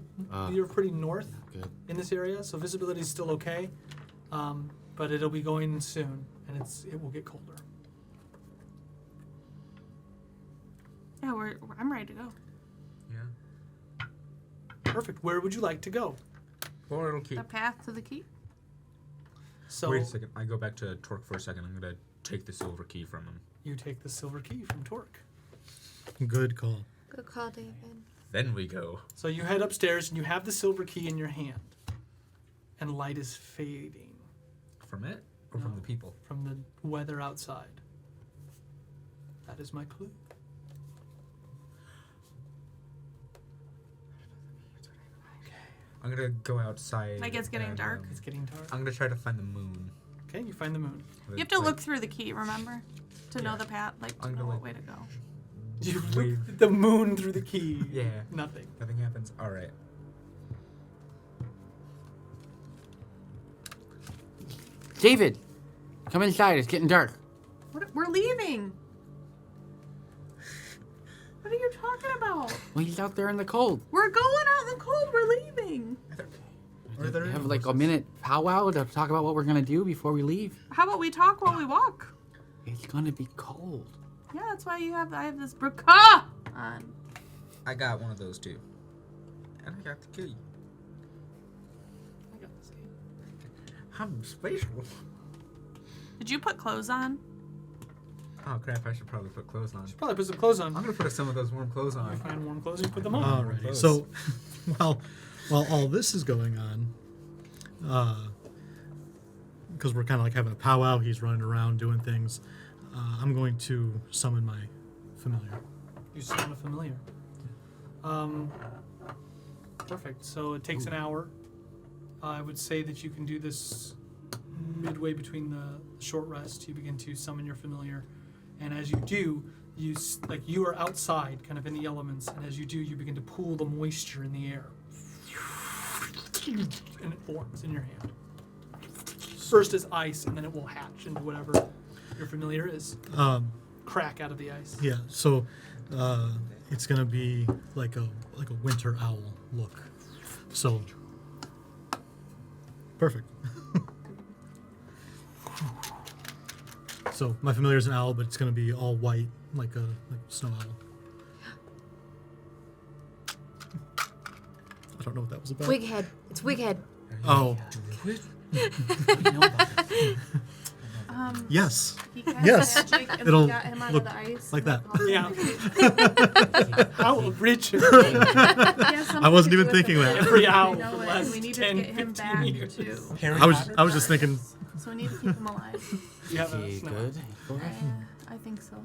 A: you're pretty north
B: Good.
A: in this area, so visibility is still okay. But it'll be going soon, and it will get colder.
C: Yeah, I'm ready to go.
E: Yeah.
A: Perfect. Where would you like to go?
E: Or it'll keep.
C: The path to the keep.
A: So
E: Wait a second. I go back to Torque for a second. I'm gonna take the silver key from him.
A: you take the silver key from Torque.
F: Good call.
D: Good call, David.
E: Then we go.
A: So you head upstairs, and you have the silver key in your hand, and light is fading
E: From it or from
A: No.
E: the people?
A: from the weather outside. That is my clue.
E: I'm gonna go outside.
C: Like it's getting
E: and,
C: dark?
A: It's getting dark.
E: I'm gonna try to find the moon.
A: Okay, you find the moon.
C: You have to look through the key, remember? To know the path, like to
E: I'm
C: know
E: gonna,
C: what
E: like-
C: way to go.
A: You look
E: Wave.
A: at the moon through the key.
E: Yeah.
A: Nothing.
E: Nothing happens. All right.
B: David, come inside. It's getting dark.
C: We're leaving. What are you talking about?
B: Well, he's out there in the cold.
C: We're going out in the cold. We're leaving.
E: Are there
B: We have
E: any
B: like a
E: horses?
B: minute powwow to talk about what we're gonna do before we leave.
C: How about we talk while we walk?
B: It's gonna be cold.
C: Yeah, that's why I have this burqa on.
E: I got one of those too. And I got the key.
A: I got this key.
E: I'm special.
C: Did you put clothes on?
E: Oh crap! I should probably put clothes on.
A: Should probably put some clothes on.
E: I'm gonna put some of those warm clothes
A: You
E: on.
A: find warm clothes and you put them on.
F: Alrighty.
E: close.
F: So, while all this is going on, because we're kind of like having a powwow, he's running around doing things. I'm going to summon my familiar.
A: You sound a familiar. Perfect. So it takes an hour. I would say that you can do this midway between the short rest. You begin to summon your familiar, and as you do, you are outside, kind of in the elements, and as you do, you begin to pool the moisture in the air, and it forms in your hand. First as ice, and then it will hatch into whatever your familiar is. Crack out of the ice.
F: Yeah. So it's gonna be like a winter owl look. So perfect. So my familiar is an owl, but it's going to be all white, like a snow owl. I don't know what that was about.
D: Wighead. It's Wighead.
F: Oh. Yes.
C: He cast
F: Yes.
C: magic and
F: It'll
C: we got him out
F: look
C: of the ice.
F: like that.
A: Yeah. How rich is
F: I wasn't even thinking that.
A: every owl
C: know
A: for
C: it,
A: the
C: and
A: last
C: we need to
A: 10,
C: get him
A: 15
C: back
A: years?
C: too.
F: I was just thinking.
C: So we need to keep him alive.
A: Yeah,
B: Okay,
A: that's not-
B: good.
C: I think so.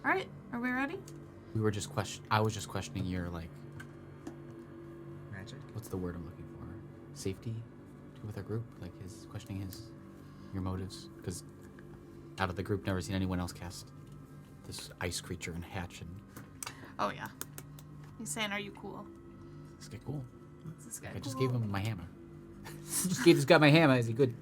C: All right, are we ready?
B: We were just I was just questioning your like,
E: Magic.
B: what's the word I'm looking for? Safety with our group, like questioning your motives, because out of the group, never seen anyone else cast this ice creature and hatch and
C: Oh yeah. He's saying, "Are you cool?"
B: this guy cool.
C: Is this guy
B: I just
C: cool?
B: gave him my hammer. Just gave this guy my hammer. Is he good?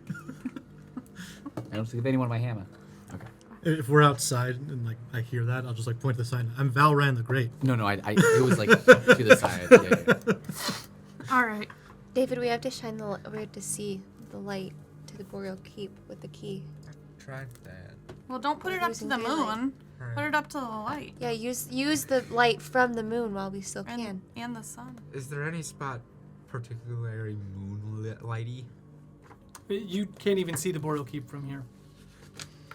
B: I don't give anyone my hammer. Okay.
F: If we're outside and like I hear that, I'll just like point to the sign. I'm Valran the Great.
B: No, it was like to the side. Yeah.
C: All right.
D: David, we have to shine we have to see the light to the Boreal Keep with the key.
E: I tried that.
C: Well, don't put it up to
D: Using
C: the
D: daylight.
C: moon.
E: Alright.
C: Put it up to the light
D: Yeah, use the light from the moon while we still can.
C: and the sun.
E: Is there any spot particularly moonlighty?
A: You can't even see the Boreal Keep from here.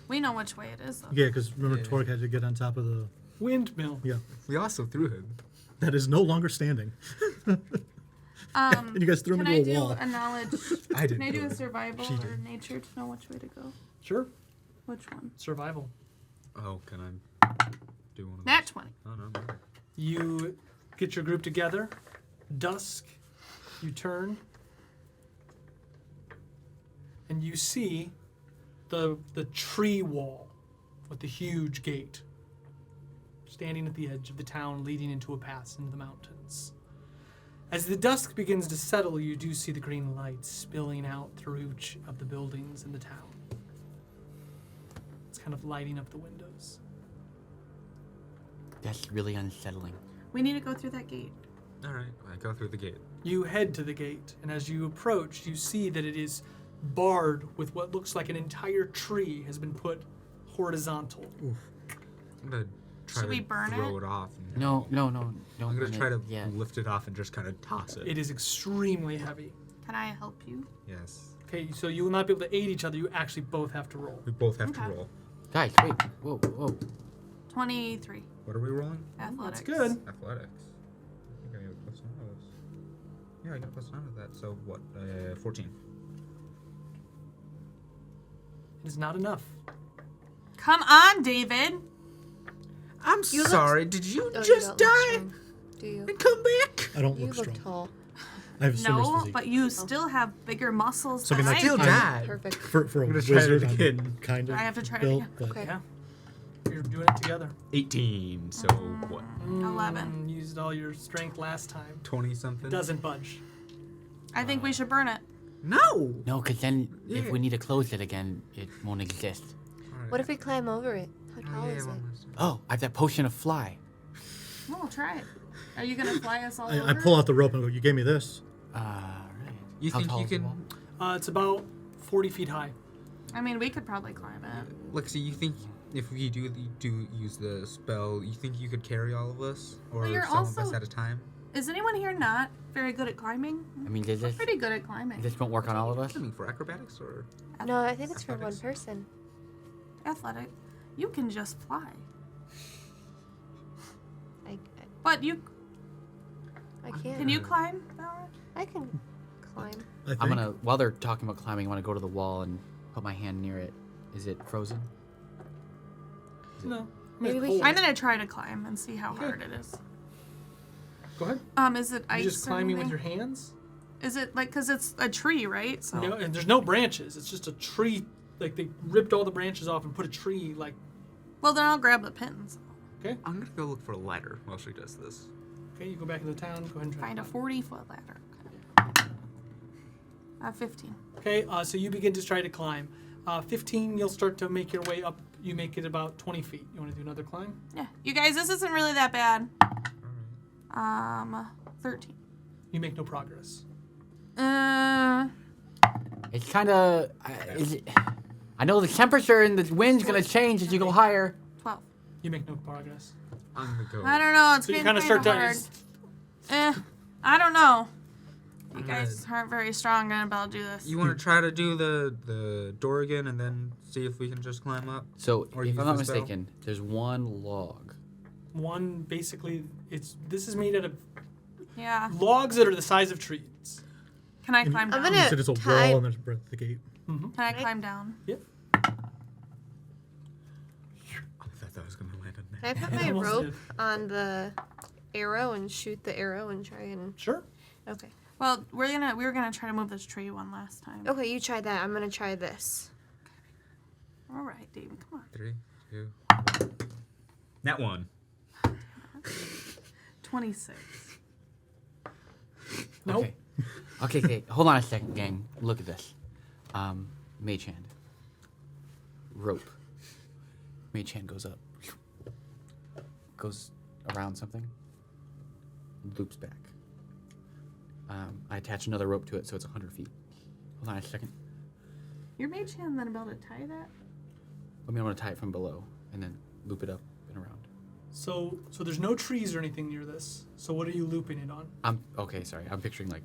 C: We know which way it is, though.
F: Yeah, because remember
E: Yeah.
F: Torque had to get on top of the.
A: Windmill.
F: Yeah,
E: We also threw him.
F: that is no longer standing. And you guys threw him
C: Can I
F: into a
C: do
F: wall.
C: a knowledge?
E: I
C: Can
E: didn't.
C: I do
E: throw
C: a
E: him.
C: survival
F: She
C: or
F: did.
C: nature to know which way to go?
A: Sure.
C: Which one?
A: Survival.
E: Oh, can I do one of
C: Nat
E: those?
C: 20.
E: Oh no.
A: You get your group together. Dusk. You turn. And you see the tree wall with the huge gate standing at the edge of the town leading into a pass into the mountains. As the dusk begins to settle, you do see the green light spilling out through each of the buildings in the town. It's kind of lighting up the windows.
B: That's really unsettling.
C: We need to go through that gate.
E: All right, I go through the gate.
A: You head to the gate, and as you approach, you see that it is barred with what looks like an entire tree has been put horizontal.
E: I'm gonna try
C: Should
E: to
C: we burn
E: throw
C: it?
E: it off. And
B: No, don't.
E: I'm gonna
B: burn
E: try
B: it
E: to
B: yet.
E: lift it off and just kind of toss it.
A: It is extremely heavy.
C: Can I help you?
E: Yes.
A: Okay, so you will not be able to aid each other. You actually both have to roll.
E: We both have to
C: Okay.
E: roll.
B: Guys, wait. Whoa.
C: 23.
E: What are we rolling?
C: Athletics.
A: That's good.
E: Athletics. I think I got a plus 9 of those. Yeah, I got a plus 9 of that. So what? 14.
A: It is not enough.
C: Come on, David.
E: I'm
D: You
E: sorry. Did you
D: Oh, you
E: just
D: don't look
E: die
D: strong, do you?
E: and come back?
F: I don't
D: You
F: look
D: look
F: strong.
D: tall.
F: I have a swimmer's
C: No,
F: physique.
C: but you still have bigger muscles
F: So I
C: than
F: mean,
C: I
F: like,
E: Still
C: do.
E: died.
D: Perfect.
F: For a
E: I'm gonna try it
F: wizard,
E: again.
F: I'm kind of
C: I have to try it
F: built,
C: again.
F: but
D: Okay.
A: Yeah. You're doing it together.
E: 18. So what?
C: 11.
A: Used all your strength last time.
E: 20 something?
A: Doesn't budge.
C: I think we should burn it.
E: No.
B: No, because then if
E: Yeah.
B: we need to close it again, it won't exist.
D: What if we climb over it? How tall is it?
B: Oh, I have that potion of fly.
C: No, we'll try it. Are you gonna fly us all over?
F: I pull out the rope and go, you gave me this.
B: Right.
E: You
B: How
E: think
B: tall
E: you
B: is the
E: can-
B: wall?
A: It's about 40 feet high.
C: I mean, we could probably climb it.
E: Lexi, you think if we do use the spell, you think you could carry all of us? Or
C: Well, you're
E: some of us
C: also-
E: at a time?
C: Is anyone here not very good at climbing?
B: I mean, does this
C: Pretty good at climbing.
B: won't work on all of us?
E: I mean, for acrobatics or...
D: No, I think it's for one
E: Athletics.
D: person.
C: Athletic. You can just fly.
D: I
C: But you
D: can't.
C: can you climb, Valor?
D: I can climb.
F: I think.
B: I'm gonna, while they're talking about climbing, I want to go to the wall and put my hand near it. Is it frozen?
A: No.
D: Maybe we
A: cold.
C: I'm gonna try to climb and see how hard it is.
A: Go ahead.
C: Is it ice?
A: You're just
C: or
A: climbing with
C: anything?
A: your hands?
C: Is it like because it's a tree, right? So
A: No, and there's no branches. It's just a tree. Like they ripped all the branches off and put a tree. Like,
C: well, then I'll grab the pins.
A: okay,
E: I'm gonna go look for a ladder while she does this.
A: okay. You go back into town. Go ahead and try.
C: Find a
A: to climb.
C: 40-foot ladder. 15.
A: Okay, so you begin to try to climb. 15, you'll start to make your way up. You make it about 20 feet. You want to do another climb?
C: Yeah, you guys, this isn't really that bad. 13.
A: You make no progress.
B: It's kind of. I know the temperature and the wind's gonna change as you go higher.
C: 12.
A: You make no progress.
E: I'm gonna go.
C: I don't know. It's
A: So you
C: getting
A: kind of
C: kind
A: start
C: of
A: down.
C: hard. I don't know. You
E: I'm
C: guys aren't very strong about do this.
E: You want to try to do the door again and then see if we can just climb up?
B: So,
E: Or
B: if
E: use
B: I'm not
E: the spell?
B: mistaken, there's one log.
A: One basically, this is made out of
C: Yeah.
A: logs that are the size of trees.
C: Can I climb
D: I'm
C: down?
D: gonna-
F: You said it's a
D: tie-
F: wall and there's the gate.
C: Can I climb down?
A: Yep.
E: I thought that was gonna land in there.
D: Can I put
A: It
D: my
A: almost
D: rope
A: did.
D: on the arrow and shoot the arrow and try and...
A: Sure.
D: Okay.
C: Well, we were gonna try to move this tree one last time.
D: Okay, you try that. I'm gonna try this.
C: All right, David, come on.
E: 3, 2, 1. That one.
C: 26.
A: Nope.
B: Okay. Hold on a second, gang. Look at this. Mage hand. Rope. Mage hand goes up. Goes around something. Loops back. I attach another rope to it so it's 100 feet. Hold on a second.
C: Your mage hand then able to tie that?
B: I mean, I'm going to tie it from below and then loop it up and around.
A: So there's no trees or anything near this. So what are you looping it on?
B: Okay, sorry. I'm picturing like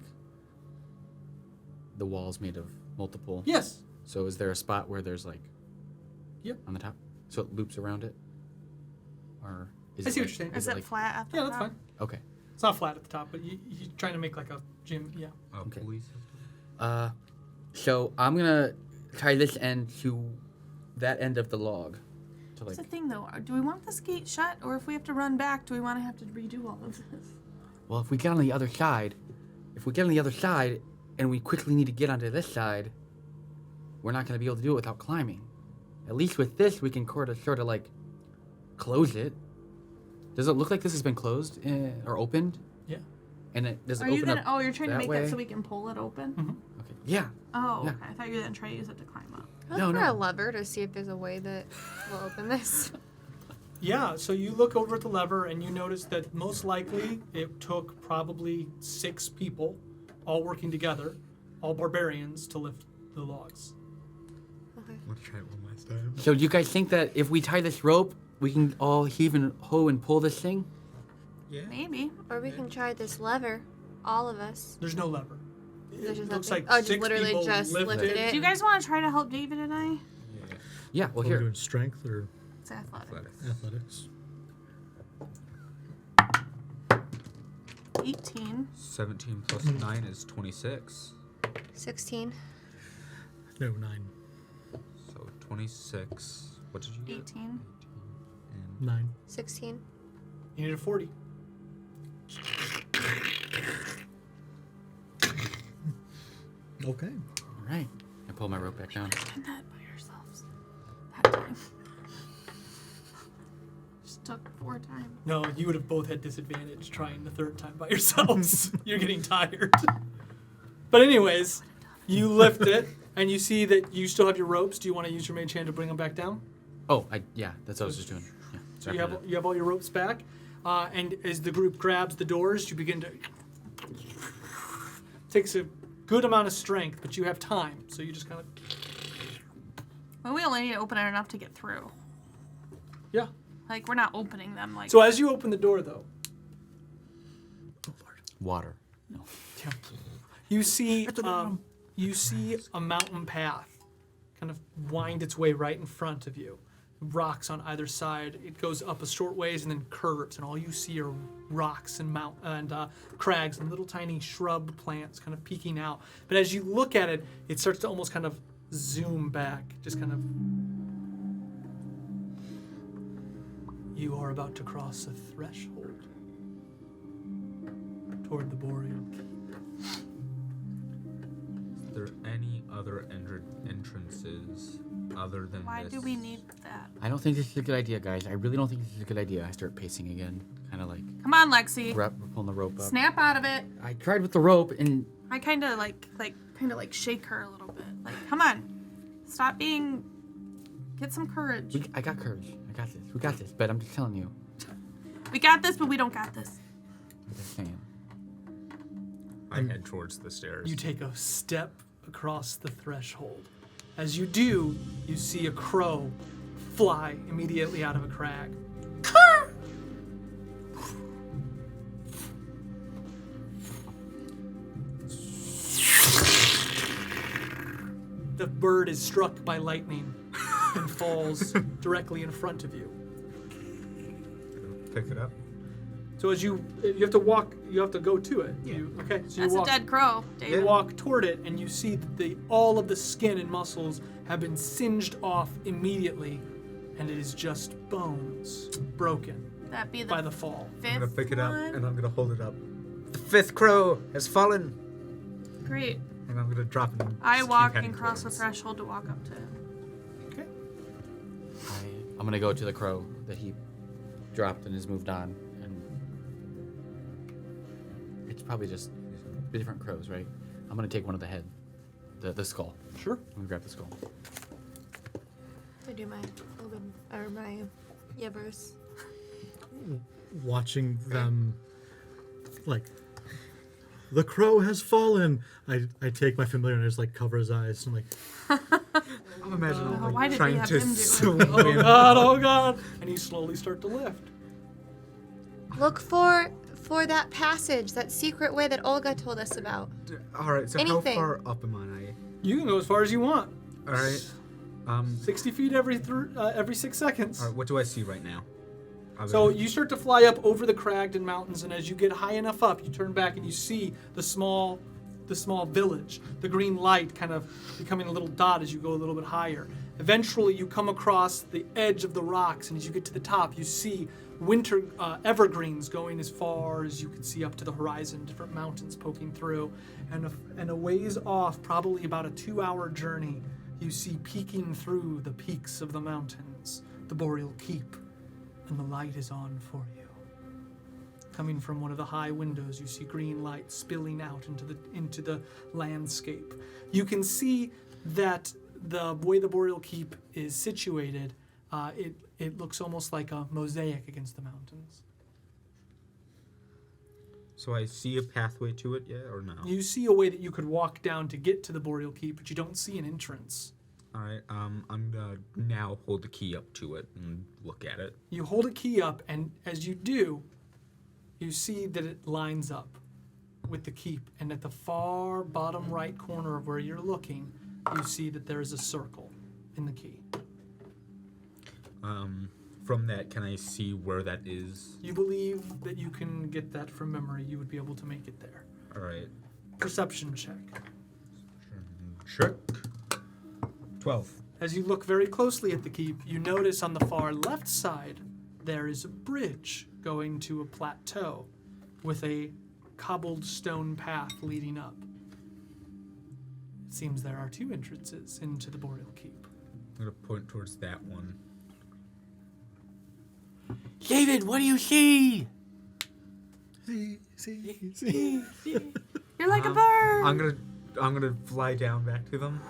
B: the walls made of multiple.
A: Yes.
B: So is there a spot where there's like
A: Yep.
B: on the top? So it loops around it? Or is
A: I
B: it
A: see what
B: like-
A: you're saying.
C: Is it
B: like,
C: flat at the
A: Yeah, that's
C: top?
A: fine.
B: Okay.
A: It's not flat at the top, but you're trying to make like a gym. Yeah.
B: Okay.
E: Police.
B: So I'm gonna tie this end to that end of the log. To like
C: That's the thing, though. Do we want this gate shut, or if we have to run back, do we want to have to redo all of this?
B: well, if we get on the other side, and we quickly need to get onto this side, we're not gonna be able to do it without climbing. At least with this, we can sort of like close it. Does it look like this has been closed or opened?
A: Yeah.
B: And it does it
C: Are you
B: open
C: gonna?
B: up
C: Oh, you're trying to
B: that
C: make
B: way?
C: it so we can pull it open.
A: Mm-hmm.
B: Okay. Yeah.
C: Oh,
B: Yeah.
C: okay. I thought you were gonna try to use it to climb up.
D: Look
B: No,
D: for
B: no.
D: a lever to see if there's a way that will open this.
A: Yeah, so you look over at the lever and you notice that most likely it took probably 6 people, all working together, all barbarians, to lift the logs.
D: Okay.
E: Let's try it one last time.
B: So do you guys think that if we tie this rope, we can all heave and hoe and pull this thing?
E: Yeah.
C: Maybe.
D: Or we can try this lever. All of us.
A: There's no lever.
D: There's
A: It
D: just
A: looks
D: nothing.
A: like
D: Oh, just
A: 6
D: literally
A: people
D: just
A: lifted
D: lifted it.
C: Do you guys want to try to help David and I?
E: Yeah.
B: Yeah. Well,
F: Are we
B: here.
F: doing strength or
C: It's athletic.
E: Athletics.
F: athletics?
C: 18.
E: 17 plus 9 is 26.
D: 16.
F: No, 9.
E: So 26. What did you get?
C: 18.
E: 18.
F: 9.
D: 16.
A: You need a 40.
F: Okay.
B: All right. I pull my rope back down.
C: Did that by yourselves that time. Just took 4 times.
A: No, you would have both had disadvantage trying the 3rd time by yourselves. You're getting tired. But anyways, you lift it, and you see that you still have your ropes. Do you want to use your mage hand to bring them back down?
B: Oh, yeah. That's what I was just doing. Yeah.
A: So
B: Sorry
A: you
B: for
A: have,
B: that.
A: you have all your ropes back. And as the group grabs the doors, you begin to... Takes a good amount of strength, but you have time. So you just kind of...
C: Well, we only need to open it enough to get through.
A: Yeah.
C: Like, we're not opening them like...
A: So as you open the door, though,
B: Water.
A: you see a mountain path kind of wind its way right in front of you. Rocks on either side. It goes up a short ways and then curves, and all you see are rocks and crags and little tiny shrub plants kind of peeking out. But as you look at it, it starts to almost kind of zoom back, just kind of. You are about to cross a threshold toward the Boreal Keep.
E: Is there any other entrances other than
C: Why
E: this?
C: do we need that?
B: I don't think this is a good idea, guys. I really don't think this is a good idea. I start pacing again, kind of like
C: Come on, Lexi.
B: pulling the rope up.
C: Snap out of it.
B: I tried with the rope, and
C: I kind of like shake her a little bit. Like, come on. Stop being... Get some courage.
B: I got courage. I got this. We got this. But I'm just telling you.
C: We got this, but we don't got this.
B: I'm just saying.
E: I head towards the stairs.
A: You take a step across the threshold. As you do, you see a crow fly immediately out of a crag. The bird is struck by lightning and falls directly in front of you.
E: Pick it up.
A: So as you have to walk, you have to go to it.
E: Yeah.
A: Okay. So
C: That's
A: you walk,
C: a dead crow,
A: You
C: David.
A: walk toward it, and you see that all of the skin and muscles have been singed off immediately, and it is just bones broken
C: That be the
A: by the fall.
C: fifth
E: I'm gonna pick it up
C: one?
E: and I'm gonna hold it up. The 5th crow has fallen,
C: Great.
E: and I'm gonna drop it. And
C: I
E: just keep
C: walk
E: heading
C: and cross the
E: towards.
C: threshold to walk up to him.
A: Okay.
B: I'm gonna go to the crow that he dropped and has moved on, and it's probably just different crows, right? I'm gonna take one of the head, the skull.
A: Sure.
B: I'm gonna grab the skull.
D: I do my Oben or my Yevers.
F: Watching them, like, the crow has fallen. I take my familiar and I just like cover his eyes. I'm like,
E: I'm imagining
C: why
E: like,
C: did we
E: trying
C: have
E: to
C: him do it?
E: swim
A: Oh
E: in.
A: god! Oh god! And you slowly start to lift.
D: Look for that passage, that secret way that Olga told us about.
E: All right. So
D: Anything.
E: how far up am I?
A: You can go as far as you want.
E: All right.
A: 60 feet every 6 seconds.
E: All right. What do I see right now?
A: So you start to fly up over the Cragden Mountains, and as you get high enough up, you turn back and you see the small village, the green light kind of becoming a little dot as you go a little bit higher. Eventually, you come across the edge of the rocks, and as you get to the top, you see winter evergreens going as far as you can see up to the horizon, different mountains poking through, and a ways off, probably about a 2-hour journey, you see peeking through the peaks of the mountains, the Boreal Keep. And the light is on for you. Coming from one of the high windows, you see green light spilling out into the landscape. You can see that the way the Boreal Keep is situated, it looks almost like a mosaic against the mountains.
E: So I see a pathway to it, yeah, or no?
A: You see a way that you could walk down to get to the Boreal Keep, but you don't see an entrance.
E: All right. I'm gonna now hold the key up to it and look at it.
A: You hold a key up, and as you do, you see that it lines up with the keep. And at the far bottom right corner of where you're looking, you see that there is a circle in the key.
E: From that, can I see where that is?
A: You believe that you can get that from memory. You would be able to make it there.
E: All right.
A: Perception check.
E: Check. 12.
A: As you look very closely at the keep, you notice on the far left side there is a bridge going to a plateau with a cobbled stone path leading up. It seems there are 2 entrances into the Boreal Keep.
E: I'm gonna point towards that one.
B: David, what do you see?
F: see.
C: You're like a bird.
E: I'm gonna fly down back to them.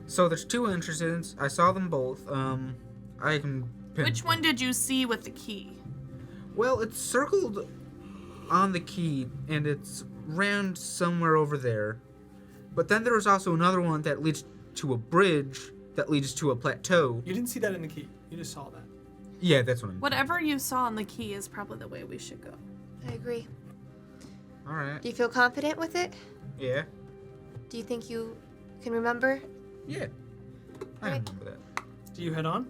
E: So there's 2 entrances. I saw them both. I can.
C: Which one did you see with the key?
E: Well, it's circled on the key, and it's round somewhere over there. But then there was also another one that leads to a bridge that leads to a plateau.
A: You didn't see that in the key. You just saw that.
E: Yeah, that's what I'm.
C: Whatever you saw on the key is probably the way we should go.
D: I agree.
E: All right.
D: Do you feel confident with it?
E: Yeah.
D: Do you think you can remember?
E: Yeah. I
D: Right.
E: remember that.
A: Do you head on?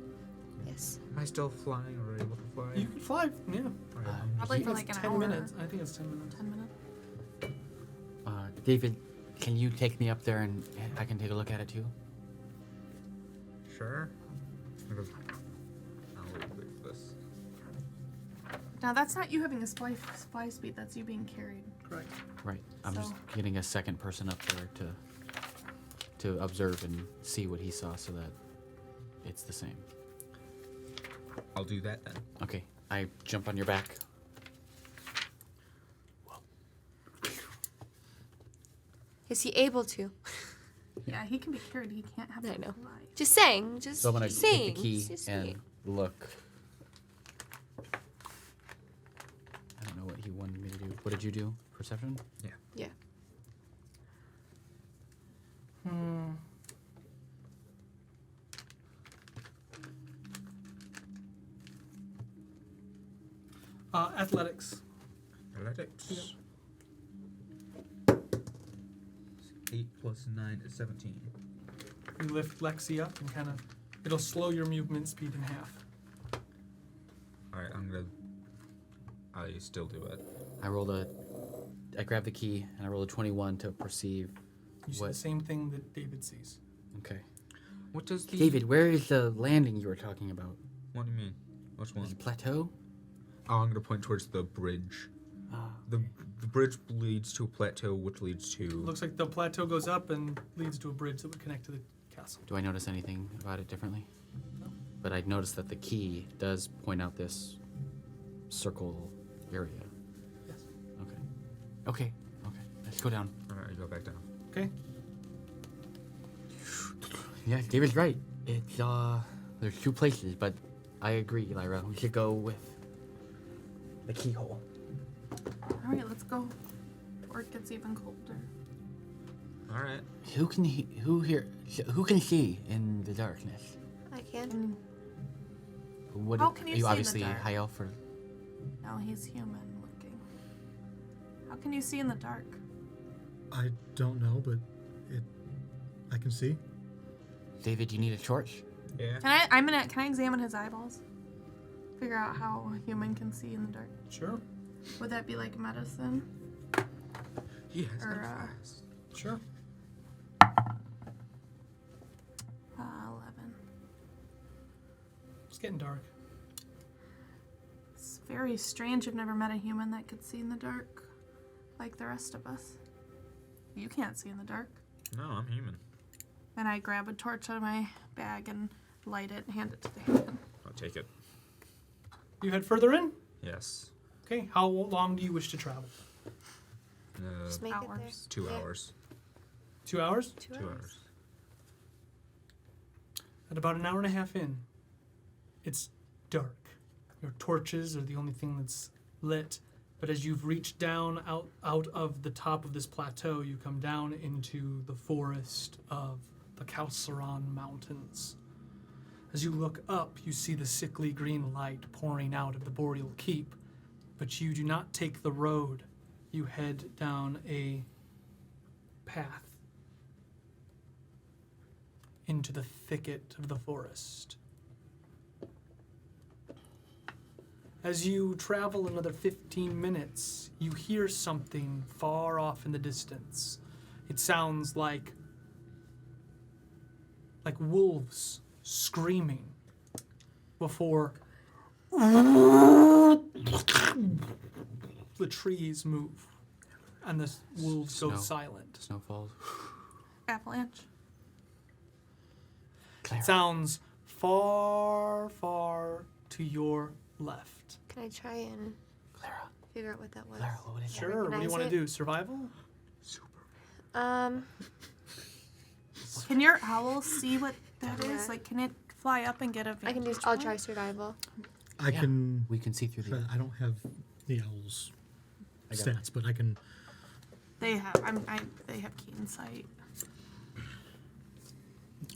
D: Yes.
E: Am I still flying or able to fly?
A: You can fly, yeah.
E: All right.
C: Probably for
A: It's
C: like an
A: 10
C: hour.
A: minutes. I think it's 10 minutes.
C: 10 minutes.
B: David, can you take me up there and I can take a look at it too?
E: Sure. I'll wait for this.
C: Now that's not you having a fly speed. That's you being carried.
A: Correct.
B: Right. I'm
C: So-
B: just getting a second person up there to observe and see what he saw so that it's the same.
E: I'll do that then.
B: Okay. I jump on your back.
D: Is he able to?
C: Yeah, he can be carried. He can't have
D: I
C: to
D: know.
C: fly.
D: Just saying. Just
B: So I'm gonna
D: saying.
B: take the key
D: just
B: and
D: saying.
B: look. I don't know what he wanted me to do. What did you do? Perception?
D: Yeah.
A: Athletics.
E: Athletics. 8 plus 9 is 17.
A: You lift Lexi up and kind of, it'll slow your movement speed in half.
E: Alright, I still do it.
B: I grab the key and I roll a 21 to perceive.
A: You see
B: What?
A: the same thing that David sees.
B: Okay.
E: What does the...
B: David, where is the landing you were talking about?
E: What do you mean? Which one?
B: Is it plateau?
E: Oh, I'm gonna point towards the bridge. The bridge leads to a plateau, which leads to...
A: Looks like the plateau goes up and leads to a bridge that would connect to the castle.
B: Do I notice anything about it differently?
A: No.
B: But I noticed that the key does point out this circle area.
A: Yes.
B: Okay. Let's go down.
E: Alright, I go back down.
A: Okay.
B: Yeah, David's right. It's there's two places, but I agree, Lyra. We should go with the keyhole.
C: All right, let's go. Before it gets even colder.
E: Alright.
B: Who can see in the darkness?
D: I can.
B: What
C: How can you
B: are
C: see in the
B: obviously
C: dark?
B: high elf or
C: No, he's human looking. How can you see in the dark?
F: I don't know, but I can see.
B: David, you need a torch?
E: Yeah.
C: Can I examine his eyeballs? Figure out how a human can see in the dark.
A: Sure.
C: Would that be like medicine?
E: He has
C: Or,
E: eyes.
A: Sure.
C: 11.
A: It's getting dark.
C: It's very strange. I've never met a human that could see in the dark like the rest of us. You can't see in the dark.
E: No, I'm human.
C: And I grab a torch out of my bag and light it and hand it to the human.
E: I'll take it.
A: You head further in?
E: Yes.
A: Okay. How long do you wish to travel?
D: Just make it there.
C: Hours.
E: 2
D: Yeah.
E: hours.
A: 2 hours?
D: 2
E: 2
D: hours.
E: hours.
A: At about an hour and a half in, it's dark. Your torches are the only thing that's lit. But as you've reached down out of the top of this plateau, you come down into the forest of the Calceron Mountains. As you look up, you see the sickly green light pouring out of the Boreal Keep, but you do not take the road. You head down a path into the thicket of the forest. As you travel another 15 minutes, you hear something far off in the distance. It sounds like wolves screaming before the trees move and the wolves go
B: Snow.
A: silent.
B: Snow falls.
C: Avalanche.
B: Clara.
A: It sounds far, far to your left.
D: Can I try and
B: Clara.
D: figure out what that was?
B: Clara, what is that?
A: Sure, what do you
D: recognize
A: want to
D: it?
A: do? Survival?
C: Can your owl see what that is?
D: Yeah.
C: Like, can it fly up and get a
D: I can do.
C: vantage
D: I'll
C: point?
D: try survival.
F: I
B: Yeah,
F: can.
B: We can see through the.
F: I don't have the owl's
B: I got
F: stats, but I can.
C: They have. They have keen sight.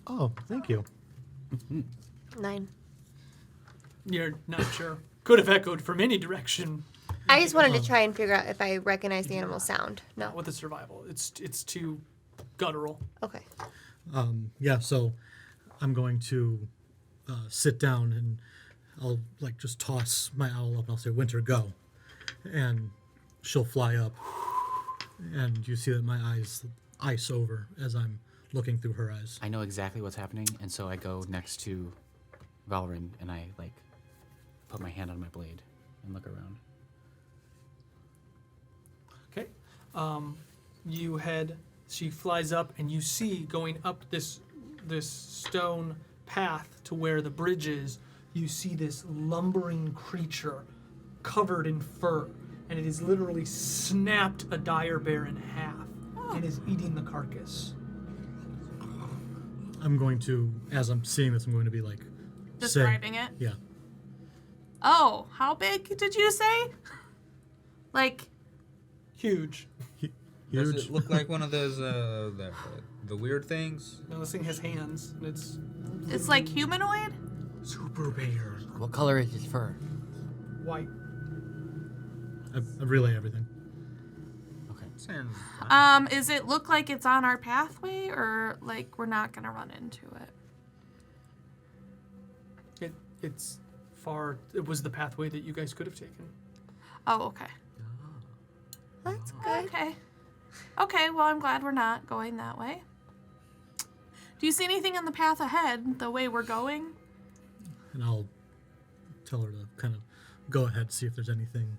F: Oh, thank you.
D: 9.
A: You're not sure. Could have echoed from any direction.
D: I just wanted to try and figure out if I recognize the animal sound.
A: Not
D: No.
A: with the survival. It's too guttural.
D: Okay.
F: Yeah, so I'm going to sit down and I'll just toss my owl up and I'll say, "Winter, go," and she'll fly up, and you see that my eyes ice over as I'm looking through her eyes.
B: I know exactly what's happening, and so I go next to Valrin and I put my hand on my blade and look around.
A: Okay. You head. She flies up, and you see going up this stone path to where the bridge is. You see this lumbering creature covered in fur, and it has literally snapped a dire bear in half and is eating the carcass.
F: I'm going to, as I'm seeing this, I'm going to be like,
C: Describing it.
F: yeah,
C: Oh, how big did you say? Like,
A: Huge.
E: Does
F: Huge.
E: it look like one of those the weird things?
A: Now this thing has hands, and it's
C: It's like humanoid?
E: Super bear.
B: What color is his fur?
A: white.
F: I relay everything.
B: Okay.
E: Sounds
C: Is it look like it's on our pathway, or like we're not gonna run into it?
A: It's far. It was the pathway that you guys could have taken.
C: Oh, okay.
D: That's good.
C: Okay. Okay, well, I'm glad we're not going that way. Do you see anything on the path ahead, the way we're going?
F: And I'll tell her to kind of go ahead, see if there's anything.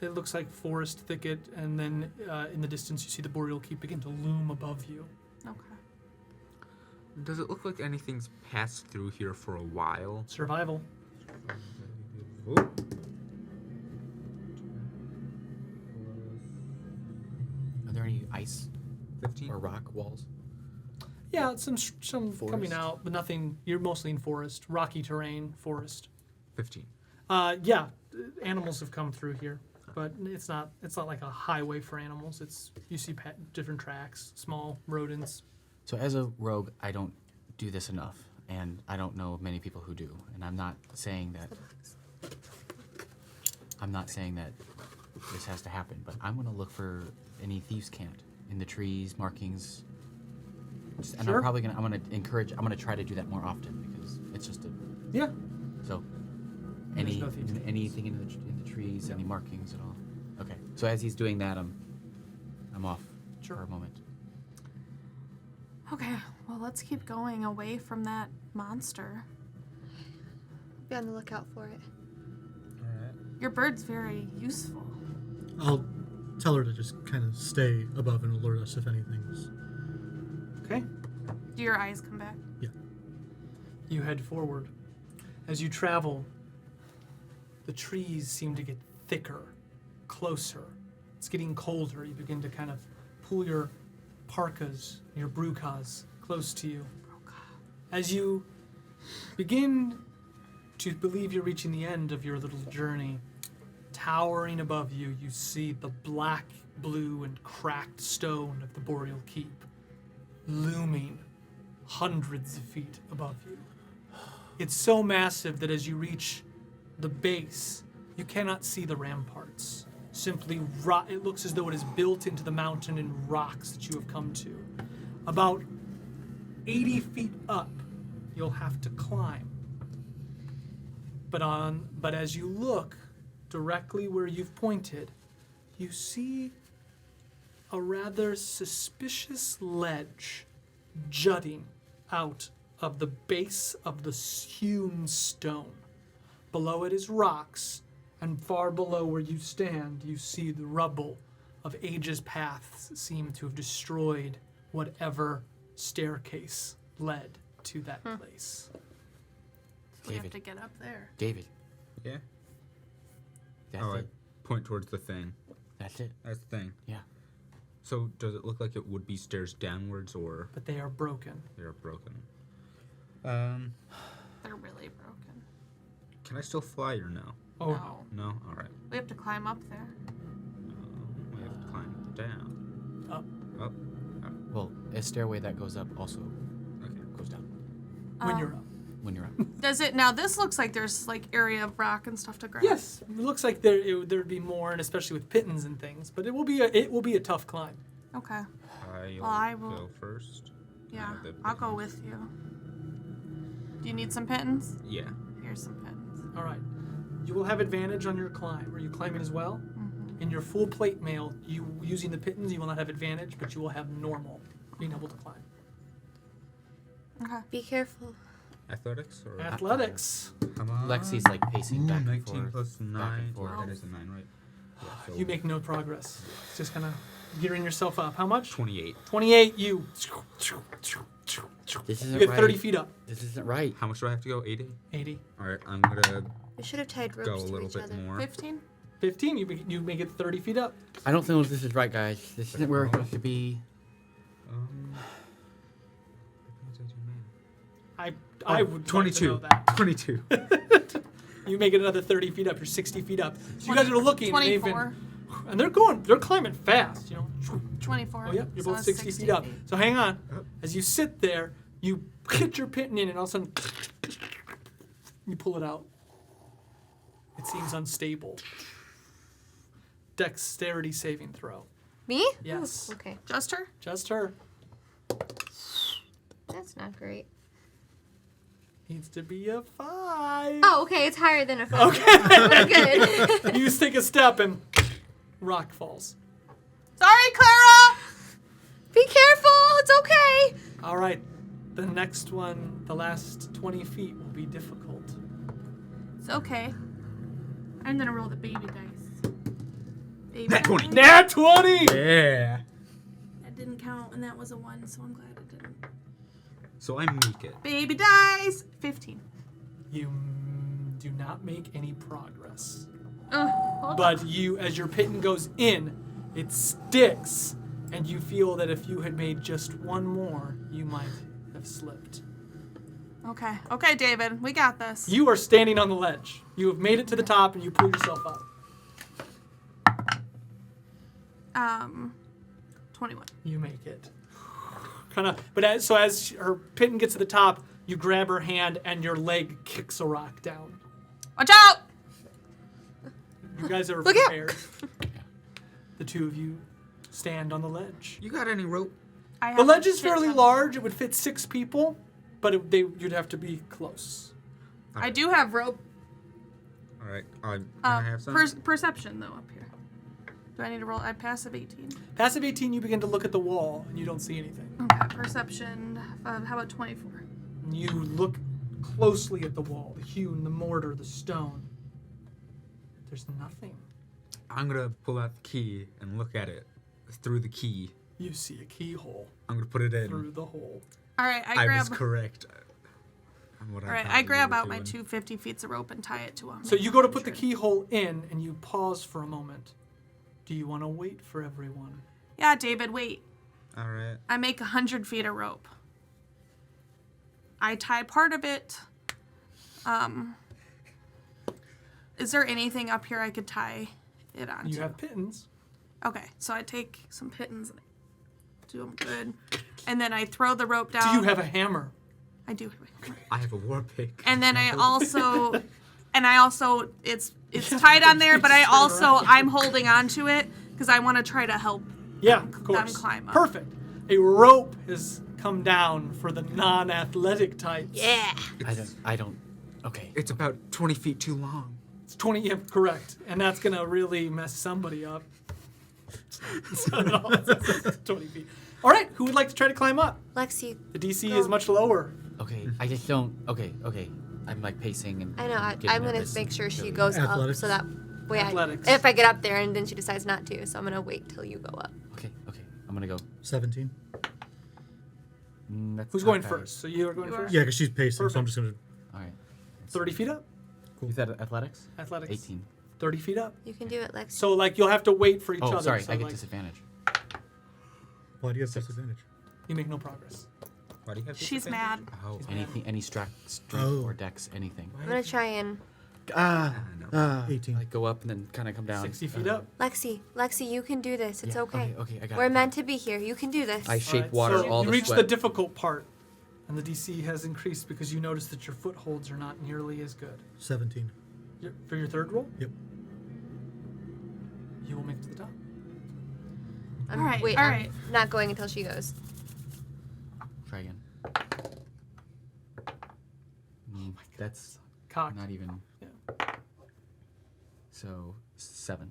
A: It looks like forest thicket, and then in the distance you see the Boreal Keep begin to loom above you.
C: Okay.
E: Does it look like anything's passed through here for a while?
A: Survival.
E: Oh.
B: Are there any ice
E: 15?
B: or rock walls?
A: Yeah, some coming
B: Forest?
A: out, but nothing. You're mostly in forest, rocky terrain, forest.
E: 15.
A: Yeah, animals have come through here, but it's not like a highway for animals. You see different tracks, small rodents.
B: So as a rogue, I don't do this enough, and I don't know of many people who do. And I'm not saying that this has to happen, but I'm gonna look for any thieves' cant in the trees, markings. And
A: Sure.
B: I'm gonna try to do that more often because it's just
A: Yeah.
B: so.
A: There's no thieves' cants.
B: Anything in the trees, any markings at all? Okay. So as he's doing that, I'm off for a moment.
C: Okay, well, let's keep going away from that monster.
D: Be on the lookout for it.
E: Alright.
C: Your bird's very useful.
F: I'll tell her to just kind of stay above and alert us if anything's.
A: Okay.
C: Do your eyes come back?
F: Yeah.
A: You head forward. As you travel, the trees seem to get thicker, closer. It's getting colder. You begin to kind of pull your parkas, your brukas close to you. As you begin to believe you're reaching the end of your little journey, towering above you, you see the black, blue, and cracked stone of the Boreal Keep, looming hundreds of feet above you. It's so massive that as you reach the base, you cannot see the ramparts. Simply it looks as though it is built into the mountain in rocks that you have come to. About 80 feet up, you'll have to climb. But as you look directly where you've pointed, you see a rather suspicious ledge jutting out of the base of the hewn stone. Below it is rocks, and far below where you stand, you see the rubble of ages paths seem to have destroyed whatever staircase led to that place.
C: We have
B: David.
C: to get up there.
B: David,
E: Yeah?
B: that's
E: Oh, I
B: it.
E: point towards the thing.
B: That's it.
E: That's the thing.
B: Yeah.
E: So does it look like it would be stairs downwards or
A: But they are broken.
E: they're broken?
C: They're really broken.
E: Can I still fly or no?
A: Oh,
C: No.
E: No? Alright.
C: We have to climb up there.
E: We have to climb down.
A: Up.
E: Up?
B: Well, a stairway that goes up also
E: Okay.
B: goes down
A: When you're up.
B: when you're up.
C: Does it now? This looks like there's like area of rock and stuff to grab.
A: Yes, it looks like there'd be more, and especially with pittons and things. But it will be a tough climb.
C: Okay.
E: I
C: will-
E: go first.
C: Yeah,
E: the
C: I'll go
E: pittance.
C: with you. Do you need some pittons?
E: Yeah.
C: Here's some pittons.
A: All right. You will have advantage on your climb. Are you climbing as well?
C: Mm-hmm.
A: In your full plate mail, you using the pittons, you will not have advantage, but you will have normal being able to climb.
C: Okay.
D: Be careful.
E: Athletics or
A: Athletics.
E: Come on.
B: Lexi's like pacing back and
E: 19
B: forth.
E: plus 9.
B: back and forth.
E: That is a 9, right? Yeah, so
A: You make no progress. Just kind of gearing yourself up. How much?
E: 28.
A: 28. You.
B: This
A: You
B: isn't
A: get
B: right.
A: 30 feet up.
B: This isn't right.
E: How much do I have to go? 80?
A: 80.
E: Alright, I'm gonna
D: We should have tied ropes
E: go a
D: to
E: little
D: each
E: bit
D: other.
E: more.
C: 15.
A: 15. You make it 30 feet up.
B: I don't think this is right, guys. This isn't where we're supposed to be.
A: I would
E: 22.
A: like to know that.
E: 22.
A: You make it another 30 feet up. You're 60 feet up. So you guys are looking. And
C: 24.
A: And they're climbing fast,
C: 24.
A: Oh, yeah, you're
C: so
A: both
C: that's
A: 60 feet up. So hang on. As you sit there, you get your pitten in, and all of a sudden, you pull it out. It seems unstable. Dexterity saving throw.
D: Me?
A: Yes.
D: Ooh, okay.
C: Just her?
A: Just her.
D: That's not great.
A: Needs to be a 5.
D: Oh, okay. It's higher than a 5.
A: Okay.
D: We're good.
A: You just take a step and rock falls.
C: Sorry, Clara!
D: Be careful. It's okay.
A: All right. The next one, the last 20 feet, will be difficult.
C: It's okay. I'm gonna roll the baby dice. Baby
E: Nat 20.
C: dice.
A: Nat 20!
E: Yeah.
C: That didn't count, and that was a 1, so I'm glad it didn't.
E: So I make it.
C: Baby dice! 15.
A: You do not make any progress.
C: Hold
A: But you, as your pitten goes in, it sticks, and you feel that if you had made just one more, you might have slipped.
C: on. Okay. Okay, David. We got this.
A: You are standing on the ledge. You have made it to the top, and you pull yourself up.
C: 21.
A: You make it. But as her pitten gets to the top, you grab her hand, and your leg kicks a rock down.
C: Watch out!
A: You guys are
D: Look out.
A: prepared. The two of you stand on the ledge.
E: You got any rope?
C: I have
A: The ledge
C: a
A: is
C: shit
A: fairly
C: ton.
A: large. It would fit 6 people, but you'd have to be close.
C: I do have rope.
E: All right. Can I have some?
C: Perception, though, up here. Do I need to roll? I pass of 18.
A: Passive 18, you begin to look at the wall, and you don't see anything.
C: Okay, perception. How about 24?
A: You look closely at the wall, the hewn, the mortar, the stone. There's nothing.
E: I'm gonna pull out the key and look at it through the key.
A: You see a keyhole
E: I'm gonna put it in.
A: through the hole.
C: All right,
E: I was correct.
C: All right, I grab out my 250 feet of rope and tie it to him.
A: So you go to put the keyhole in, and you pause for a moment. Do you want to wait for everyone?
C: Yeah, David, wait.
E: All right.
C: I make 100 feet of rope. I tie part of it. Is there anything up here I could tie it onto?
A: You have pittons.
C: Okay, so I take some pittons and do them good. And then I throw the rope down.
A: Do you have a hammer?
C: I do.
E: I have a war pick.
C: And then I also, it's tied on there, but I'm holding on to it because I want to try to help
A: Yeah, of course.
C: them climb up.
A: Perfect. A rope has come down for the non-athletic types.
D: Yeah.
B: I don't. Okay.
E: It's about 20 feet too long.
A: It's 20, yeah, correct. And that's going to really mess somebody up. So, no, it's 20 feet. All right, who would like to try to climb up?
D: Lexi,
A: The DC is much lower.
B: Okay. I just don't. Okay. I'm like pacing and.
D: I know.
B: getting
D: I'm going to
B: nervous
D: make sure
B: and
D: she
B: really-
D: goes
F: Athletics.
D: up so that way
A: Athletics.
D: if I get up there and then she decides not to. So I'm going to wait till you go up.
B: Okay. I'm gonna go.
F: 17.
B: That's
A: Who's
B: not
A: going
B: bad.
A: first? So you're going
C: You are.
A: first?
F: Yeah, because she's pacing, so I'm
A: Perfect.
F: just going to...
B: All right.
A: 30 feet up?
B: Is that athletics?
A: Athletics.
B: 18.
A: 30 feet up.
D: You can do it, Lexi.
A: So, like, you'll have to wait for each
B: Oh,
A: other.
B: sorry.
A: So,
B: I get
A: like,
B: disadvantage.
F: Why do you have disadvantage?
A: you make no progress.
E: Why do you have
C: She's
E: disadvantage?
C: mad.
E: Oh,
B: Anything, any strength
F: Oh.
B: or dex, anything.
D: I'm going to try and...
F: 18.
B: Like go up and then kind of come down.
A: 60 feet up.
D: Lexi, you can do this. It's
B: Yeah,
D: okay.
B: Okay, I got
D: We're
B: it.
D: meant to be here. You can do this.
B: I
A: All
B: shape
A: right,
B: water
A: so
B: all
A: you
B: the
A: reach
B: sweat.
A: the difficult part, and the DC has increased because you notice that your footholds are not nearly as good.
F: 17.
A: For your third roll,
F: Yep.
A: you will make it to the top.
D: I'm,
C: All right,
D: wait,
C: all
D: I'm
C: right.
D: not going until she goes.
B: Try again. That's
A: Cock.
B: not even.
A: Yeah.
B: So 7.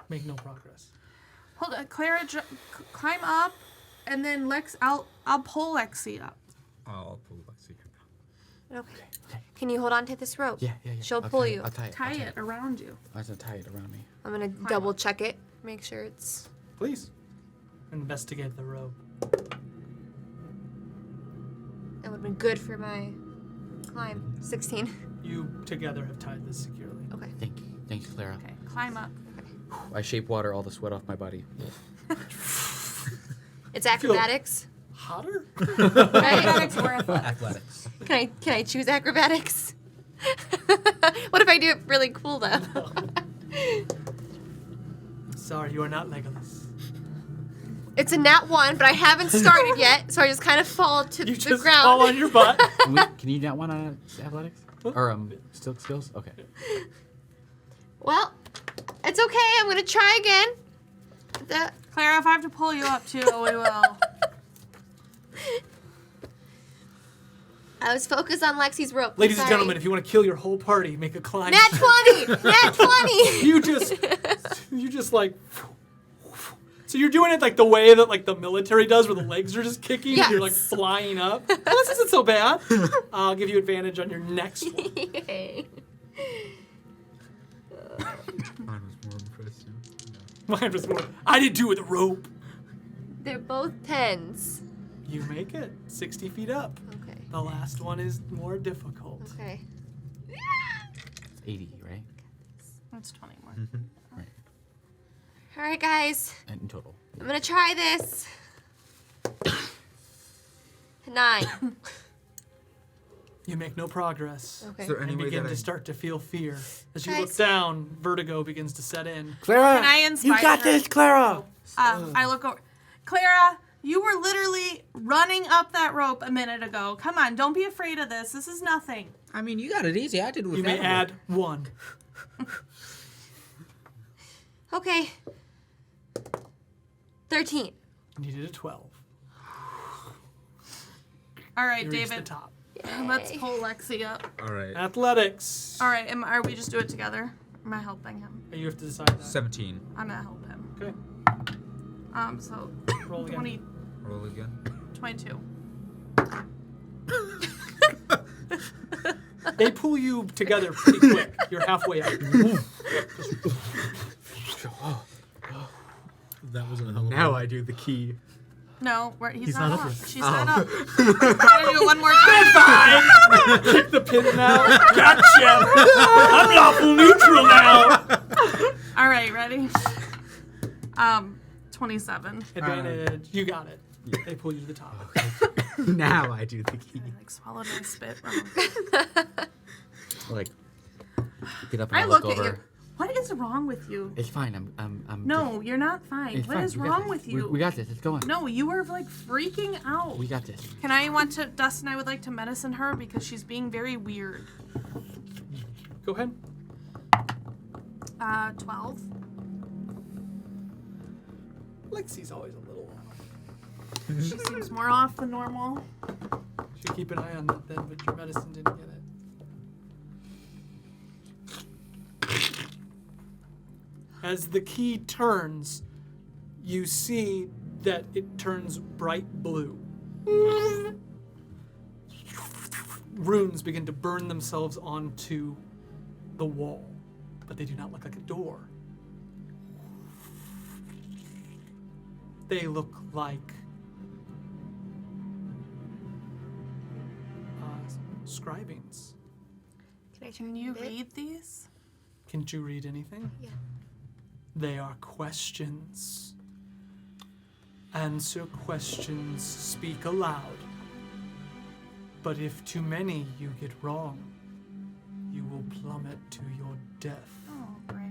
A: Make no progress.
C: Hold on, Clara, climb up, and then I'll pull Lexi up.
E: I'll pull Lexi.
D: Okay. Can you hold on to this rope?
B: Yeah.
D: She'll
B: I'll
D: pull
B: tie
D: you.
B: I'll tie it.
C: Tie it around you.
B: I have to tie it around me.
D: I'm going to double check it. Make sure it's...
A: Please. Investigate the rope.
D: That would have been good for my climb. 16.
A: You together have tied this securely.
D: Okay.
B: Thank you, Clara.
C: Okay, climb up.
B: I shape water all the sweat off my body.
D: It's acrobatics,
A: Hotter?
D: right?
C: Acrobatics or athletics?
B: Athletics.
D: Can I choose acrobatics? What if I do it really cool though?
A: Sorry, you are not Legolas.
D: It's a nat 1, but I haven't started yet, so I just kind of fall to
A: You
D: the
A: just
D: ground.
A: fall on your butt.
B: Can you not want to athletics? Or still skills? Okay.
D: Well, it's okay. I'm gonna try again.
C: Clara, if I have to pull you up too, we will.
D: I was focused on Lexi's rope.
A: Ladies and
D: Sorry.
A: gentlemen, if you want to kill your whole party, make a climb.
D: Nat 20! Nat 20!
A: You just like. So you're doing it like the way that like the military does, where the legs are just kicking and you're like
D: Yes.
A: flying up. Well, this isn't so bad. I'll give you advantage on your next one.
D: Yay.
E: Mine was more impressive.
A: Mine was more. I did too with a rope.
D: They're both 10s.
A: You make it 60 feet up.
D: Okay.
A: The last one is more difficult.
D: Okay.
B: It's 80, right?
C: That's 20 more.
B: Right.
D: All right, guys.
B: And in total.
D: I'm gonna try this. 9.
A: You make no progress.
D: Okay.
E: Is there any
A: And
E: way
A: begin
E: that
A: to
E: I...
A: start to feel fear. As you
D: Guys.
A: look down, vertigo begins to set in.
B: Clara!
C: Can I inspire
B: You got
C: her?
B: this, Clara!
C: I look over. Clara, you were literally running up that rope a minute ago. Come on, don't be afraid of this. This is nothing.
E: I mean, you got it easy. I did it with
A: You may
E: that
A: add 1.
D: Okay. 13.
A: And you did a 12.
C: All right,
A: You reach the
C: David.
A: top.
C: Let's pull Lexi up.
E: All right.
A: Athletics.
C: All right, are we just do it together? Am I helping him?
A: You have to decide that.
E: 17.
C: I'm gonna help him.
A: Okay.
C: So
A: Roll again.
C: 20,
E: Roll again.
C: 22.
A: They pull you together pretty quick. You're halfway up.
F: That was a hell of a
E: Now I do the key.
C: No, he's
F: He's
C: not,
F: not
C: up.
F: up yet.
C: She's not up. Gotta do it one more time.
A: Fine. Kick the pin now. Gotcha. I'm lawful neutral now.
C: All right, ready? 27.
A: Advantage. You got it. They pull you to the top.
E: Now I do the key.
C: I swallowed my spit.
B: Like, get up and
C: I
B: I'll
C: look
B: look
C: at
B: over.
C: you. What is wrong with you?
B: It's fine. I'm.
C: No, you're not fine.
B: It's
C: What
B: fine.
C: is
B: We got
C: wrong
B: this.
C: with you?
B: We got this. Let's go on.
C: No, you were like freaking out.
B: We got this.
C: Can I want to, Dustin, I would like to medicine her because she's being very weird.
A: Go ahead.
C: 12.
A: Lexi's always a little off.
C: She seems more off than normal.
A: Should keep an eye on that then, but your medicine didn't get it. As the key turns, you see that it turns bright blue. Runes begin to burn themselves onto the wall, but they do not look like a door. They look like scribings.
D: Can I turn
C: Can you
D: a bit?
C: read these?
A: Can't you read anything?
D: Yeah.
A: They are questions. Answer questions, speak aloud. But if too many you get wrong, you will plummet to your death.
C: Oh, great.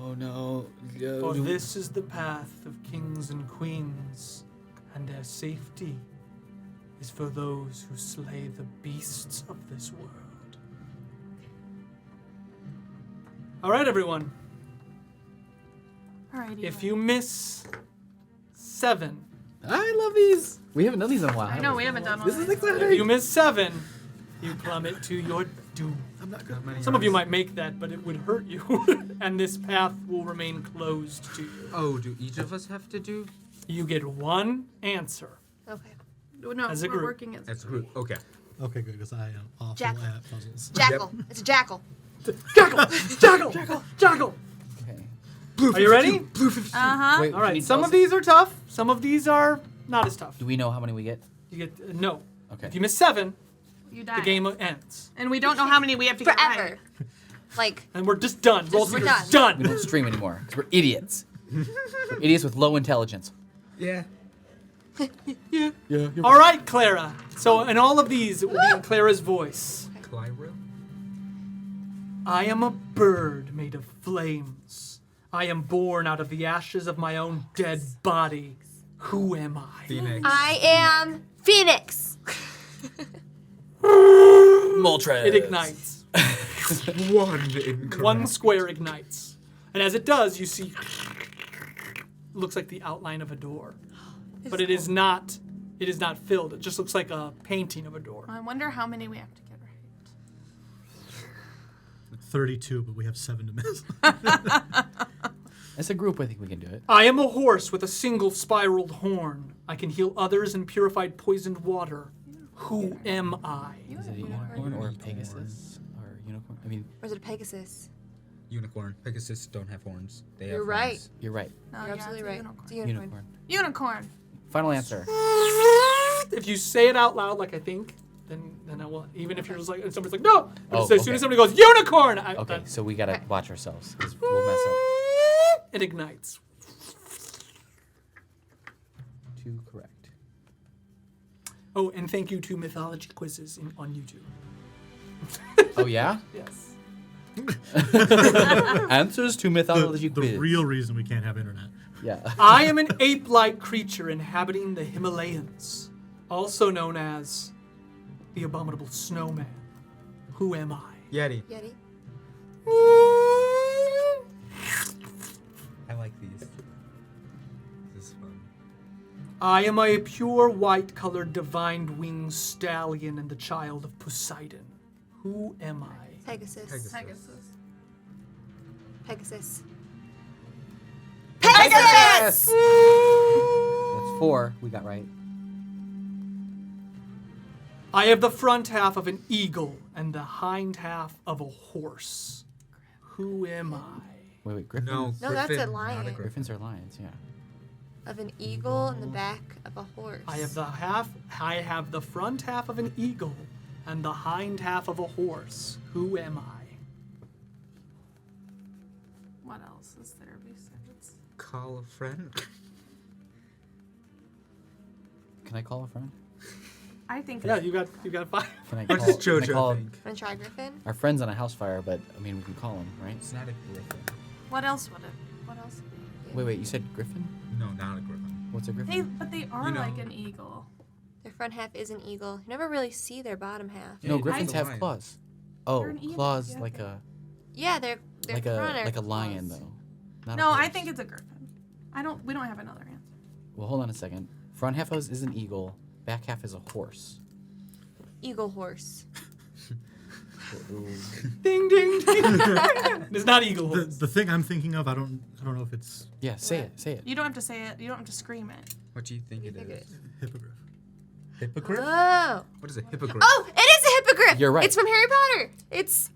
B: Oh no.
A: For this is the path of kings and queens, and their safety is for those who slay the beasts of this world. All right, everyone.
C: Alrighty.
A: If you miss 7,
B: I love these. We haven't done these in a while.
C: I know, we haven't done one.
B: This is
A: if
B: exciting.
A: you miss 7, you plummet to your doom.
F: I'm not good.
A: Some of you might make that, but it would hurt you, and this path will remain closed to you.
E: Oh, do each of us have to do?
A: You get 1 answer.
D: Okay.
C: No,
A: as a
C: we're
A: group.
C: working as
E: That's who. Okay.
F: Okay, good, because I am awful
D: Jackal.
F: at puzzles.
D: Jackal. It's a jackal.
A: Jackal! Jackal!
B: Okay.
A: Are you ready?
C: Uh-huh.
B: Wait,
A: All
B: can you
A: right, some
B: tell
A: of
B: us-
A: these are tough, some of these are not as tough.
B: Do we know how many we get?
A: You get no.
B: Okay.
A: If you miss 7,
C: You die.
A: the game ends.
C: And we don't know how many we have to get
D: Forever.
C: right.
D: Like,
A: And we're just done. Roll
D: we're
A: Seekers,
D: done.
B: We don't stream anymore because we're idiots. We're idiots with low intelligence.
E: Yeah.
B: Yeah.
A: All right, Clara. So in all of these, it will be in Clara's voice.
E: Clyro.
A: I am a bird made of flames. I am born out of the ashes of my own dead body. Who am I?
E: Phoenix.
D: I am Phoenix.
B: Moltres.
A: It ignites.
E: One incorrect.
A: One square ignites. And as it does, you see looks like the outline of a door. But it is not filled. It just looks like a painting of a door.
C: I wonder how many we have to get right.
F: 32, but we have 7 to miss.
B: As a group, I think we can do it.
A: I am a horse with a single spiraled horn. I can heal others in purified poisoned water. Who am I?
B: Is it a unicorn or a Pegasus or unicorn? I mean,
D: Or is it a Pegasus?
E: Unicorn. Pegasus don't have horns. They
D: You're
E: have
D: right.
E: horns.
B: you're right.
C: No,
D: You're
C: yeah,
D: absolutely
C: it's a
D: right.
C: unicorn.
D: It's a unicorn.
B: Unicorn.
C: Unicorn.
B: Final answer.
A: If you say it out loud like I think, then I will. Even if you're just like, and somebody's like, no. But
B: Oh,
A: as soon
B: okay.
A: as somebody goes, unicorn!
B: Okay,
A: That-
B: so we gotta watch ourselves, 'cause we'll mess up.
A: it ignites.
B: 2 correct.
A: Oh, and thank you to Mythology Quizzes on YouTube.
B: Oh yeah?
A: Yes.
B: Answers to mythology
F: the
B: quiz.
F: real reason we can't have internet.
B: Yeah.
A: I am an ape-like creature inhabiting the Himalayas, also known as the Abominable Snowman. Who am I?
E: Yeti.
D: Yeti.
E: I like these. This is fun.
A: I am a pure white-colored divine winged stallion and the child of Poseidon. Who am I?
D: Pegasus.
E: Pegasus.
C: Pegasus.
D: Pegasus.
B: Pegasus! That's 4 we got right.
A: I have the front half of an eagle and the hind half of a horse. Who am I?
B: Wait, griffins?
E: No,
D: No, that's a
E: griffin,
D: lion.
E: not a griffin.
B: Griffins are lions, yeah.
D: Of an eagle and the back of a horse.
A: I have the front half of an eagle and the hind half of a horse. Who am I?
C: What else is there besides?
E: Call a friend.
B: Can I call a friend?
C: I think
A: Yeah, you got 5.
B: Can I
E: What
B: call,
E: does
B: can I
E: JoJo
B: call
E: think?
D: Wanna try Griffin?
B: our friends on a house fire, but I mean we can call them, right?
E: It's not a griffin.
C: What else would it? What else would it
B: Wait, you said griffin?
E: No, not a griffin.
B: What's a
C: be?
B: griffin?
C: But they are
E: You know-
C: like an eagle.
D: Their front half is an eagle. You never really see their bottom half.
B: No,
E: Yeah,
B: griffins
E: it's a
B: have
E: lion.
B: claws. Oh,
C: They're an eagle,
B: claws
C: yeah,
B: like
C: they're-
B: a
D: Yeah, their
B: like
D: front
B: a
D: are
B: like a lion
D: claws.
B: though. Not a
C: No, I
B: horse.
C: think it's a griffin. We don't have another answer.
B: Well, hold on a second. Front half is an eagle. Back half is a horse.
D: Eagle horse.
A: Ding, ding, ding. It's not eagle
F: The,
A: horse.
F: the thing I'm thinking of, I don't know if it's
B: Yeah, say it.
C: You don't have to say it. You don't have to scream it.
E: What do you think
D: What do
E: it
D: you
E: is?
D: think
F: hippogriff.
E: Hippogriff?
D: Oh.
E: What is a hippogriff?
D: Oh, it is a hippogriff.
B: You're right.
D: It's from Harry Potter. It's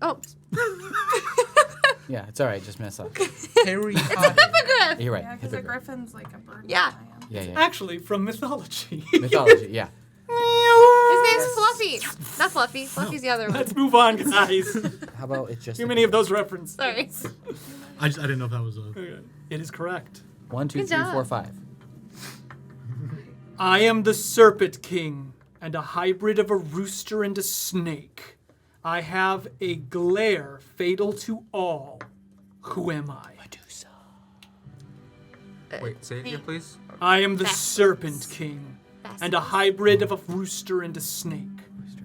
B: Yeah, it's all right. Just mess up.
E: Harry
D: It's a
E: Potter.
D: hippogriff.
B: You're right.
C: Yeah, because a
B: hippogriff.
C: griffin's like a bird.
D: Yeah.
B: Yeah.
A: Actually, from mythology.
B: Mythology. Yeah.
D: His name's Fluffy. Not Fluffy. Fluffy's the other one.
A: Let's move on, guys.
B: How about it's just
A: Too many of those references.
D: Sorry.
F: I didn't know if that was a.
A: Okay. It is correct.
B: 1, 2,
D: Good
B: 3,
D: job.
B: 4, 5.
A: I am the Serpent King and a hybrid of a rooster and a snake. I have a glare fatal to all. Who am I?
B: Medusa.
E: Wait, say it again, please.
A: I am the
D: Basilisk.
A: Serpent King and a hybrid of a rooster and a snake.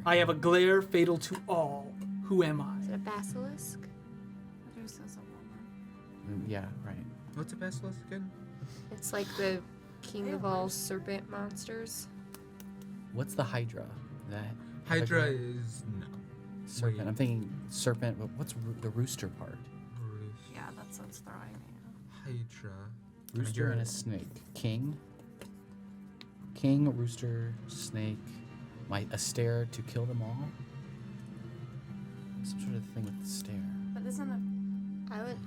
A: I have a glare fatal to all. Who am I?
D: Is it a basilisk?
C: Medusa's a woman.
B: Yeah, right.
E: What's a basilisk again?
D: It's like the king of all serpent monsters.
B: What's the Hydra? That
E: Hydra is no.
B: serpent.
E: Wait.
B: I'm thinking serpent, but what's the rooster part?
C: Yeah, that's what's throwing me.
E: Hydra.
B: Rooster and a snake. King, rooster, snake. A stare to kill them all? Some sort of thing with the stare.
C: But isn't it?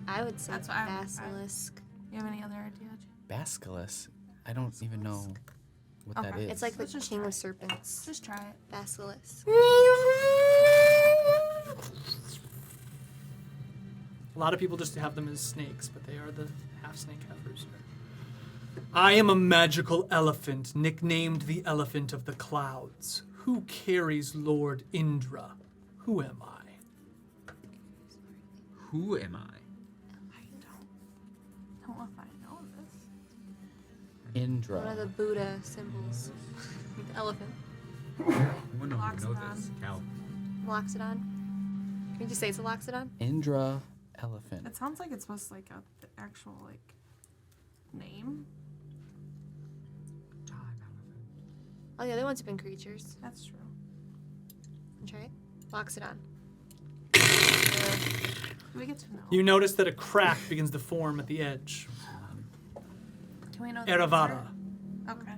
D: I would say
C: That's what I-
D: basilisk.
C: You have any other idea?
B: Basilisk? I don't even know what that
C: Okay.
B: is.
D: It's like the
C: Let's just
D: king
C: try
D: of
C: it.
D: serpents.
C: Just try it.
D: Basilisk.
A: A lot of people just have them as snakes, but they are the half snake, half rooster. I am a magical elephant, nicknamed the Elephant of the Clouds. Who carries Lord Indra? Who am I?
E: Who am I?
C: I don't know if I know this.
B: Indra.
D: One of the Buddha symbols. The elephant.
E: Would know
C: Loxodon.
E: this. Cow.
D: Loxodon. Can you just say it's a Loxodon?
B: Indra elephant.
C: It sounds like it's supposed to the actual name.
E: Time elephant.
D: Oh, the other ones have been creatures.
C: That's true.
D: Can you try it? Loxodon.
C: Do we get to know?
A: You notice that a crack begins to form at the edge.
C: Do we know the
A: Eravara.
C: answer? Okay.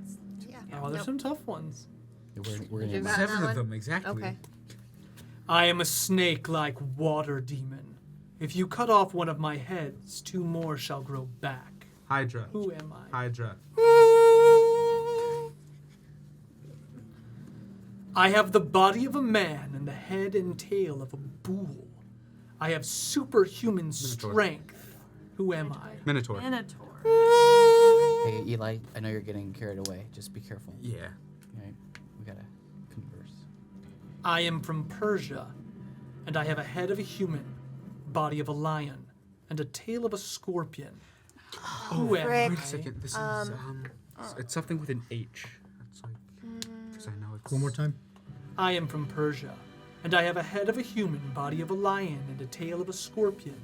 D: Yeah.
A: Oh, there's some tough ones.
B: We're
D: Did
B: gonna
D: that-
E: Seven
D: one?
E: of them, exactly.
D: Okay.
A: I am a snake-like water demon. If you cut off one of my heads, 2 more shall grow back.
E: Hydra.
A: Who am I?
E: Hydra.
A: I have the body of a man and the head and tail of a bull. I have superhuman strength. Who am I?
E: Minotaur.
C: Minotaur.
B: Hey, Eli, I know you're getting carried away. Just be careful.
E: Yeah.
B: Alright, we gotta converse.
A: I am from Persia, and I have a head of a human, body of a lion, and a tail of a scorpion. Who am
D: frick.
A: I?
E: Wait a second. This is it's something with an H. That's like because I know it's
F: One more time.
A: I am from Persia, and I have a head of a human, body of a lion, and a tail of a scorpion.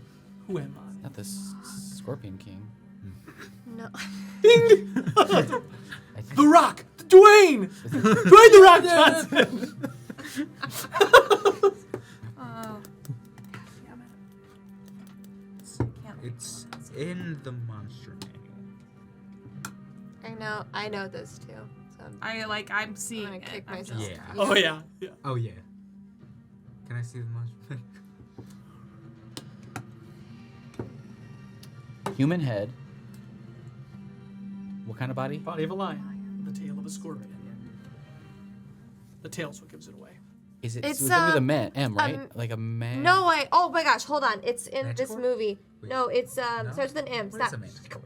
A: Who am I?
B: Not the Scorpion King.
D: No.
B: I think
A: The Rock! Dwayne! Dwayne The Rock Johnson!
C: Oh. Damn it.
E: It's in the monster manual.
D: I know this too. So
C: I'm seeing
D: gonna
C: it.
D: kick
C: I'm
D: myself.
C: just-
E: Yeah.
A: Oh, yeah. Yeah.
E: Oh yeah. Can I see the monster manual?
B: human head. What kind of body?
A: Body of a lion, the tail of a scorpion. The tail's what gives it away.
B: Is it?
D: It's,
B: It's with a man, M, right? Like a man.
D: No way. Oh my gosh, hold on. It's in this
E: Manticore?
D: movie.
E: Wait.
D: No, it's
E: No?
D: starts with an M.
E: What
D: Stop.
E: is a manticore?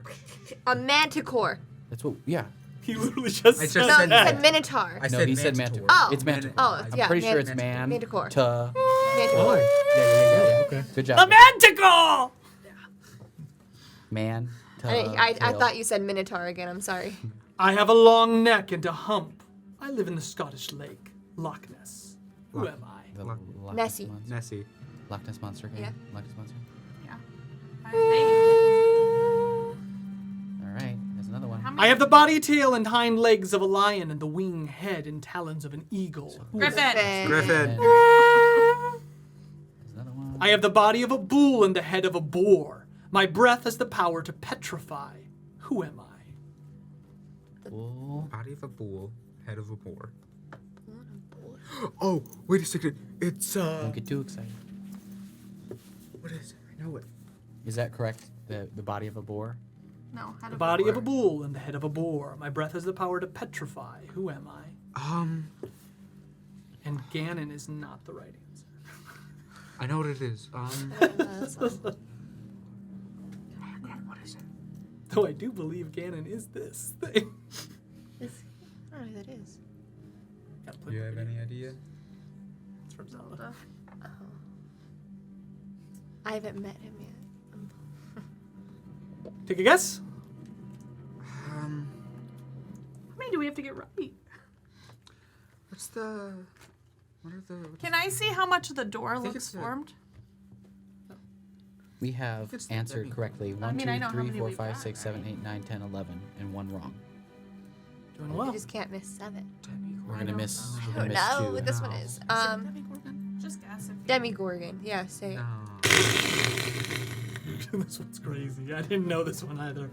D: A manticore.
B: That's what. Yeah.
A: He literally just
E: I
A: said
E: just
D: No,
E: said
D: you
A: that.
D: said Minotaur.
E: I
B: No,
E: said
B: he said
E: manticore.
B: manticore.
D: Oh.
B: It's manticore.
D: Oh,
B: I'm
D: yeah,
B: pretty sure it's
E: Manticore.
B: man.
D: Manticore.
B: To.
D: Manticore.
B: Yeah.
F: Okay.
B: Good job.
A: The Manticore!
B: Man. To
D: I
B: tail.
D: thought you said Minotaur again. I'm sorry.
A: I have a long neck and a hump. I live in the Scottish lake, Loch Ness. Who
E: Loch-
A: am I?
B: The
E: Loch-
B: Loch
D: Nessie.
B: Ness Monster.
E: Nessie.
B: Loch Ness Monster game.
D: Yeah.
B: Loch Ness Monster. All right. There's another one.
C: How many?
A: I have the body, tail, and hind legs of a lion and the wing, head, and talons of an eagle. Who am I?
C: Griffin.
E: Griffin.
B: There's another one.
A: I have the body of a bull and the head of a boar. My breath has the power to petrify. Who am I?
B: Bull.
E: Body of a bull, head of a boar. Oh, wait a second. It's
B: Don't get too excited.
E: what is it? I know it.
B: Is that correct? The body of a boar.
C: No. How
A: The
C: do
A: body of a bull and the head of a boar. My breath has the power to petrify. Who am I? And Ganon is not the right answer.
E: I know what it is.
D: Uh,
E: What is it?
A: Though I do believe Ganon is this thing.
D: I don't know who that is.
A: Gotta
E: Do
A: play
E: you
A: more
E: have
A: video
E: any idea?
A: games from Zelda.
D: I haven't met him yet.
A: Take a guess.
C: How many do we have to get right?
E: What's the? What are the?
C: Can I see how much the door
E: think
C: looks
E: it's the-
C: formed?
B: We have
E: It's the
B: answered
E: demi-
B: correctly.
C: I
B: 1,
C: mean,
B: 2,
C: I know how
B: 3,
C: many
B: 4,
C: we've
B: 5,
C: got,
B: 6, 7,
C: right?
B: 8, 9, 10, 11, and 1 wrong.
A: Doing
D: You
A: well.
D: just can't miss 7.
B: We're gonna miss.
D: I
B: We're
D: don't
B: gonna
D: know
B: miss 2.
D: what this one is.
C: Just guess.
D: Demigorgon. Yeah, say it.
E: No.
A: This one's crazy. I didn't know this one either.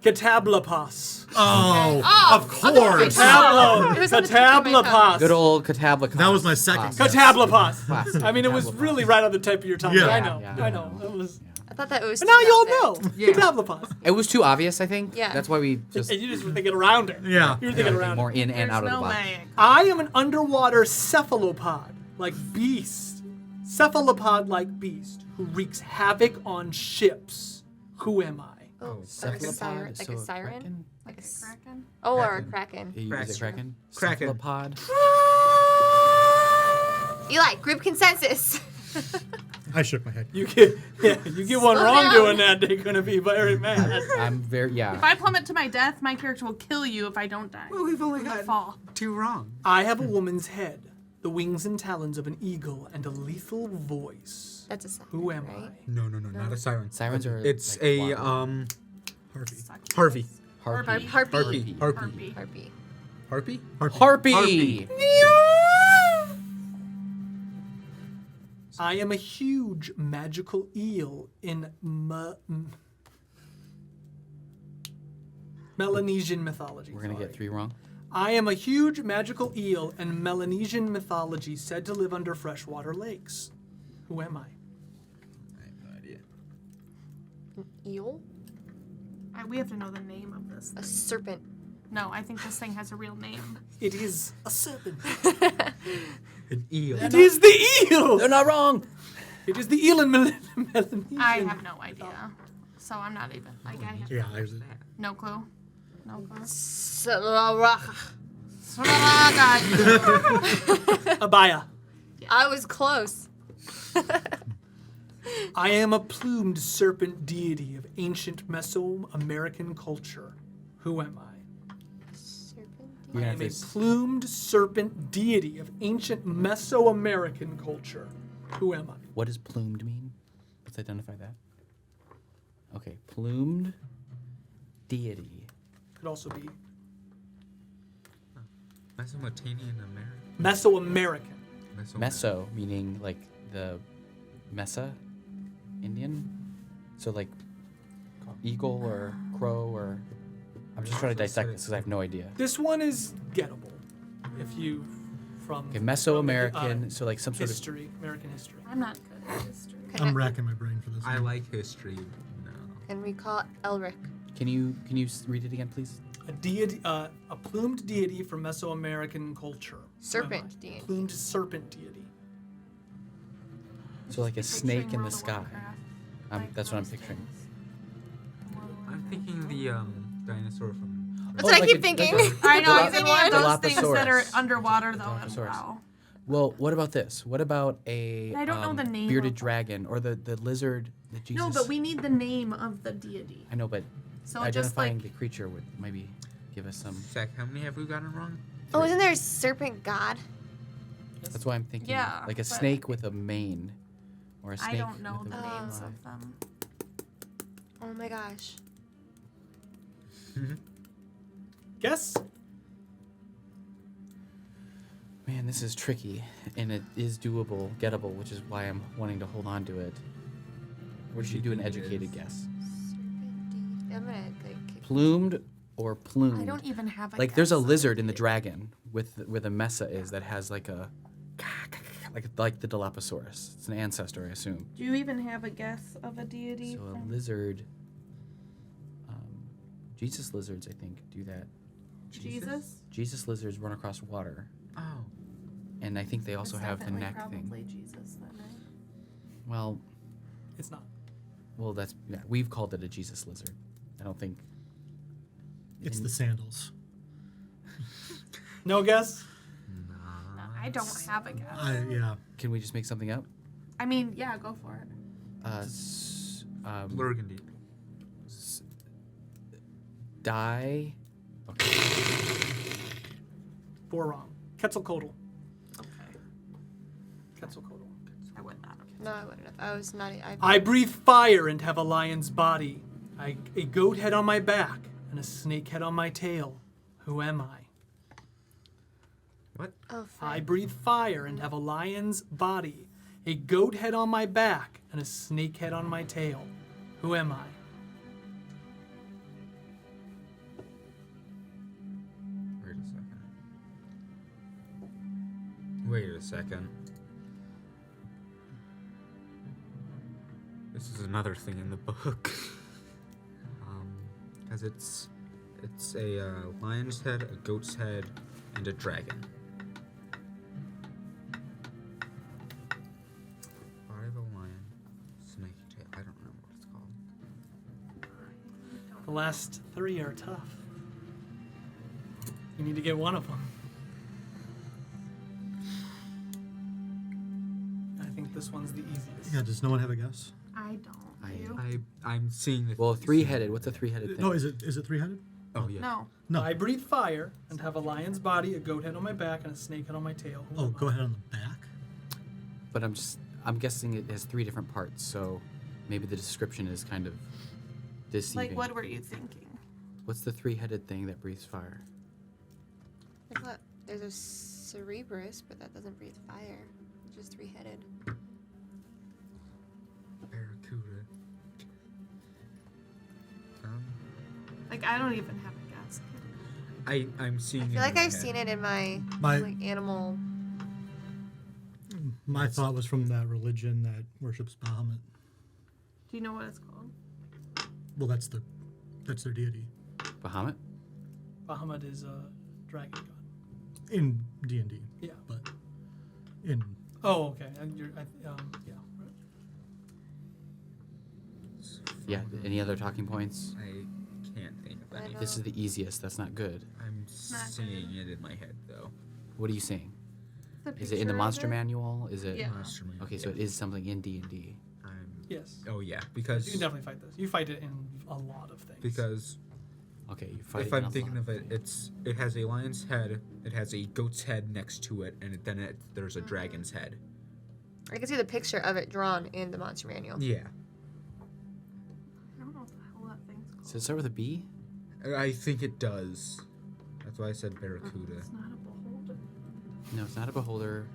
A: Catablopos.
F: Oh,
D: Oh,
F: of course.
A: Tablo.
D: It was on the tip of my tongue.
A: Catablopos.
B: Good old Catablicon.
F: That was my second guess.
A: Catablopos.
B: Classic
A: I mean, it was
B: Catablopos.
A: really right on the tip of your tongue.
F: Yeah.
A: I know.
B: Yeah,
A: I know. It was.
D: I thought that it was.
A: But now
D: too
A: you all
D: out there.
A: know.
E: Yeah.
A: Catablopos.
B: It was too obvious, I think.
D: Yeah.
B: That's why we just
A: And you just were thinking around it.
F: Yeah.
A: You were thinking around
B: more
A: it.
B: in and
C: There's
B: out of
C: no
B: the box.
C: way.
A: I am an underwater cephalopod, like beast. Cephalopod-like beast who wreaks havoc on ships. Who am I?
D: Oh,
B: Cephalopod,
D: like a siren.
B: so
D: Like a siren.
B: kraken?
D: Like a
C: Kraken?
D: Oh, or a
E: Kraken.
D: kraken.
B: Is it Kraken?
E: Kraken.
B: Cephalopod.
D: Eli, group consensus.
F: I shook my head.
A: You get one
D: Slow
A: wrong
D: down.
A: doing that, they're gonna be very mad.
B: I'm very
C: If
B: yeah.
C: I plummet to my death, my character will kill you if I don't die.
E: Well, we've only
C: From the
E: got
C: fall.
E: 2 wrong.
A: I have a woman's head, the wings and talons of an eagle, and a lethal voice.
D: That's a siren.
A: Who am
D: right?
E: No, not a siren.
B: Sirens are.
E: It's
B: like
E: a
B: water.
F: Harvey.
E: Harvey.
B: Harpy.
D: Harpy.
E: Harpy.
C: Harpy.
E: Harpy?
B: Harpy.
E: Harpy.
A: I am a huge magical eel in Melanesian mythology.
B: We're gonna
A: sorry.
B: get 3 wrong.
A: I am a huge magical eel in Melanesian mythology said to live under freshwater lakes. Who am I?
E: I have no idea.
D: Eel?
C: We have to know the name of this
D: A
C: thing.
D: serpent.
C: No, I think this thing has a real name.
A: It is a serpent.
E: An eel.
A: It is the eel!
B: They're not wrong.
A: It is the eel in Melanesian.
C: I have no idea. So I'm not even. Like, I have
F: Yeah, I was,
C: no clue. No clue.
D: Oh, God.
A: Abaya.
D: I was close.
A: I am a plumed serpent deity of ancient Mesoamerican culture. Who am I?
D: Serpent?
B: You're
A: I
B: gonna
A: am
B: have
A: a
B: to
A: plumed serpent deity of ancient Mesoamerican culture. Who am I?
B: What does plumed mean? Let's identify that. Okay, plumed deity.
A: Could also be
E: Mesopotamian American.
A: Mesoamerican.
B: Meso meaning like the Mesa Indian. So like eagle or crow or. I'm just trying to dissect this because I have no idea.
A: This one is gettable. If you from
B: Okay, Mesoamerican. So like some sort of.
A: history, American history.
C: I'm not good at history.
F: I'm racking my brain for this.
E: I
F: one.
E: like history. No.
D: Can we call it Elric?
B: Can you read it again, please?
A: A deity, a plumed deity from Mesoamerican culture. Who am
D: Serpent
A: I?
D: deity.
A: Plumed serpent deity.
B: So like a snake in the sky.
C: Like
B: That's what I'm
C: those
B: picturing.
C: things.
E: I'm thinking the
D: That's
E: dinosaur from.
D: what I
B: like
D: keep
B: a-
D: thinking.
B: like a-
C: I know. I'm
B: Dilop-
C: thinking of those things that are
B: Dilophosaurus.
C: underwater though.
B: Dilophosaurus.
C: Wow.
B: Well, what about this? What about a
C: I don't know the name
B: bearded
C: of them.
B: dragon or the lizard that Jesus?
C: No, but we need the name of the deity.
B: I know, but
C: So just
B: identifying
C: like
B: the creature would maybe give us some.
E: Zach, how many have we gotten wrong?
D: Oh, isn't there a serpent god?
B: That's why I'm thinking
C: Yeah,
B: like a
C: but-
B: snake with a mane, or a snake.
C: I don't know
B: with
C: the
B: a
C: names
B: eye.
C: of them.
D: Oh my gosh.
A: Guess?
B: Man, this is tricky, and it is doable, gettable, which is why I'm wanting to hold on to it. Or should you do an
E: think it
B: educated
E: is?
B: guess?
D: Serpent deity. I'm gonna like.
B: Plumed or plumed?
C: I don't even have a
B: Like there's a
C: guess of
B: lizard
C: it.
B: in the dragon with where the mesa is that has like a like the Dilophosaurus. It's an ancestor, I assume.
C: Do you even have a guess of a deity?
B: So a
C: from-
B: lizard. Jesus lizards, I think, do that.
C: Jesus?
B: Jesus lizards run across water,
E: Oh.
B: and I think they also
C: It's
B: have the
C: definitely
B: neck thing.
C: probably Jesus then, right?
B: Well,
A: It's not.
B: that's yeah. We've called it a Jesus lizard. I don't think.
F: It's
B: and-
F: the sandals.
A: No guess?
C: No, I don't have a guess.
F: Yeah.
B: Can we just make something up?
C: I mean, yeah, go for it.
E: Burgundy.
B: Die. Okay.
A: 4 wrong. Quetzalcoatl.
C: Okay.
A: Quetzalcoatl.
C: I would not have.
D: No, I wouldn't have. I was not.
A: I breathe fire and have a lion's body. A goat head on my back and a snake head on my tail. Who am I?
E: What?
D: Oh,
A: I
D: fuck.
A: breathe fire and have a lion's body. A goat head on my back and a snake head on my tail. Who am I?
E: Wait a second. This is another thing in the book. Because it's a lion's head, a goat's head, and a dragon. Body of a lion, snake tail. I don't remember what it's called.
A: The last 3 are tough. You need to get one of them. I think this one's the easiest.
F: Yeah, does no one have a guess?
C: I don't.
B: I-
C: You?
E: I'm seeing the.
B: Well, three-headed. What's a three-headed thing?
F: No, is it three-headed?
E: Oh yeah.
C: No.
F: No.
A: I breathe fire and have a lion's body, a goat head on my back, and a snake head on my tail. Who
F: Oh,
A: am
F: go
A: I?
F: ahead on the back.
B: But I'm guessing it has 3 different parts, so maybe the description is kind of deceiving.
C: Like, what were you thinking?
B: What's the 3-headed thing that breathes fire?
D: Like what? There's a Cerebrus, but that doesn't breathe fire. It's just 3-headed.
E: Barracuda.
C: Like, I don't even have a guess.
E: I'm seeing.
D: I feel like I've seen it in my like animal.
F: My thought was from that religion that worships Bahamut.
C: Do you know what it's called?
F: Well, that's their deity
B: Bahamut?
A: Bahamut is a dragon god.
F: in D&D.
A: Yeah.
F: But in
A: Oh, okay. And you're, yeah. Right.
B: Yeah. Any other talking points?
E: I can't think of
D: I
E: any.
D: know.
B: This is the easiest. That's not good.
E: I'm
C: Not
E: seeing it in my head though.
B: What are you saying?
C: The
B: Is it in the
C: picture of
B: monster
C: it?
B: manual? Is it?
C: Yeah.
E: Monster Man.
B: Okay, so it is something in D&D.
A: Yes.
E: Oh yeah,
A: You
E: because
A: can definitely fight this. You fight it in a lot of things.
E: because
B: Okay, you fight
E: if
B: it in
E: I'm
B: a
E: thinking
B: lot
E: of it, it has a lion's head, it has a goat's head next to it, and there's a dragon's head.
D: I can see the picture of it drawn in the monster manual.
E: Yeah,
C: I don't know what the hell that thing's called.
B: Does it start with a B?
E: I think it does. That's why I said barracuda.
C: It's not a beholder.
B: No, it's not a beholder.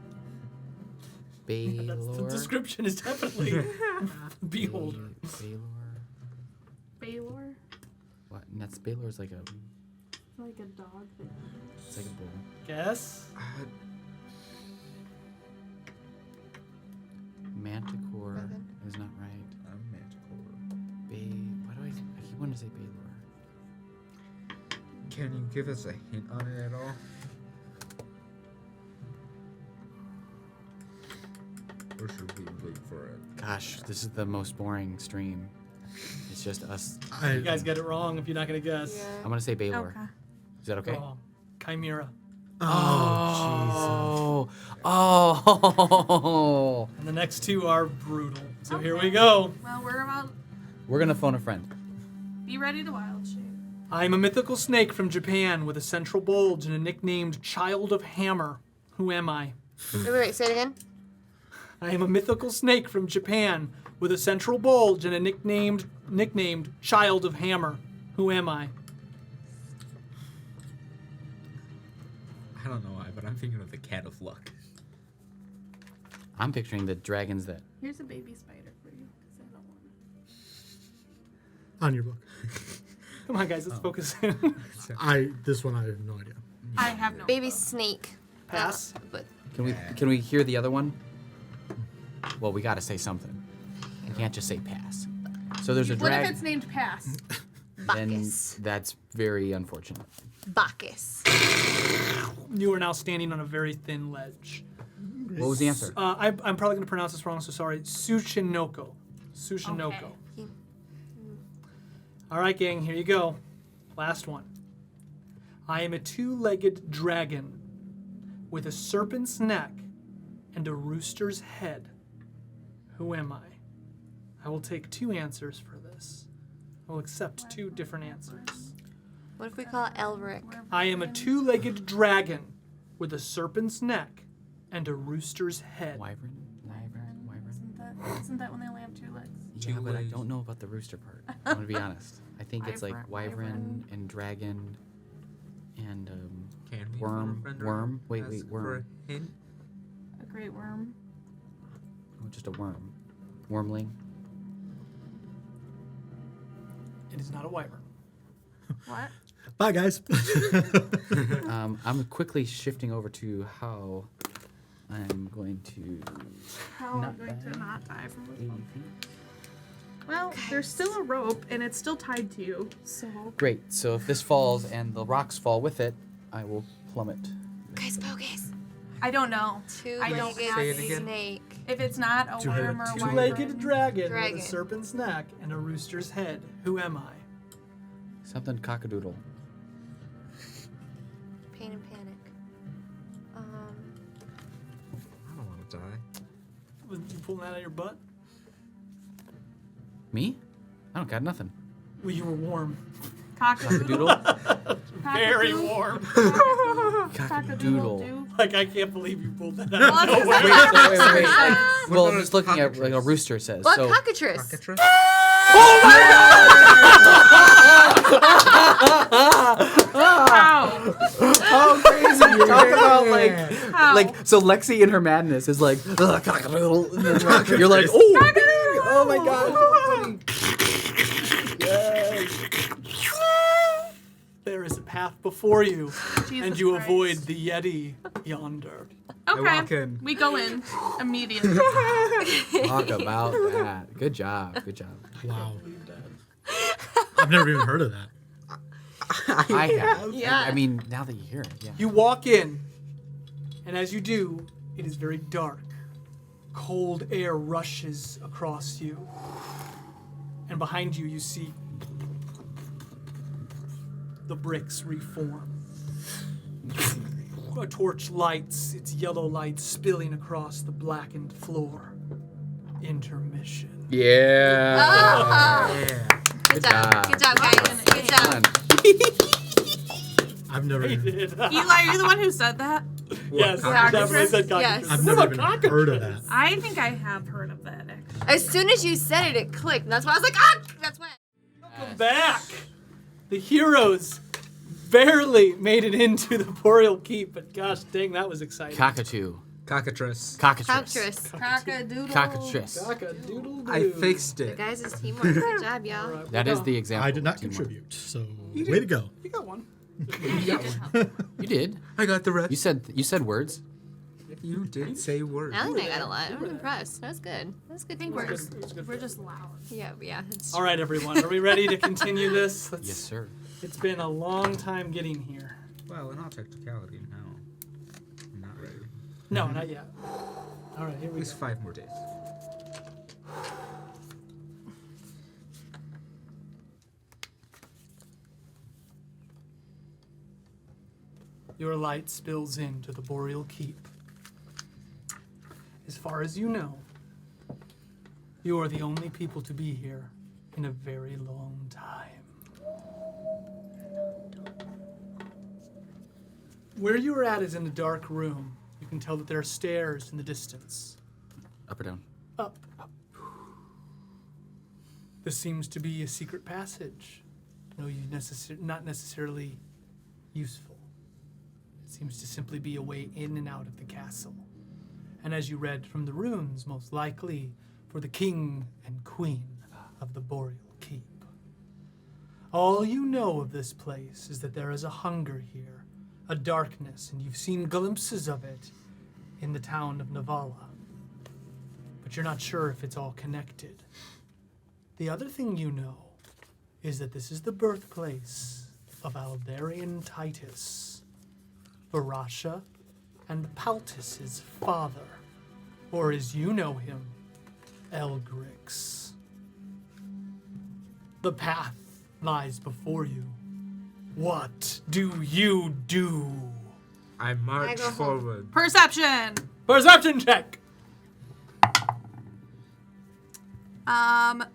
A: That's the
B: Baylor.
A: description is definitely beholder.
B: Baylor.
C: Baylor?
B: What? And that's Baylor is like a.
C: It's like a dog thing.
B: It's like a bull.
A: Guess.
B: Manticore
D: Nothing.
B: is not right.
E: I'm manticore.
B: Why do I keep wanting to say Baylor?
E: Can you give us a hint on it at all? Or should we wait for it?
B: Gosh, this is the most boring stream. It's just us.
A: You guys get it wrong if you're not gonna guess.
B: I'm gonna say Baylor.
C: Okay.
B: Is that okay?
A: Wrong. Chimera.
B: Oh, oh.
A: And the next two are brutal. So here we
C: Okay.
A: go.
C: Well, we're about.
B: We're gonna phone a friend.
C: Be ready to wild shape.
A: I am a mythical snake from Japan with a central bulge and a nicknamed Child of Hammer. Who am I?
D: Wait, say it again.
A: I am a mythical snake from Japan with a central bulge and a nicknamed Child of Hammer. Who am I?
E: I don't know why, but I'm thinking of the Cat of Luck.
B: I'm picturing the dragons that.
C: Here's a baby spider for you, because I don't want it.
F: on your book.
A: Come on, guys, let's focus in.
F: This one I have no idea.
C: I have no.
D: Baby snake.
A: Pass.
D: But
B: Can we hear the other one? Well, we gotta say something. We can't just say pass. So there's a
C: What if
B: drag.
C: it's named Pass?
B: Then
D: Bacchus.
B: that's very unfortunate.
D: Bacchus.
A: You are now standing on a very thin ledge.
B: What was the answer?
A: I'm probably going to pronounce this wrong, so sorry. Sushinoko. Sushinoko.
C: Okay.
A: All right, gang, here you go. Last one. I am a two-legged dragon with a serpent's neck and a rooster's head. Who am I? I will take 2 answers for this. I will accept 2 different answers.
D: What if we call it Elric?
A: I am a two-legged dragon with a serpent's neck and a rooster's head.
B: Wyvern?
C: Isn't that when they only have 2 legs?
B: Yeah, but I
E: legs.
B: don't know about the rooster part. I'm gonna be honest. I think it's like
C: Wyvern.
B: wyvern and dragon and
E: Can we
B: Worm,
E: phone a friend or
B: worm. Wait,
E: ask
B: wait,
E: for
B: worm.
E: a hint?
C: A great worm.
B: oh, just a worm. Wormling.
A: It is not a wyvern.
C: What?
F: Bye, guys.
B: I'm quickly shifting over to how I'm going to.
C: How am I
B: Not
C: going
B: bad.
C: to not die from this
B: 80
C: one?
B: feet.
C: Well, there's still a rope, and it's still tied to you, so...
B: Great. So if this falls and the rocks fall with it, I will plummet.
D: Guys, focus.
C: I don't know. I don't
D: Two-legged
E: Say it again.
D: snake.
C: If it's not a
F: Two-headed-
C: worm or
A: Two-legged
C: wyvern...
A: dragon,
D: Dragon.
A: with a serpent's neck and a rooster's head. Who am I?
B: Something cockadoodle.
D: Pain and panic.
E: I don't want to die.
A: Was you pulling that out of your butt?
B: Me? I don't got nothing.
A: Well, you were warm.
B: Cockadoodle.
A: Very warm.
B: Cockadoodle.
A: Like, I can't believe you pulled that out.
C: Well,
A: Nowhere.
B: Wait. Well, I'm
E: about
B: just looking at like a
E: cockatrice?
B: rooster says.
D: What
B: So
D: cockatrice?
E: Cockatrice?
C: Ow.
B: oh, crazy! Talk about
C: Ow.
B: so Lexi in her madness is like cockadoodle. And then you're like, oh my god, so funny. Yes.
A: There is a path before you,
C: Jesus
A: and you
C: Christ.
A: avoid the Yeti yonder.
C: Okay.
E: walk in.
C: We go in immediately.
B: Talk about that. Good job.
F: Wow. I've never even heard of that.
B: I have.
D: Yeah.
B: I mean, now that you hear it, yeah.
A: You walk in, and as you do, it is very dark. Cold air rushes across you. And behind you, you see the bricks reform. A torch lights its yellow light spilling across the blackened floor. Intermission.
B: Yeah.
E: Yeah.
D: Good job. Good job, guys. Good job.
F: I've never even,
C: Eli, are you the one who said that?
A: Yes,
E: Cockatrice?
A: definitely said cockatrice.
D: Yes.
F: I've
A: What
F: never
A: about
F: even heard of
A: cockatrice?
F: that.
C: I think I have heard of that, actually.
D: As soon as you said it, it clicked. And that's why I was like, ah! That's when.
A: Welcome back. The heroes barely made it into the Boreal Keep, but gosh dang, that was exciting.
B: Cockatoo.
E: Cockatrice.
B: Cockatrice.
D: Cockatrice.
C: Cockadoodle.
B: Cockatrice.
A: Cock-a-doodle-doo.
E: I fixed it.
D: Guys, it's teamwork. Good job, y'all.
A: All right,
B: That
A: well
B: is the example.
F: I did not
B: of teamwork.
F: contribute, so way to go.
A: done. You got one.
B: You did.
E: I got the rest.
B: You said words.
E: You did say words.
D: I think I got a lot. I'm impressed. That's good. That's good teamwork.
C: We're just loud.
D: Yeah. It's
A: All right, everyone. Are we ready to continue this?
B: Yes, sir.
A: It's been a long time getting here.
E: Well, in all technicality, no. I'm not ready.
A: No, not yet. All right, here
E: At
A: we
E: least
A: go.
E: 5 more days.
A: Your light spills into the Boreal Keep. As far as you know, you are the only people to be here in a very long time. Where you are at is in a dark room. You can tell that there are stairs in the distance.
B: Up or down?
A: Up. This seems to be a secret passage. No, not necessarily useful. It seems to simply be a way in and out of the castle. And as you read from the runes, most likely for the king and queen of the Boreal Keep. All you know of this place is that there is a hunger here, a darkness, and you've seen glimpses of it in the town of Navala. But you're not sure if it's all connected. The other thing you know is that this is the birthplace of Aldarian Titus, Barasha and Paltus's father, or as you know him, Elgrix. The path lies before you. What do you do?
E: I march
D: go home.
E: forward.
C: Perception.
A: Perception check.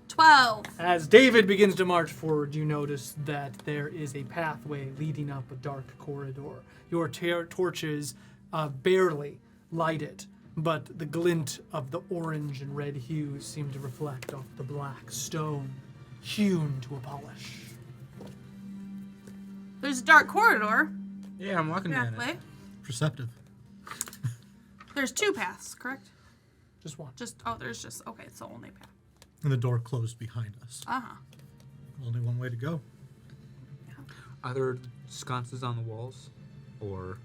C: 12.
A: As David begins to march forward, you notice that there is a pathway leading up a dark corridor. Your torches barely light it, but the glint of the orange and red hues seem to reflect off the black stone, hewn to a polish.
C: There's a dark corridor.
E: Yeah, I'm walking down
C: Pathway.
E: it.
F: Perceptive.
C: There's 2 paths, correct?
A: Just one.
C: There's just, okay, it's the only path.
F: And the door closed behind us.
C: Uh-huh.
F: Only one way to go.
E: Are there sconces on the walls? Or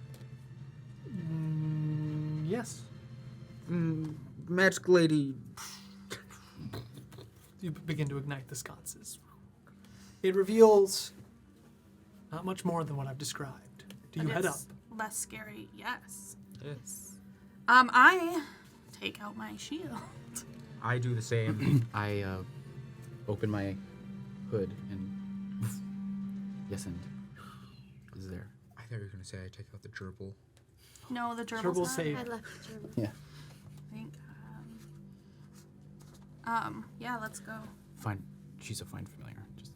A: Yes.
E: magic lady?
A: You begin to ignite the sconces. It reveals not much more than what I've described. Do you
C: But
A: head up?
C: it's less scary, yes.
E: Yes.
C: I take out my shield.
E: I do the same.
B: I open my hood and yes, and is there?
E: I thought you were going to say I take out the gerbil.
C: No, the gerbil's
A: Gerbil
C: not.
A: save.
D: I left the gerbil.
B: Yeah.
C: I think, Yeah, let's go.
B: Fine. She's a fine familiar. Just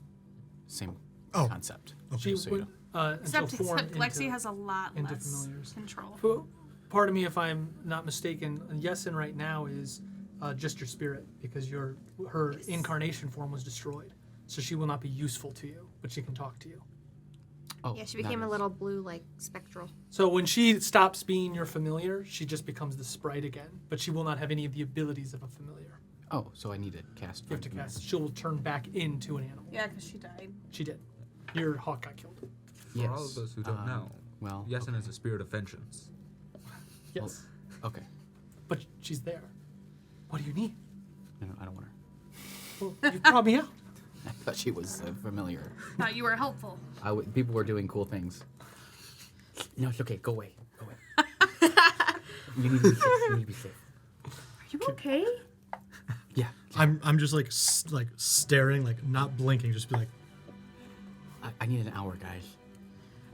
B: same
F: Oh.
B: concept.
A: She
B: Just so you
A: would,
B: know.
C: Except,
A: until form
C: Lexi
A: into-
C: has a lot
A: into
C: less
A: familiars.
C: control.
A: Well, pardon me if I'm not mistaken. Yesin right now is just your spirit because her incarnation form was destroyed, so she will not be useful to you, but she can talk to you.
B: Oh,
D: Yeah, she became a little blue, like spectral.
A: So when she stops being your familiar, she just becomes the sprite again, but she will not have any of the abilities of a familiar.
B: Oh, so I need to cast.
A: You have to
B: Find
A: cast. She will turn back into an animal.
C: Yeah, because she died.
A: She did. Your hawk got killed.
B: Yes.
E: For all of those who don't know,
B: Well.
E: Yesin
B: okay.
E: is a spirit of vengeance.
A: Yes.
B: Okay.
A: But she's there. What do you need?
B: No, I don't want her.
A: Well, you brought me out.
B: I thought she was familiar.
C: Thought you were helpful.
B: People were doing cool things. No, it's okay. Go away. Go away. You need to be safe. You need to be safe.
C: Are you okay?
B: Yeah.
F: I'm just like staring, like not blinking, just be like,
B: I need an hour, guys.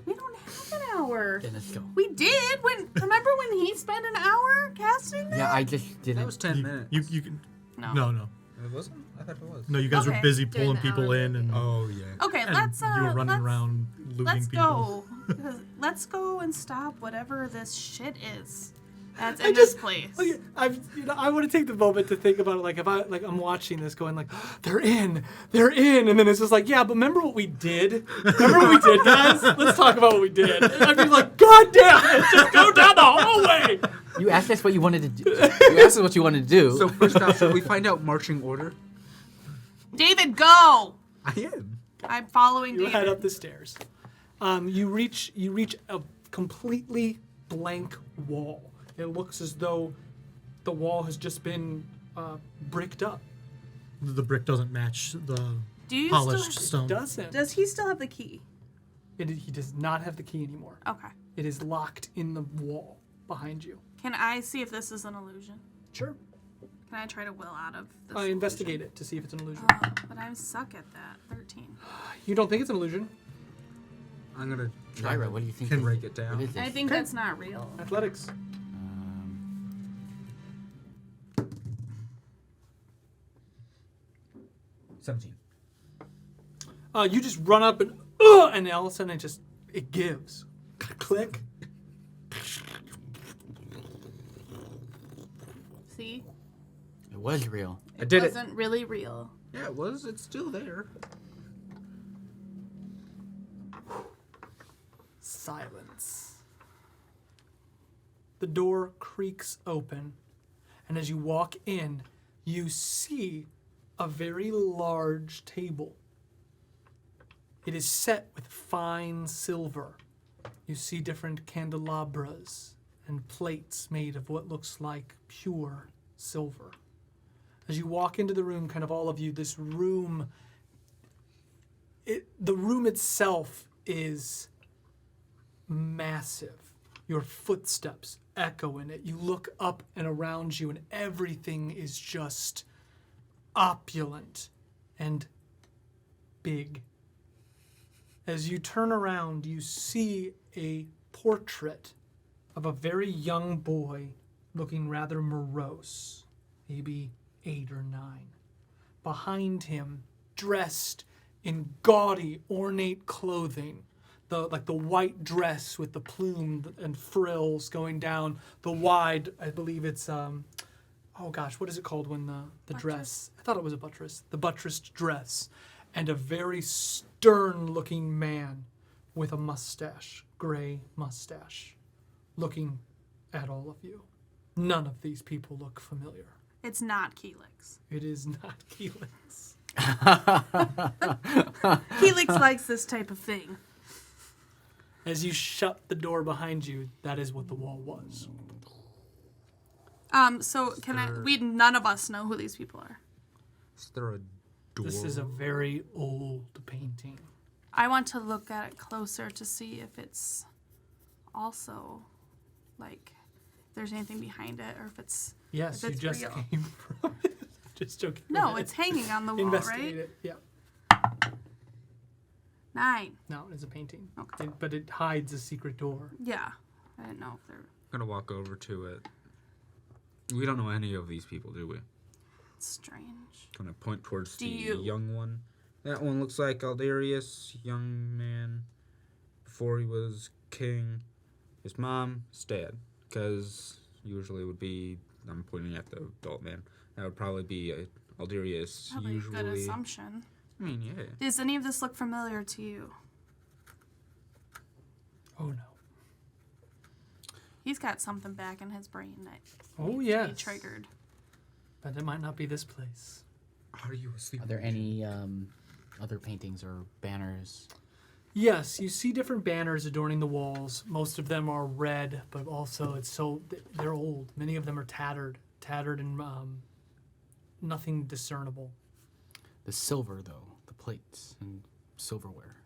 C: We don't have an hour.
B: Then let's go.
C: We did. Remember when he spent an hour casting that?
B: Yeah, I just didn't.
E: That was 10 minutes.
F: you can.
C: No.
F: No.
E: It wasn't? I thought it was.
F: No, you guys were
C: Okay.
F: busy
D: During
F: pulling
D: the
F: people
D: hour.
F: in, and,
E: Oh, yeah.
C: Okay,
F: and
C: let's
F: you were running
C: let's,
F: around looting
C: let's
F: people.
C: go. Let's go and stop whatever this shit is. That's
A: I
C: in
A: just-
C: this place.
A: Look, I want to take the moment to think about it. Like if I'm watching this, going like, they're in, and then it's just like, yeah, but remember what we did? Remember what we did, guys? Let's talk about what we did. And I'd be like, God damn it, just go down the hallway.
B: You asked us what you wanted to do. You asked us what you wanted to do.
E: So first off, should we find out marching order?
C: David, go!
E: I am.
C: I'm following
A: You
C: David.
A: head up the stairs. You reach a completely blank wall. It looks as though the wall has just been bricked up.
F: The brick doesn't match the
C: Do you
F: polished
C: still
F: stone.
A: Doesn't.
C: Does he still have the key?
A: He does not have the key anymore.
C: Okay.
A: It is locked in the wall behind you.
C: Can I see if this is an illusion?
A: Sure.
C: Can I try to will out of this?
A: I investigate it to see if it's an illusion.
C: But I suck at that. 13.
A: You don't think it's an illusion?
E: I'm going to try
B: Lyra,
E: to
B: what do you think?
E: can break it down.
B: What is this?
C: I think that's not real.
A: Athletics.
E: 17.
A: You just run up and all of a sudden it gives. Click.
C: See?
B: It was real.
E: I did it.
C: Wasn't really real.
E: Yeah, it was. It's still there.
A: Silence. The door creaks open, and as you walk in, you see a very large table. It is set with fine silver. You see different candelabras and plates made of what looks like pure silver. As you walk into the room, kind of all of you, this room, the room itself is massive. Your footsteps echo in it. You look up and around you, and everything is just opulent and big. As you turn around, you see a portrait of a very young boy looking rather morose, maybe 8 or 9. Behind him, dressed in gaudy, ornate clothing, the white dress with the plume and frills going down the wide, I believe it's what is it called when the dress? I thought it was a buttress. The buttressed dress, and a very stern-looking man with a mustache, gray mustache, looking at all of you. None of these people look familiar.
C: It's not Keelix.
A: It is not Keelix.
C: Keelix likes this type of thing.
A: As you shut the door behind you, that is what the wall was.
C: So none of us know who these people are.
E: Is there a door?
A: This is a very old painting.
C: I want to look at it closer to see if it's also, like, if there's anything behind it, or if it's...
A: Yes,
C: If
A: you
C: it's
A: just
C: real.
A: came from it. Just joking. Go
C: No,
A: ahead.
C: it's hanging on the wall,
A: Investigate
C: right?
A: it. Yeah.
C: 9.
A: No, it's a painting.
C: Okay.
A: But it hides a secret door.
C: Yeah. I didn't know if they're...
E: I'm going to walk over to it. We don't know any of these people, do we?
C: That's strange.
E: Gonna point towards
C: Do
E: the
C: you-
E: young one. That one looks like Aldarius, young man. Before he was king. His mom, his dad. Because usually it would be, I'm pointing at the adult man. That would probably be Aldarius.
C: Probably a
E: Usually.
C: good assumption.
E: I mean, yeah.
C: Does any of this look familiar to you?
A: Oh no.
C: He's got something back in his brain that
A: Oh
C: needs to
A: yes.
C: be triggered.
A: But it might not be this place.
E: Are you asleep?
B: Are there any other paintings or banners?
A: Yes, you see different banners adorning the walls. Most of them are red, but also they're old. Many of them are tattered and nothing discernible.
B: The silver, though, the plates and silverware.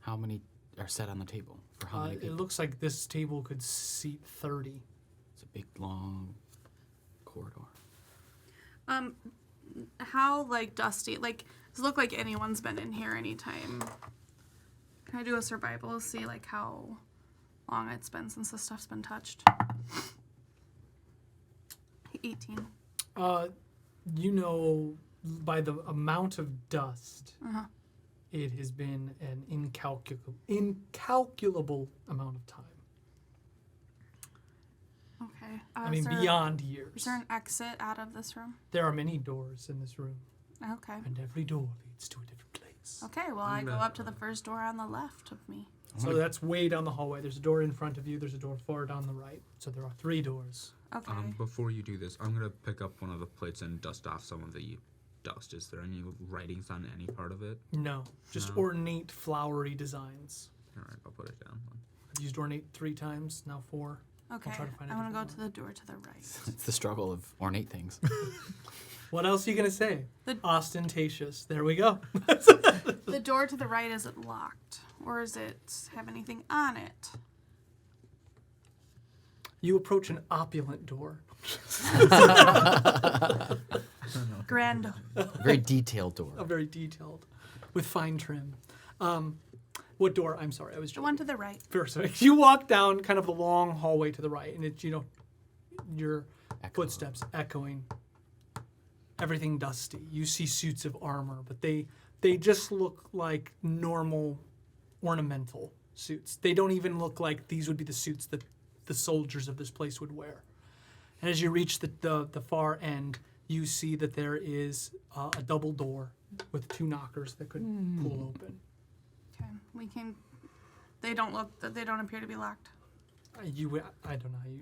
B: How many are set on the table? For how many
A: It
B: people?
A: looks like this table could seat 30.
B: It's a big, long corridor.
C: How like dusty? Like does it look like anyone's been in here anytime? Can I do a survival? See like how long it's been since the stuff's been touched. 18.
A: You know, by the amount of dust,
C: Uh-huh.
A: it has been an incalculable amount of time.
C: Okay.
A: I mean,
C: is there-
A: beyond years.
C: Is there an exit out of this room?
A: There are many doors in this room,
C: Okay.
A: and every door leads to a different place.
C: Okay, well, I go up to the first door on the left of me.
A: So that's way down the hallway. There's a door in front of you. There's a door far down the right. So there are 3 doors.
C: Okay.
E: Before you do this, I'm gonna pick up one of the plates and dust off some of the dust. Is there any writings on any part of it?
A: No, just
E: No.
A: ornate, flowery designs.
E: All right, I'll put it down.
A: I've used ornate 3 times, now 4.
C: Okay.
A: try to find a
C: I'm gonna go
A: different
C: to the door to the right.
B: It's the struggle of ornate things.
A: What else are you going to say?
C: The-
A: Ostentatious. There we go.
C: The door to the right, is it locked? Or does it have anything on it?
A: You approach an opulent door.
C: Grand.
B: Very detailed door.
A: Very detailed, with fine trim. What door? I'm sorry, I was
C: The
A: joking.
C: one to the right.
A: First, you walk down kind of the long hallway to the right, and it's, your
B: Echo.
A: footsteps echoing. Everything dusty. You see suits of armor, but they just look like normal ornamental suits. They don't even look like these would be the suits that the soldiers of this place would wear. And as you reach the far end, you see that there is a double door with 2 knockers that could pull open.
C: Okay. We can. They don't appear to be locked.
A: I don't know how you.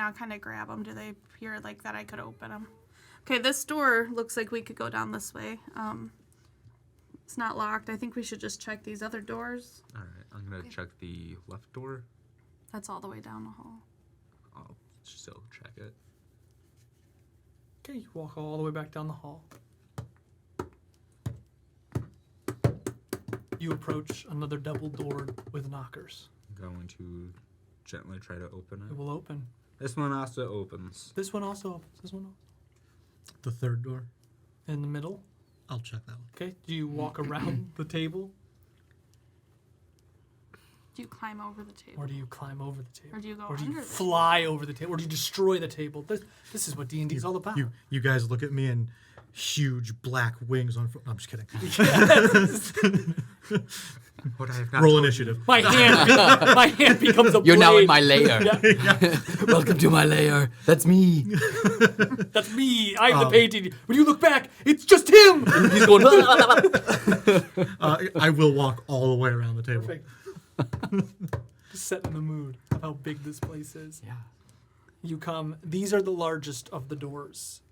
C: I'll kind of grab them. Do they appear like that I could open them? Okay, this door looks like we could go down this way. It's not locked. I think we should just check these other doors.
E: All right, I'm gonna check the left door.
C: That's all the way down the hall.
E: I'll still check it.
A: Okay, you walk all the way back down the hall. You approach another double door with knockers.
E: I'm going to gently try to open
A: It
E: it.
A: will open.
E: This one also opens.
A: This one also opens. This one also.
F: The third door.
A: In the middle.
F: I'll check that one.
A: Okay. Do you walk around the table,
C: Do you climb over the table?
A: or do you climb over the table,
C: Or do you go
A: or do you
C: under the
A: fly over the table, or do you destroy the table? This is what D&D is all about.
F: You guys look at me and huge black wings on. I'm just kidding.
E: What I have not
F: Roll
E: told
F: initiative.
A: My hand becomes a
B: You're now in
A: blade.
B: my lair. Welcome to my lair. That's me.
A: That's me. I'm the painting. When you look back, it's just him.
B: He's going.
F: I will walk all the way around the table.
A: Perfect. Just setting the mood of how big this place is.
B: Yeah.
A: You come. These are the largest of the doors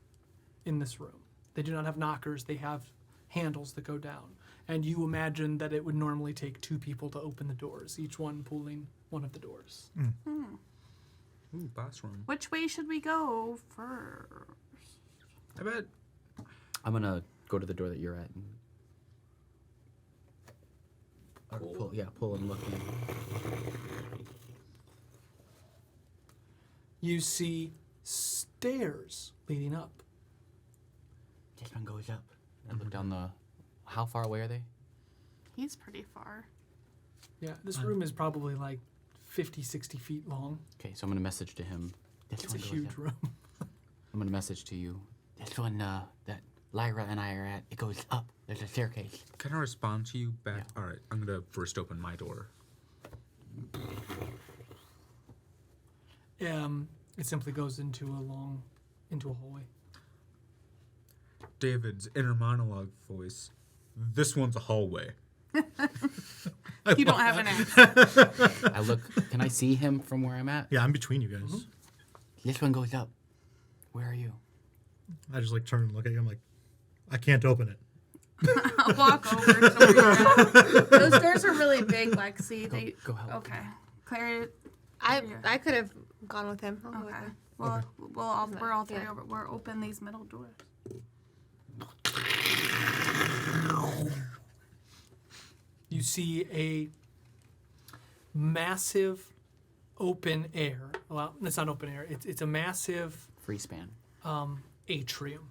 A: in this room. They do not have knockers. They have handles that go down. And you imagine that it would normally take 2 people to open the doors, each one pulling one of the doors.
E: Ooh, boss room.
C: Which way should we go first?
E: I bet.
B: I'm gonna go to the door that you're at. Or pull and look in.
A: You see stairs leading up.
B: This one goes up. I look down the. How far away are they?
C: He's pretty far.
A: Yeah, this room is probably like 50, 60 feet long.
B: Okay, so I'm gonna message to him. This
A: It's
B: one
A: a
B: goes
A: huge
B: up.
A: room.
B: I'm gonna message to you. This one that Lyra and I are at, it goes up. There's a staircase.
E: Can I respond to you back? All right, I'm gonna first open my door.
A: It simply goes into a hallway.
E: David's inner monologue voice. This one's a hallway.
C: You don't have an accent.
B: I look. Can I see him from where I'm at?
F: Yeah, I'm between you guys.
A: Mm-hmm.
B: This one goes up. Where are you?
F: I just like turn and look at you. I'm like, I can't open it.
C: I'll walk over to where you're at. Those doors are really big, Lexi. They
B: Go help.
C: okay. Claire.
D: I could have gone with him. I'll go with
C: Okay.
D: him.
C: Well, we're all three
D: Yeah.
C: over. We're open these middle doors.
A: You see a massive open air. Well, it's not open air. It's a massive
B: Free span.
A: atrium.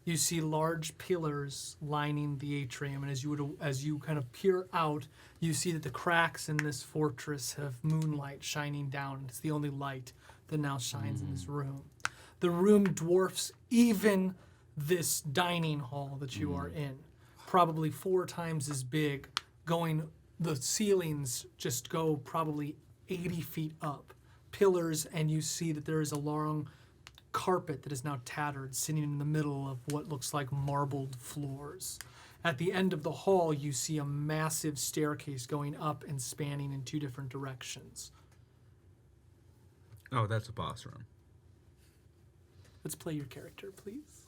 A: You see large pillars lining the atrium, and as you kind of peer out, you see that the cracks in this fortress have moonlight shining down. It's the only light that now shines in this room. The room dwarfs even this dining hall that you are in, probably 4 times as big. The ceilings just go probably 80 feet up, pillars, and you see that there is a long carpet that is now tattered, sitting in the middle of what looks like marbled floors. At the end of the hall, you see a massive staircase going up and spanning in 2 different directions.
E: Oh, that's a boss room.
A: Let's play your character, please.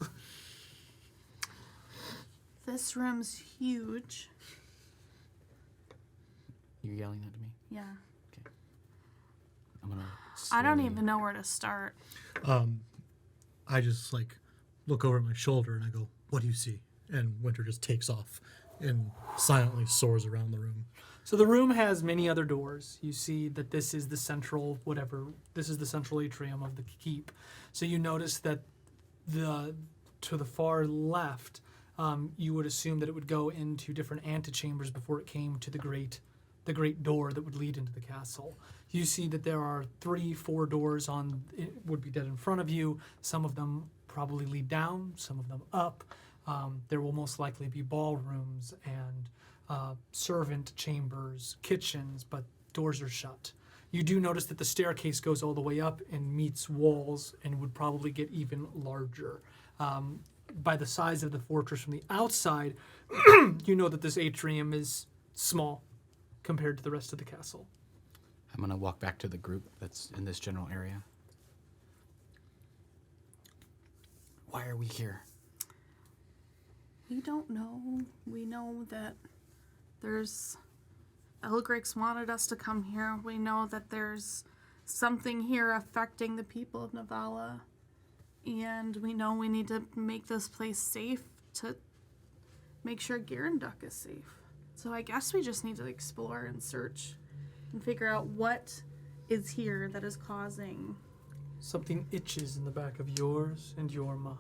C: This room's huge.
B: You're yelling at me.
C: Yeah.
B: I'm gonna.
C: I don't
B: slowly-
C: even know where to start.
F: I just like look over at my shoulder and I go, "What do you see?" And Winter just takes off and silently soars around the room.
A: So the room has many other doors. You see that this is the central atrium of the keep. So you notice that to the far left, you would assume that it would go into different antechambers before it came to the great door that would lead into the castle. You see that there are 3-4 doors it would be dead in front of you. Some of them probably lead down, some of them up. There will most likely be ballrooms and servant chambers, kitchens, but doors are shut. You do notice that the staircase goes all the way up and meets walls and would probably get even larger. By the size of the fortress from the outside, you know that this atrium is small compared to the rest of the castle.
B: I'm gonna walk back to the group that's in this general area. Why are we here?
C: We don't know. We know that there's Elgrix wanted us to come here. We know that there's something here affecting the people of Navala. And we know we need to make this place safe to make sure Garanduk is safe. So I guess we just need to explore and search and figure out what is here that is causing...
A: Something itches in the back of yours and your mind.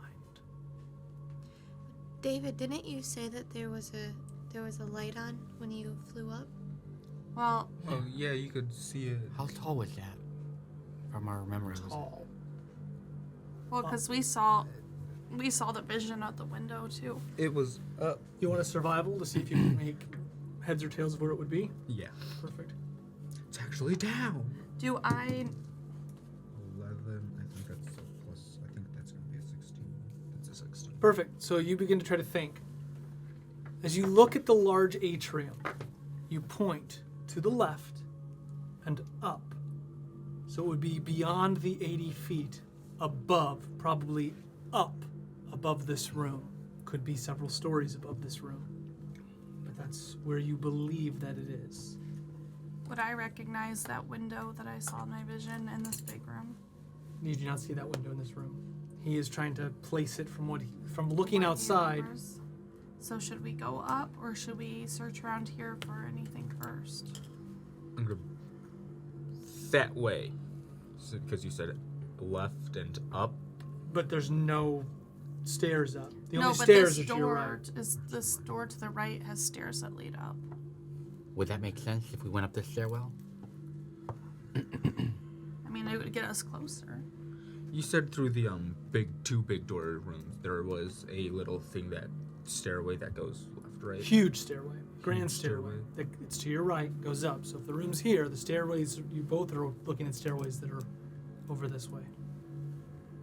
D: David, didn't you say that there was a light on when you flew up?
C: Well,
E: Oh, yeah, you could see it.
B: How tall was that? From our memory, was it?
A: Tall.
C: because we saw the vision out the window too.
E: It was up.
A: You want a survival to see if you can make heads or tails of where it would be?
E: Yeah.
A: Perfect.
E: It's actually down.
C: Do I...
E: 11, I think that's a plus. I think that's going to be a 16. It's a 16.
A: Perfect. So you begin to try to think. As you look at the large atrium, you point to the left and up. So it would be beyond the 80 feet, above, probably up above this room. Could be several stories above this room. But that's where you believe that it is.
C: Would I recognize that window that I saw in my vision in this big room?
A: You do not see that window in this room. He is trying to place it from looking
C: What
A: outside.
C: universe? So should we go up or should we search around here for anything first?
E: I'm going to... That way. Because you said it left and up.
A: But there's no stairs up. The
C: No,
A: only
C: but
A: stairs
C: this
A: are to your
C: door
A: right.
C: is this door to the right has stairs that lead up.
B: Would that make sense if we went up this stairwell?
C: I mean, it would get us closer.
E: You said through the two big door rooms there was a little thing, that stairway that goes left, right?
A: Huge stairway, grand
E: Huge
A: stairway.
E: stairway.
A: It's to your right, goes up. So if the room's here, the stairways, you both are looking at stairways that are over this way.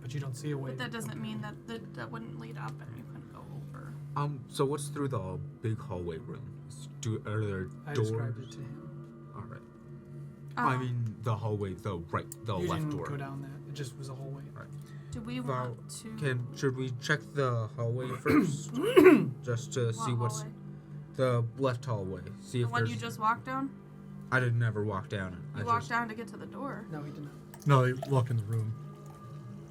A: But you don't see a way.
C: But that doesn't mean that that wouldn't lead up and you couldn't go over.
E: So what's through the big hallway room? Are there
A: I
E: doors?
A: described it to him.
E: All right. I mean the hallway, the
A: You
E: left
A: didn't
E: door.
A: go down that. It just was a hallway.
E: Right.
C: Do we
E: Val,
C: want to...
E: should we check the hallway first, just to see
C: What
E: what's
C: hallway?
E: the left hallway? See
C: The
E: if
C: one
E: there's.
C: you just walked down?
E: I did never walk down it.
C: You walked down to get to the door.
A: No, he did not.
F: No, you walk in the room.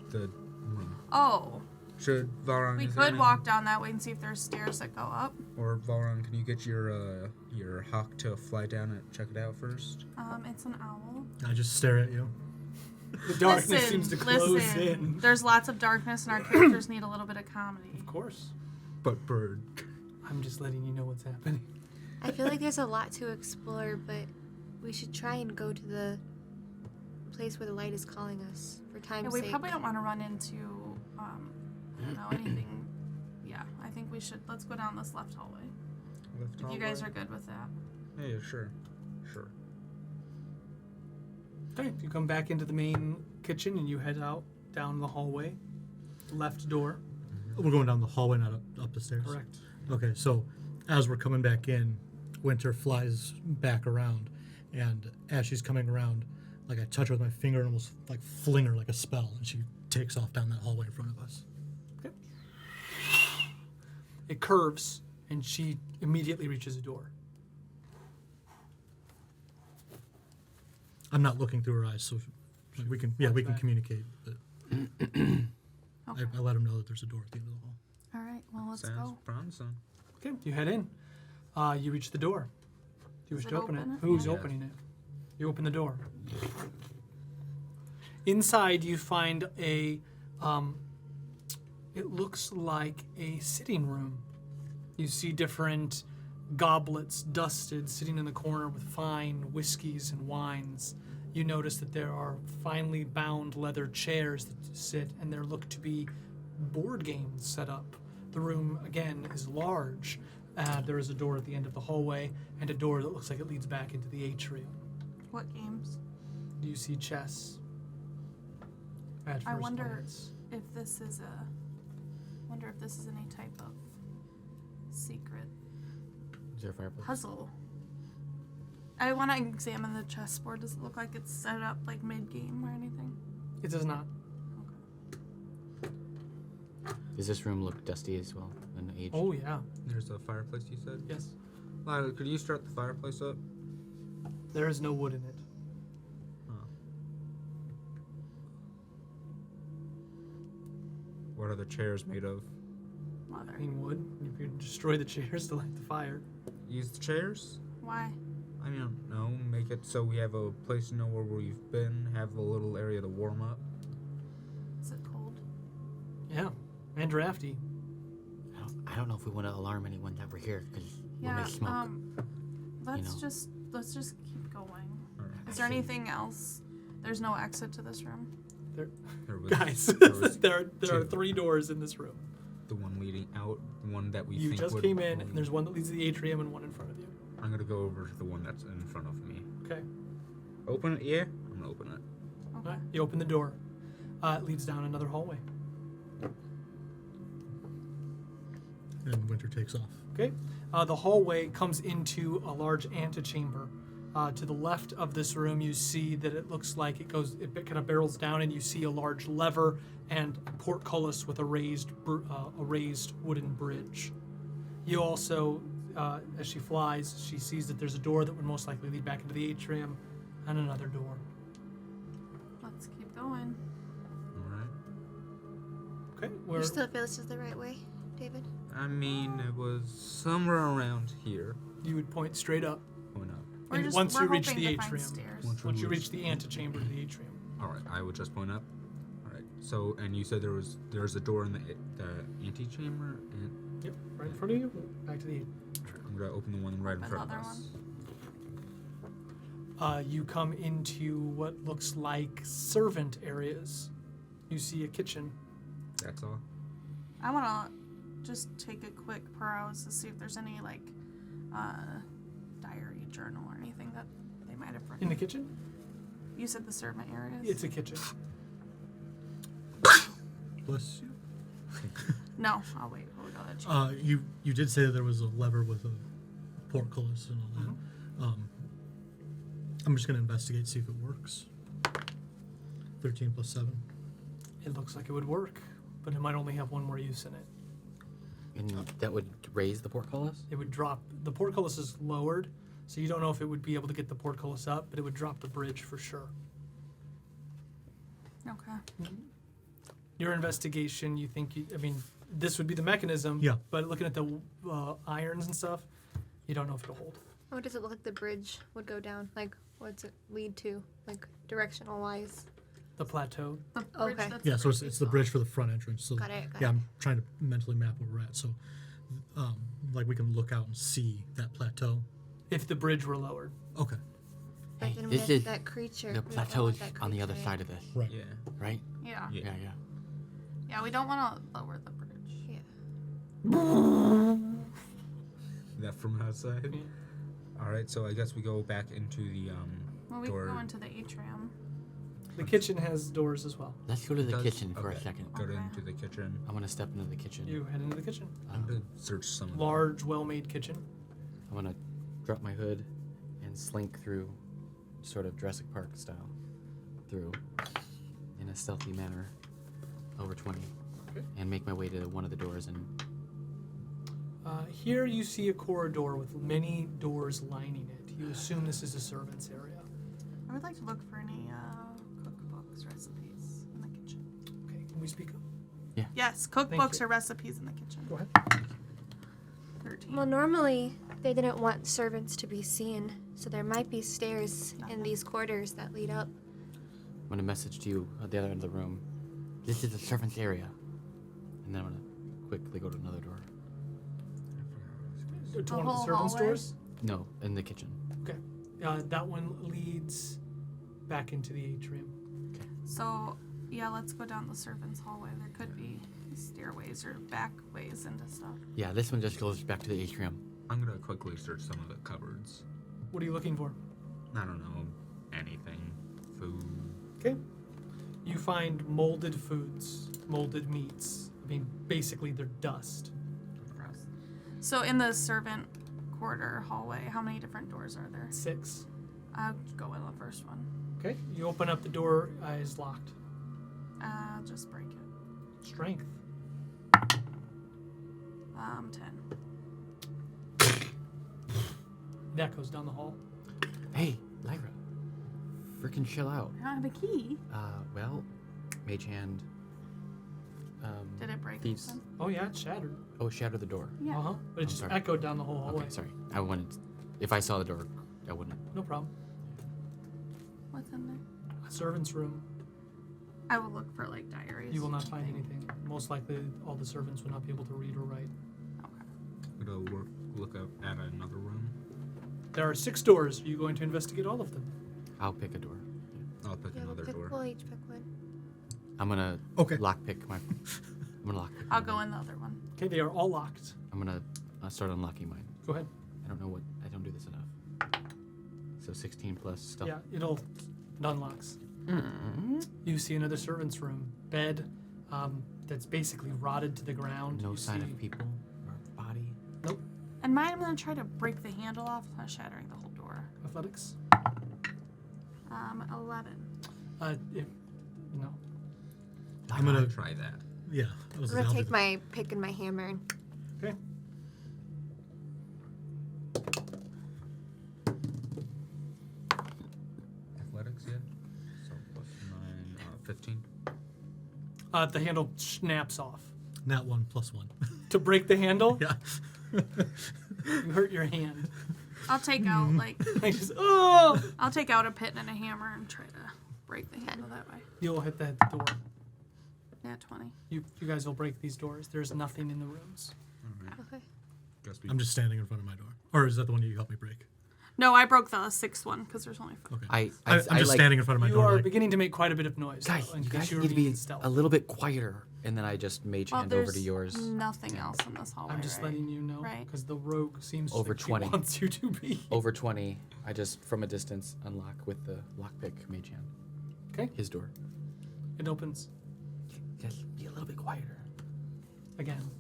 E: the room.
C: Oh.
E: Should Valron?
C: We
E: is there
C: could
E: any-
C: walk down that way and see if there's stairs that go up.
E: Or Valron, can you get your hawk to fly down and check it out first?
C: It's an owl.
F: I just stare at you.
A: The darkness seems to close in.
C: There's lots of darkness and our characters need a little bit of comedy.
A: Of course.
E: But bird.
A: I'm just letting you know what's happening.
D: I feel like there's a lot to explore, but we should try and go to the place where the light is calling us for time's
C: Yeah, we
D: sake.
C: probably don't want to run into, I don't know, anything. Yeah, I think we should, let's go down this left hallway.
E: Left
C: If you guys are
E: hallway?
C: good with that.
E: Yeah, sure. Sure.
A: Okay, you come back into the main kitchen and you head out down the hallway. Left door.
F: We're going down the hallway, not up the stairs.
A: Correct.
F: Okay, so as we're coming back in, Winter flies back around, and as she's coming around, like I touch her with my finger and almost like fling her like a spell, and she takes off down that hallway in front of us.
A: Okay. It curves and she immediately reaches a door.
F: I'm not looking through her eyes, so we can
A: back.
F: communicate. But
C: Okay.
F: I let him know that there's a door at the end of the hall.
C: All right, well, let's
E: Sounds
C: go.
E: promising.
A: Okay, you head in. You reach the door. Do you wish
C: Is
A: to
C: it
A: open it?
C: open?
A: Who's
E: Yeah.
A: opening it? You open the door. Inside, you find a. It looks like a sitting room. You see different goblets dusted sitting in the corner with fine whiskeys and wines. You notice that there are finely bound leather chairs that sit, and there look to be board games set up. The room, again, is large. There is a door at the end of the hallway and a door that looks like it leads back into the atrium.
C: What games?
A: You see chess. At
C: I
A: first
C: wonder
A: glance.
C: if this is any type of secret
B: Is there a fireplace?
C: puzzle. I want to examine the chessboard. Does it look like it's set up like mid-game or anything?
A: It does not.
B: Does this room look dusty as well and aged?
A: Oh, yeah.
E: There's a fireplace, you said?
A: Yes.
E: Lila, could you start the fireplace up?
A: There is no wood in it.
E: What are the chairs made of?
C: Mother.
A: I mean, wood. You could destroy the chairs to light the fire.
E: Use the chairs?
C: Why?
E: I don't know. Make it so we have a place to know where we've been, have a little area to warm up.
C: Is it cold?
A: Yeah. And drafty.
B: I don't know if we want to alarm anyone that we're here because we'll
C: Yeah.
B: make smoke.
C: Let's
B: know.
C: just keep going.
E: Alright.
C: Is there anything else? There's no exit to this room.
E: There was,
A: Guys,
E: there was
A: there are
E: two.
A: 3 doors in this room.
E: the one leading out, the one that we
A: You
E: think
A: just
E: would
A: came in,
E: lead.
A: and there's one that leads to the atrium and one in front of you.
E: I'm gonna go over to the one that's in front of me.
A: Okay.
E: Open it, yeah? I'm gonna open it.
C: Okay.
A: Right. You open the door. It leads down another hallway.
F: And Winter takes off.
A: Okay. The hallway comes into a large antechamber. To the left of this room, you see that it looks like it kind of barrels down, and you see a large lever and a portcullis with a raised wooden bridge. You also, as she flies, she sees that there's a door that would most likely lead back into the atrium, and another door.
C: Let's keep going.
E: Alright.
A: Okay.
D: You still feel this is the right way, David?
E: I mean, it was somewhere around here.
A: You would point straight up.
E: Point up.
A: And once you reach the
C: hoping to find
A: atrium.
C: stairs.
A: Once you reach the antechamber to the atrium.
E: Alright, I would just point up. Alright, so, and you said there's a door in the antechamber, and
A: Yep. Right in front of you. Back to the
E: I'm gonna open the one right in
C: Open
E: front
C: the
E: of
C: other
E: us.
A: you come into what looks like servant areas. You see a kitchen.
E: That's all.
C: I want to just take a quick peruse to see if there's any, like, diary, journal, or anything that they might have written.
A: In the kitchen?
C: You said the servant areas?
A: It's a kitchen.
F: Bless you.
C: No, I'll wait. We'll go to the
F: You did say that there was a lever with a portcullis and all that. I'm just gonna investigate, see if it works. 13 plus 7.
A: It looks like it would work, but it might only have one more use in it.
B: And that would raise the portcullis?
A: It would drop. The portcullis is lowered, so you don't know if it would be able to get the portcullis up, but it would drop the bridge for sure.
C: Okay.
A: Your investigation, you think, this would be the mechanism,
F: Yeah.
A: but looking at the irons and stuff, you don't know if it'll hold.
D: What does it look like the bridge would go down? Like, what's it lead to? Like, directional wise?
A: The plateau.
C: The bridge
D: Okay.
C: that's
F: Yeah, so it's
C: right
F: the bridge for the front entrance. So
D: Got it, got
F: yeah,
D: it.
F: I'm trying to mentally map where we're at. So, like we can look out and see that plateau.
A: If the bridge were lowered.
F: Okay.
D: But
B: Hey,
D: then we
B: this
D: have
B: is
D: that creature.
B: the
D: We don't want
B: plateau's
D: that
B: on the other
D: creature.
B: side of this,
F: Right.
E: Yeah.
B: right?
C: Yeah.
E: Yeah.
B: Yeah.
C: Yeah, we don't want to lower the bridge.
D: Yeah.
E: That from outside.
A: Yeah.
E: All right, so I guess we go back into the
C: Well, we
E: door.
C: can go into the atrium.
A: The kitchen has doors as well.
B: Let's go to the
E: Does-
B: kitchen for a
E: okay.
B: second.
E: Go
C: Okay.
E: into the kitchen.
B: I want to step into the kitchen.
A: You head into the kitchen.
E: I'm gonna search some of
A: Large, well-made kitchen.
B: I want to drop my hood and slink through, sort of Jurassic Park style, through in a stealthy manner, over 20,
A: Okay.
B: and make my way to one of the doors. And
A: Here you see a corridor with many doors lining it. You assume this is a servant's area.
C: I would like to look for any cookbooks, recipes in the kitchen.
A: Okay, can we speak up?
C: Yes,
A: Thank
C: cookbooks
A: you.
C: or recipes in the kitchen.
A: Go ahead.
C: 13.
D: Well, normally they didn't want servants to be seen, so there might be stairs in these quarters that lead up.
B: I'm going to message to you at the other end of the room. This is the servant's area. And then I'm going to quickly go to another door.
A: To
C: The
A: one of the
C: whole
A: servants'
C: hallway?
A: doors?
B: No, in the kitchen.
A: Okay. That one leads back into the atrium.
C: So, yeah, let's go down the servants' hallway. There could be stairways or back ways into stuff.
B: Yeah, this one just goes back to the atrium.
E: I'm gonna quickly search some of the cupboards.
A: What are you looking for?
E: I don't know, anything, food.
A: Okay. You find molded foods, molded meats. Basically, they're dust.
C: Gross. So, in the servant quarter hallway, how many different doors are there?
A: 6.
C: I'll go in the first one.
A: Okay. You open up the door, it's locked.
C: Just break it.
A: Strength.
C: 10.
A: That goes down the hall.
B: Hey, Lyra. Freaking chill out.
C: I don't have a key.
B: Well, Mage Hand.
C: Did it break
B: Thieves.
C: open?
A: Oh, yeah, it's shattered.
B: Oh, shatter the door.
C: Yeah.
A: Uh-huh. But it
B: I'm
A: just
B: sorry.
A: echoed down the whole hallway.
B: Okay, sorry. I wanted. If I saw the door, I wouldn't.
A: No problem.
C: What's in there?
A: A servant's room.
C: I will look for, like, diaries.
A: You will not find anything. Most likely, all the servants would not be able to read or write.
C: Okay.
E: I'm gonna look up at another room.
A: There are 6 doors. Are you going to investigate all of them?
B: I'll pick a door.
E: I'll pick
D: Yeah,
E: another door.
D: we'll each pick one.
B: I'm gonna
F: Okay.
B: lockpick my. I'm gonna lockpick.
C: I'll
B: mine.
C: go in the other one.
A: Okay, they are all locked.
B: I'm gonna start unlocking mine.
A: Go ahead.
B: I don't know what. I don't do this enough. So 16 plus stuff.
A: Yeah, it unlocks. You see another servant's room. Bed that's basically rotted to the ground.
B: No
A: You
B: sign
A: see-
B: of people or body.
A: Nope.
C: And mine, I'm going to try to break the handle off without shattering the whole door.
A: Athletics.
C: 11.
A: No.
F: I'm gonna
E: try that.
F: Yeah. That was
D: I'm gonna
F: the
D: take my pick and my hammer and
A: Okay.
E: Athletics, yeah. So plus 9, 15.
A: The handle snaps off.
F: Nat 1 plus 1.
A: To break the handle,
F: Yeah.
A: you hurt your hand.
C: I'll take out, like,
A: I just, oh!
C: I'll take out a pit and a hammer and try to break the handle that way.
A: You'll hit that door.
C: Yeah, 20.
A: You guys will break these doors. There's nothing in the rooms.
E: Alright.
D: okay.
E: Guess we
F: I'm just standing in front of my door. Or is that the one you helped me break?
C: No, I broke the 6th one because there's only 5.
F: Okay.
B: I'm
F: I'm just standing in front of my
A: You
F: door.
A: are
F: like,
A: beginning to make quite a bit of noise.
B: Guys,
A: though, in
B: you
A: case
B: guys
A: you were
B: need to be
A: being stealth.
B: a little bit quieter. And then I just mage
C: Well,
B: hand over
C: there's
B: to yours.
C: nothing else in this hallway.
A: I'm just
C: right?
A: letting you know,
C: Right.
A: because the rogue seems
B: Over
A: like
B: 20.
A: she wants you to be.
B: Over 20, I just, from a distance, unlock with the lockpick mage hand.
A: Okay.
B: His door.
A: It opens
B: Just be a little bit quieter.
A: again.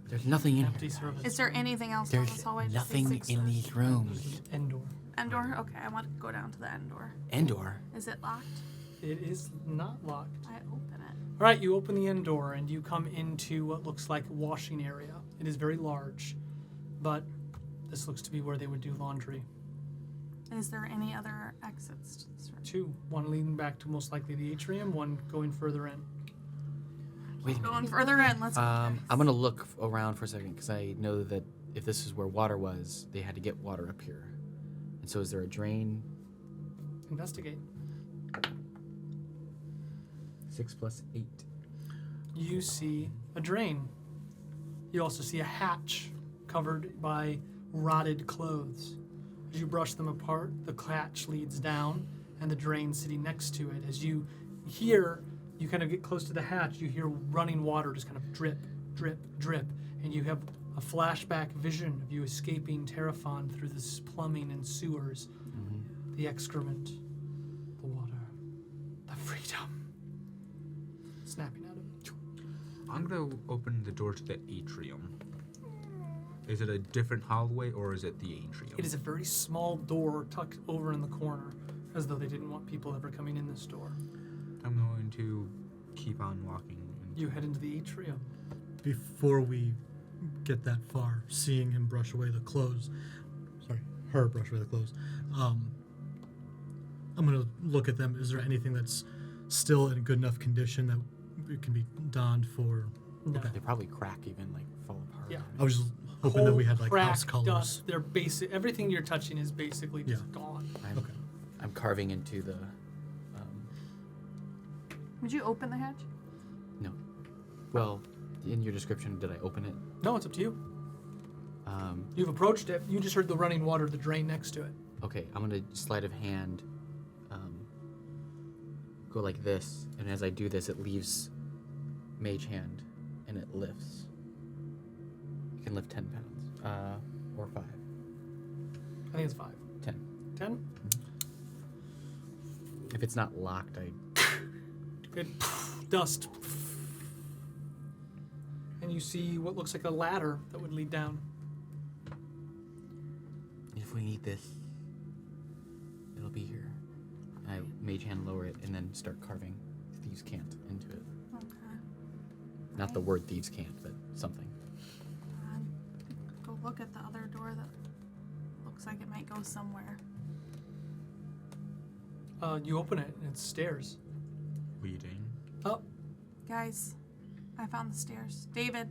B: There's nothing in
A: Empty
B: here.
A: service.
C: Is there anything else in
B: There's
C: this hallway? Just
B: nothing
C: these 6
B: in
C: doors?
B: these rooms.
A: End door.
C: End door? Okay, I want to go down to the end door.
B: End door.
C: Is it locked?
A: It is not locked.
C: I open it.
A: All right, you open the end door and you come into what looks like a washing area. It is very large, but this looks to be where they would do laundry.
C: Is there any other exits to this room?
A: 2, one leading back to most likely the atrium, one going further in.
B: Wait a minute.
C: Going further in. Let's go.
B: I'm gonna look around for a second because I know that if this is where water was, they had to get water up here. And so, is there a drain?
A: Investigate.
B: 6 plus 8.
A: You see a drain. You also see a hatch covered by rotted clothes. As you brush them apart, the hatch leads down and the drain sitting next to it. As you hear, you kind of get close to the hatch, you hear running water just kind of drip, drip, drip. And you have a flashback vision of you escaping Terrafon through this plumbing and sewers. The excrement, the water, the freedom. Snapping out of it.
E: I'm gonna open the door to the atrium. Is it a different hallway or is it the atrium?
A: It is a very small door tucked over in the corner, as though they didn't want people ever coming in this door.
E: I'm going to keep on walking.
A: You head into the atrium.
F: before we get that far, seeing him brush away the clothes, her brush away the clothes, I'm going to look at them. Is there anything that's still in good enough condition that it can be donned for?
A: No.
B: They probably crack even, like, fall apart.
A: Yeah.
F: I was just hoping that we had, like,
A: Crack,
F: house colors.
A: dust, they're basic. Everything you're touching is basically just
F: Yeah.
A: gone.
B: I'm carving into the...
C: Would you open the hatch?
B: no. Well, in your description, did I open it?
A: No, it's up to you. You've approached it. You just heard the running water, the drain next to it.
B: Okay, I'm going to sleight of hand go like this, and as I do this, it leaves mage hand, and it lifts. It can lift 10 pounds. Or 5.
A: I think it's 5.
B: 10.
A: 10?
B: If it's not locked, I...
A: Good. Dust. And you see what looks like a ladder that would lead down.
B: If we need this, it'll be here. I mage hand lower it and then start carving thieves can't into it.
C: Okay.
B: Not the word thieves can't, but something.
C: Go look at the other door that looks like it might go somewhere.
A: You open it, and it's stairs.
E: Leading.
A: Up.
C: Guys, I found the stairs. David,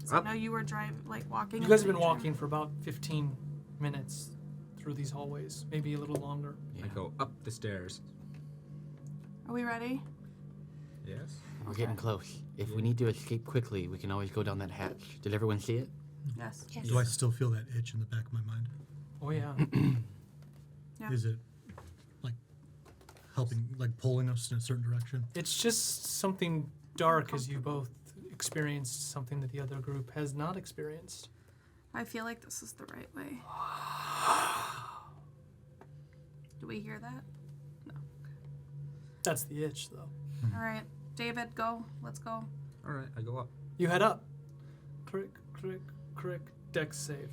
C: 'cause
E: Up.
C: I know you were walking.
A: You guys have
C: into
A: been
C: the
A: walking for about 15 minutes through these hallways, maybe a little longer.
B: Yeah.
E: I go up the stairs.
C: Are we ready?
E: Yes.
B: We're getting close. If we need to escape quickly, we can always go down that hatch. Did everyone see it?
C: Yes.
D: Yes.
F: Do I still feel that itch in the back of my mind?
A: Oh, yeah.
C: Yeah.
F: Is it like helping, like pulling us in a certain direction?
A: It's just something dark as you both experienced something that the other group has not experienced.
C: I feel like this is the right way. Do we hear that?
A: That's the itch, though.
C: All right, David, go. Let's go.
E: All right, I go up.
A: You head up. Crick, crick, crick. Dex save.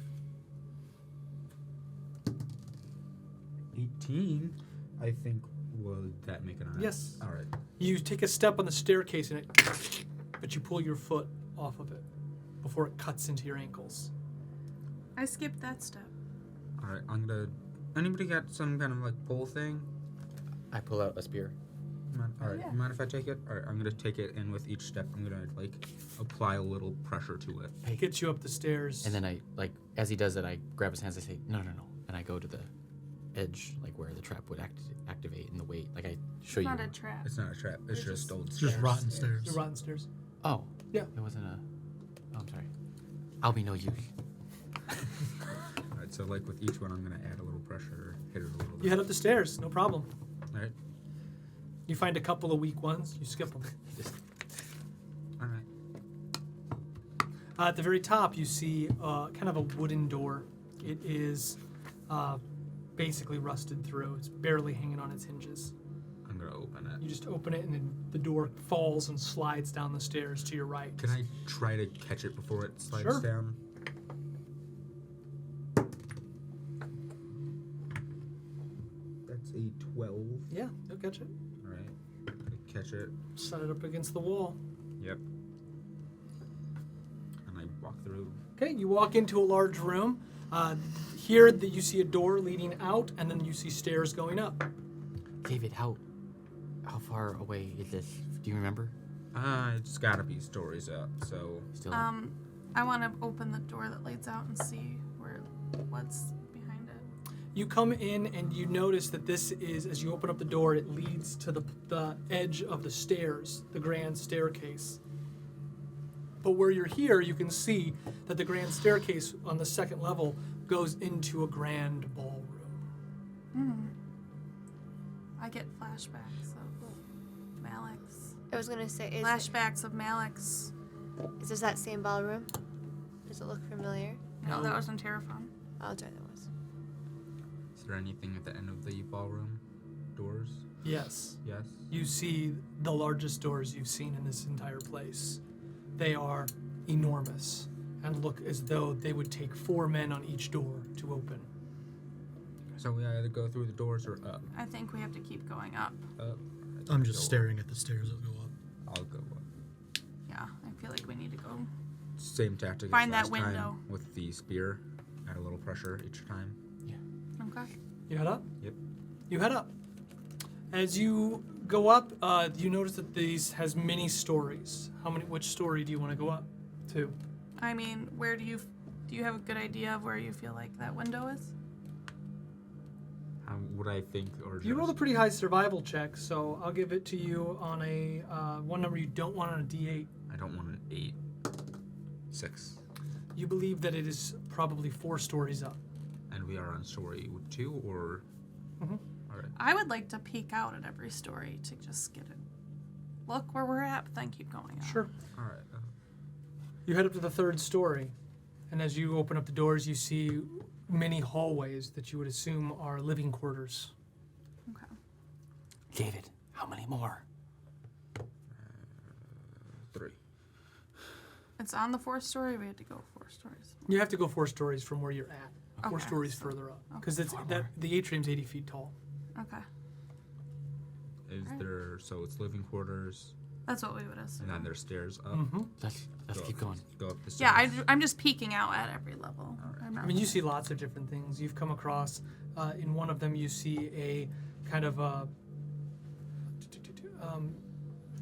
E: 18, I think. Will that make an eye?
A: Yes.
E: All right.
A: You take a step on the staircase and but you pull your foot off of it before it cuts into your ankles.
C: I skipped that step.
E: All right. I'm gonna. Anybody got some kind of like pull thing?
B: I pull out a spear.
E: All right.
C: Yeah.
E: Mind if I take it? All right. I'm gonna take it, and with each step, I'm gonna like apply a little pressure to it.
A: It gets you up the stairs.
B: And then I, like, as he does it, I grab his hands, I say, no. And I go to the edge, like where the trap would activate in the weight. Like, I show you.
C: Not a trap.
E: It's not a trap. It's
C: They're
E: just old
F: It's just
E: stairs.
F: rotten stairs.
A: You're rotten stairs.
B: Oh.
A: Yeah.
B: It wasn't a... Oh, I'm sorry. I'll be no use.
E: All right. Alright, so like with each one, I'm going to add a little pressure, hit it a little bit.
A: You head up the stairs, no problem.
E: Alright.
A: You find a couple of weak ones, you skip them.
E: Alright.
A: At the very top, you see kind of a wooden door. It is basically rusted through. It's barely hanging on its hinges.
E: I'm going to open it.
A: You just open it, and then the door falls and slides down the stairs to your right.
E: Can I try to catch it before it slides
A: Sure.
E: down? That's a 12.
A: Yeah, you'll catch it.
E: Alright. Catch it.
A: Set it up against the wall.
E: Yep. And I walk through.
A: Okay, you walk into a large room. Here that you see a door leading out, and then you see stairs going up.
B: David, how far away is this? Do you remember?
E: It's gotta be stories up, so.
B: Still.
C: I want to open the door that leads out and see what's behind it.
A: You come in and you notice that this is, as you open up the door, it leads to the edge of the stairs, the grand staircase. But where you're here, you can see that the grand staircase on the second level goes into a grand ballroom.
C: I get flashbacks of Malik's.
D: I was gonna say,
C: Flashbacks of Malik's.
D: is this that same ballroom? Does it look familiar?
C: No, that wasn't Terrafon.
D: Oh, that's right, that was.
E: Is there anything at the end of the ballroom doors?
A: Yes.
E: Yes.
A: You see the largest doors you've seen in this entire place. They are enormous and look as though they would take 4 men on each door to open.
E: So we either go through the doors or up.
C: I think we have to keep going up.
E: Up.
F: I'm just
E: Go
F: staring at the stairs that go up.
E: up. I'll go up.
C: Yeah, I feel like we need to go.
E: Same tactic
C: Find
E: as
C: that
E: last
C: window.
E: time with the spear. Add a little pressure each time.
C: Okay.
A: You head up?
E: Yep.
A: You head up. As you go up, you notice that these has many stories. Which story do you want to go up to?
C: I mean, where do you have a good idea of where you feel like that window is?
E: How would I think, or
A: You rolled a
E: just-
A: pretty high survival check, so I'll give it to you on a one number you don't want on a D8.
E: I don't want an 8. 6.
A: You believe that it is probably 4 stories up.
E: And we are on story 2, or.
A: Mhm.
E: All right.
C: I would like to peek out at every story to just get it. Look where we're at, but then keep going up.
A: Sure.
E: All right.
A: You head up to the 3rd story, and as you open up the doors, you see many hallways that you would assume are living quarters.
C: Okay.
B: David, how many more?
E: 3.
C: It's on the 4th story. We have to go 4 stories.
A: You have to go 4 stories from where you're at. 4
C: Okay.
A: stories further up, because it's that the atrium's 80 feet tall.
C: Okay.
E: Is
C: Alright.
E: there. So it's living quarters,
C: That's what we would assume.
E: and then there's stairs up.
A: Mm-hmm.
B: Let's
E: Go
B: keep
E: up-
B: going.
E: Go up the stairs.
C: Yeah, I'm just peeking out at every level. I'm
A: I
C: not-
A: mean, you see lots of different things. You've come across, in one of them, you see a kind of a.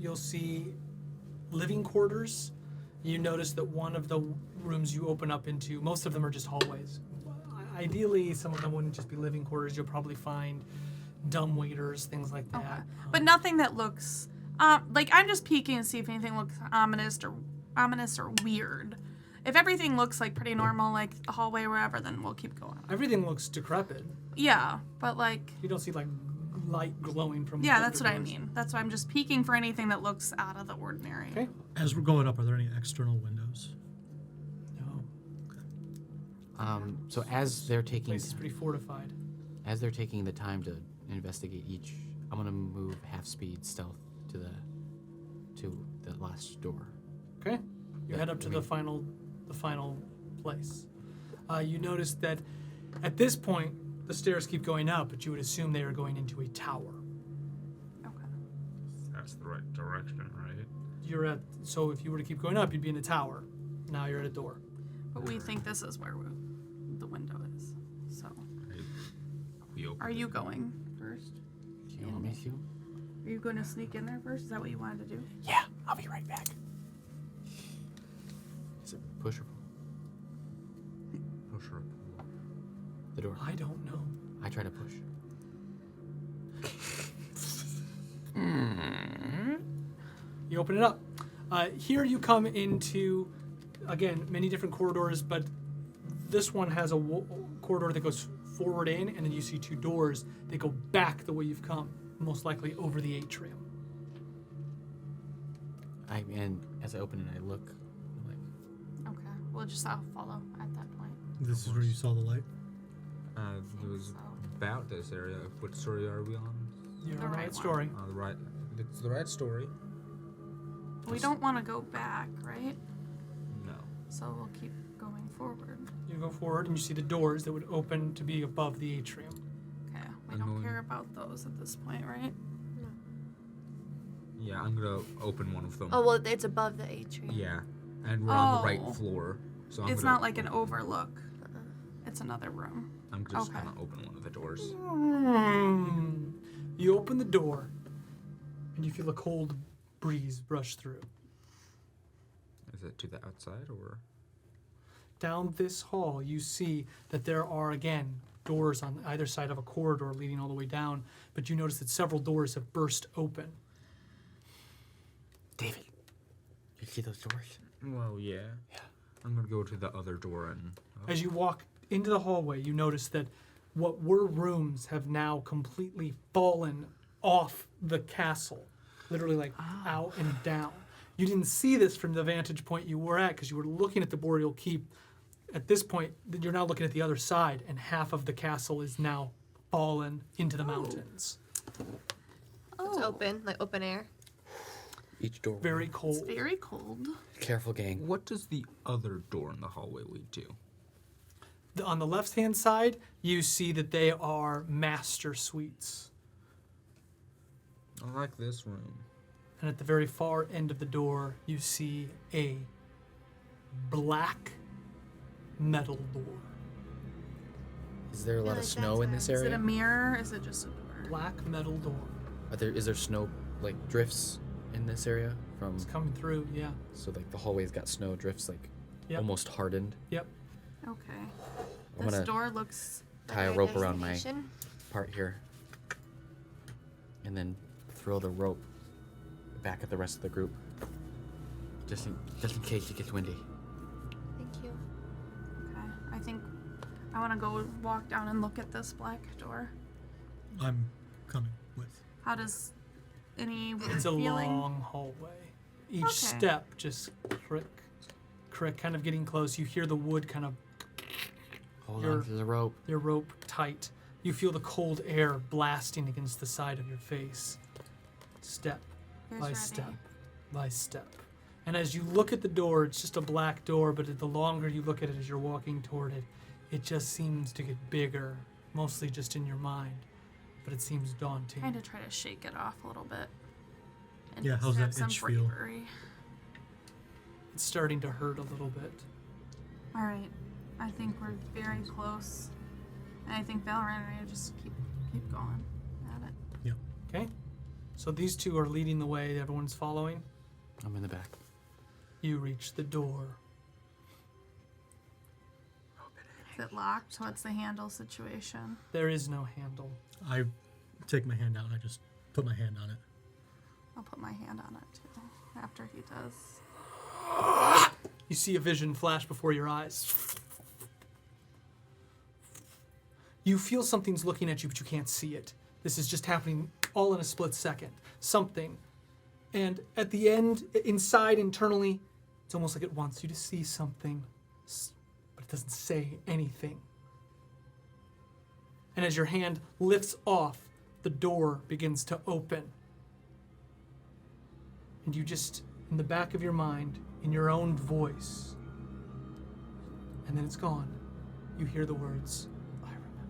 A: You'll see living quarters. You notice that one of the rooms you open up into, most of them are just hallways. Ideally, some of them wouldn't just be living quarters. You'll probably find dumb waiters, things like that.
C: Okay. But nothing that looks like I'm just peeking to see if anything looks ominous or weird. If everything looks like pretty normal, like a hallway or whatever, then we'll keep going.
A: Everything looks decrepit.
C: Yeah, but like
A: You don't see like light glowing from.
C: yeah,
A: the
C: that's what I
A: doors.
C: mean. That's why I'm just peeking for anything that looks out of the ordinary.
A: Okay.
F: As we're going up, are there any external windows?
A: No,
B: So as they're taking
A: place is pretty fortified.
B: the time to investigate each, I'm gonna move half speed stealth to the last door.
A: Okay. You
B: Yeah,
A: head up to
B: I
A: the final place. You notice that at this point the stairs keep going up, but you would assume they are going into a tower.
C: Okay.
E: That's the right direction, right?
A: You're at so if you were to keep going up, you'd be in a tower. Now you're at a door.
C: But we think this is where the window is. So,
E: We open
C: are you going first?
B: Do you want me to?
C: Are you going to sneak in there first? Is that what you wanted to do?
B: Yeah, I'll be right back. Is it push or pull?
E: push or pull.
B: The door.
A: I don't know.
B: I try to push.
A: You open it up. Here you come into, again, many different corridors, but This one has a corridor that goes forward in, and then you see 2 doors that go back the way you've come, most likely over the atrium.
B: And as I open it, I look. I'm like,
C: Okay, we'll just all follow at that point.
F: This is where you saw the light.
E: It was
C: So,
E: about this area. What story are we on?
A: You're
C: The
A: on the
C: right
A: right
C: one.
A: story.
E: The right. It's the right story.
C: we don't want to go back, right?
E: No.
C: So we'll keep going forward.
A: You go forward, and you see the doors that would open to be above the atrium.
C: Okay, we
E: I'm
C: don't
E: going-
C: care about those at this point, right?
E: Yeah, I'm gonna open one of them.
D: Oh, well, it's above the atrium.
E: Yeah, and we're on the
C: Oh.
E: right floor, so I'm
C: It's
E: gonna,
C: not like an overlook. It's another room.
E: I'm just
C: Okay.
E: gonna open one of the doors.
A: You open the door, and you feel a cold breeze brush through.
E: Is it to the outside or?
A: Down this hall, you see that there are, again, doors on either side of a corridor leading all the way down, but you notice that several doors have burst open.
B: David, you see those doors?
E: Well, yeah.
B: Yeah.
E: I'm gonna go to the other door and.
A: As you walk into the hallway, you notice that what were rooms have now completely fallen off the castle, literally like out and down. You didn't see this from the vantage point you were at because you were looking at the Boreal Keep. At this point, you're now looking at the other side, and half of the castle is now fallen into the mountains.
D: It's open, like open air.
B: Each door.
A: Very
C: It's
A: cold.
C: very cold.
B: Careful, gang.
E: What does the other door in the hallway lead to?
A: On the left-hand side, you see that they are master suites.
E: I like this room.
A: And at the very far end of the door, you see a black metal door.
B: Is there a lot
D: Yeah,
B: of
D: like
B: snow
D: that's
B: in this
C: Is it
B: area?
C: a mirror? Is it just a door?
A: Black metal door.
B: Is there snow, like drifts in this area from?
A: It's coming through, yeah.
B: So like the hallway's got snow drifts, like
A: Yep.
B: almost hardened.
A: Yep.
C: Okay.
B: I'm
C: This
B: gonna
C: door looks.
B: tie a
D: Right
B: rope around my
D: destination.
B: part here, and then throw the rope back at the rest of the group, just in case it gets windy.
D: Thank you.
C: Okay. I think I want to go walk down and look at this black door.
F: I'm coming with.
C: How does any
A: It's a
C: feeling?
A: long hallway. Each
C: Okay.
A: step just crick, kind of getting close. You hear the wood kind of,
B: Hold
A: You're-
B: on to the rope.
A: your rope tight. You feel the cold air blasting against the side of your face. Step
C: Here's
A: by
C: ready.
A: step by step. And as you look at the door, it's just a black door, but the longer you look at it as you're walking toward it, it just seems to get bigger, mostly just in your mind. But it seems daunting.
C: Kind of try to shake it off a little bit. And
F: Yeah,
C: just
F: how's
C: have
F: that
C: some
F: itch feel?
C: bravery.
A: It's starting to hurt a little bit.
C: All right. I think we're very close. And I think Valorant and I just keep going at it.
A: Okay? So these two are leading the way, everyone's following.
B: I'm in the back.
A: You reach the door.
C: Is it locked? What's the handle situation?
A: There is no handle.
F: I take my hand out and I just put my hand on it.
C: I'll put my hand on it too after he does.
A: You see a vision flash before your eyes. You feel something's looking at you, but you can't see it. This is just happening all in a split second. Something. And at the end, inside, internally, it's almost like it wants you to see something, but it doesn't say anything. And as your hand lifts off, the door begins to open. And you just, in the back of your mind, in your own voice, and then it's gone, you hear the words, I remember.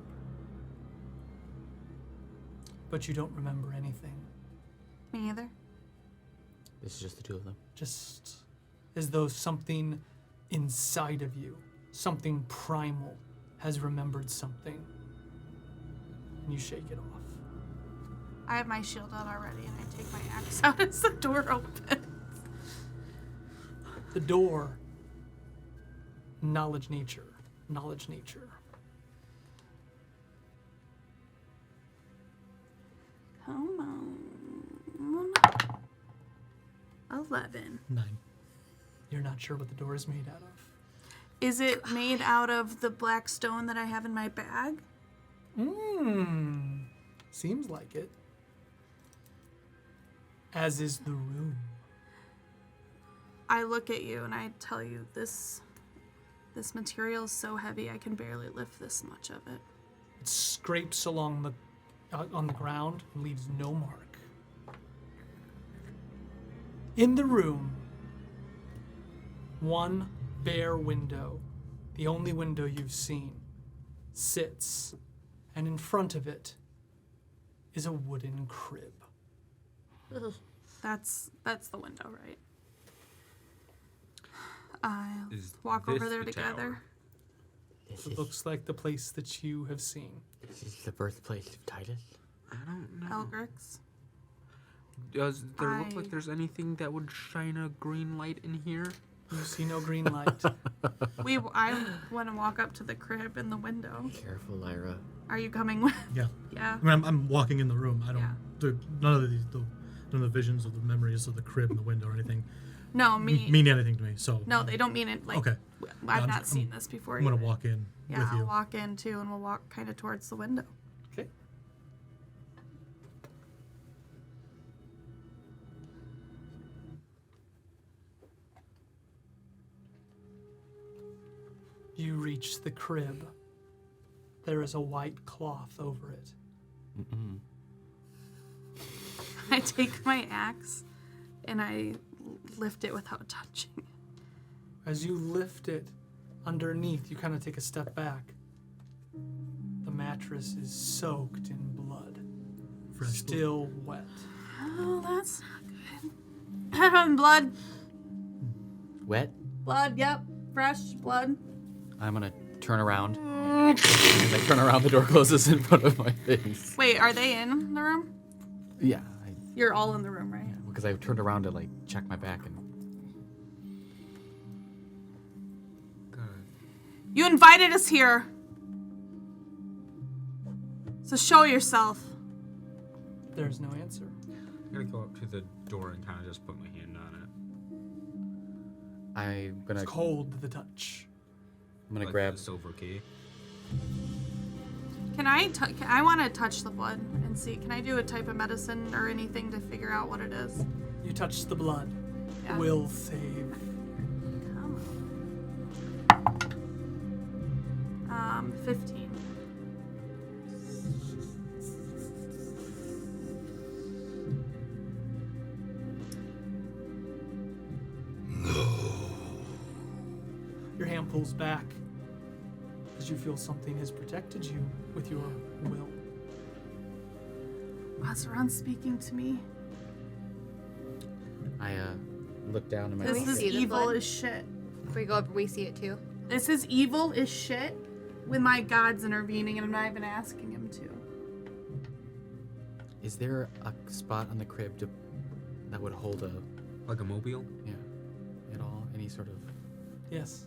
A: But you don't remember anything.
C: Me either.
B: This is just the two of them.
A: Just as though something inside of you, something primal, has remembered something. And you shake it off.
C: I have my shield out already, and I take my axe out as the door opens.
A: The door, knowledge nature.
C: 11.
F: 9.
A: You're not sure what the door is made out of.
C: Is it made out of the black stone that I have in my bag?
A: Seems like it. As is the room.
C: I look at you and I tell you this material is so heavy I can barely lift this much of it.
A: It scrapes along on the ground and leaves no mark. In the room, one bare window, the only window you've seen, sits, and in front of it is a wooden crib.
C: That's the window, right? I'll
E: Is
C: walk
E: this
C: over there
E: the
C: together.
E: tower?
B: This
A: It
B: is,
A: looks like the place that you have seen.
B: this is the birthplace of Titus.
E: I don't know.
C: Elgrix.
E: Does there look
C: I-
E: like there's anything that would shine a green light in here?
A: You see no green light.
C: I want to walk up to the crib in the window.
B: Careful, Lyra.
C: Are you coming with?
F: Yeah.
C: Yeah.
F: I mean, I'm walking in the room. I don't.
C: Yeah.
F: None of the visions or the memories of the crib and the window or anything
C: No, me.
F: mean anything to me. So
C: No, they don't mean it like.
F: Okay.
C: I've
F: I'm-
C: not seen this before.
F: I'm gonna
C: either.
F: walk in
C: Yeah,
F: with
C: I'll
F: you.
C: walk in too, and we'll walk kind of towards the window.
A: Okay. You reach the crib. There is a white cloth over it.
C: I take my axe, and I lift it without touching it.
A: As you lift it, underneath, you kind of take a step back. The mattress is soaked in blood,
F: Fresh blood.
A: still wet.
C: Oh, that's not good. Blood.
B: Wet?
C: Blood, yep. Fresh blood.
B: I'm gonna turn around. As I turn around, the door closes in front of my face.
C: Wait, are they in the room?
B: Yeah,
C: You're all in the room, right?
B: because I turned around to like check my back and
C: You invited us here. So show yourself.
A: There's no answer.
E: I'm gonna go up to the door and kind of just put my hand on it.
B: I'm gonna
A: It's cold to the touch.
B: I'm gonna
E: Like
B: grab.
E: the silver key.
C: Can I want to touch the blood and see. Can I do a type of medicine or anything to figure out what it is?
A: You touch the blood.
C: Yeah.
A: Will save.
C: 15.
A: Your hand pulls back as you feel something has protected you with your will.
C: Azaran speaking to me.
B: I look down at my.
C: This
D: we
C: is
D: see the
C: evil
D: blood?
C: as shit.
D: If we go up, we see it too.
C: This is evil as shit with my gods intervening and I'm not even asking him to.
B: Is there a spot on the crib that would hold
E: Like a mobile?
B: at all? Any sort of?
A: Yes.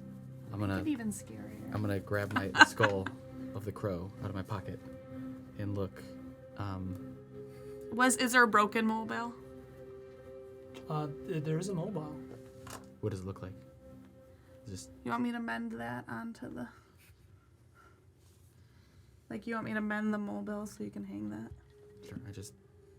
B: I'm gonna
C: Maybe even scarier.
B: I'm gonna grab my skull of the crow out of my pocket and look.
C: Is there a broken mobile?
A: There is a mobile.
B: What does it look like? Just
C: You want me to mend that onto the... Like, you want me to mend the mobile so you can hang that?
B: sure. I just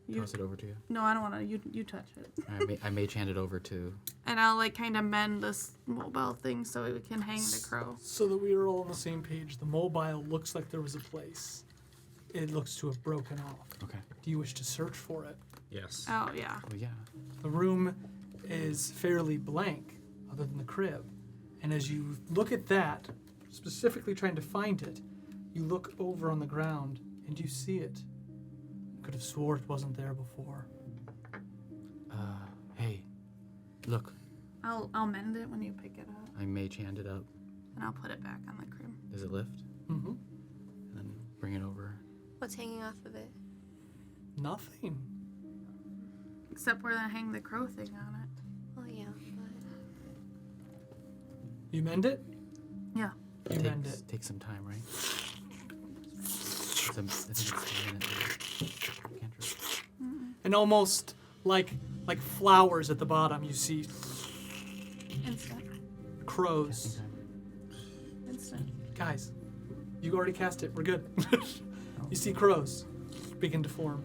C: You-
B: toss it over to you.
C: No, I don't want to. You touch it.
B: I mage hand it over to.
C: And I'll, like, kind of mend this mobile thing so we can hang the crow.
A: So that we are all on the same page, the mobile looks like there was a place. It looks to have broken off.
B: Okay.
A: Do you wish to search for it?
E: Yes.
C: Oh, yeah.
B: Well, yeah.
A: The room is fairly blank, other than the crib. And as you look at that, specifically trying to find it, you look over on the ground and you see it. Could have swore it wasn't there before.
B: Hey, look.
C: I'll mend it when you pick it up.
B: I mage hand it up.
C: And I'll put it back on the crib.
B: Does it lift?
A: Mm-hmm.
B: And then bring it over.
D: What's hanging off of it?
A: Nothing.
C: Except where I hang the crow thing on it.
D: Oh yeah, but
A: You mend it?
C: Yeah.
A: You mend it.
B: Takes some time, right? I think it's a minute. Cantrip.
A: And almost like flowers at the bottom, you see
C: Instant.
A: crows
B: Casting time.
C: cast it.
A: Guys, you already cast it. We're good. You see crows begin to form.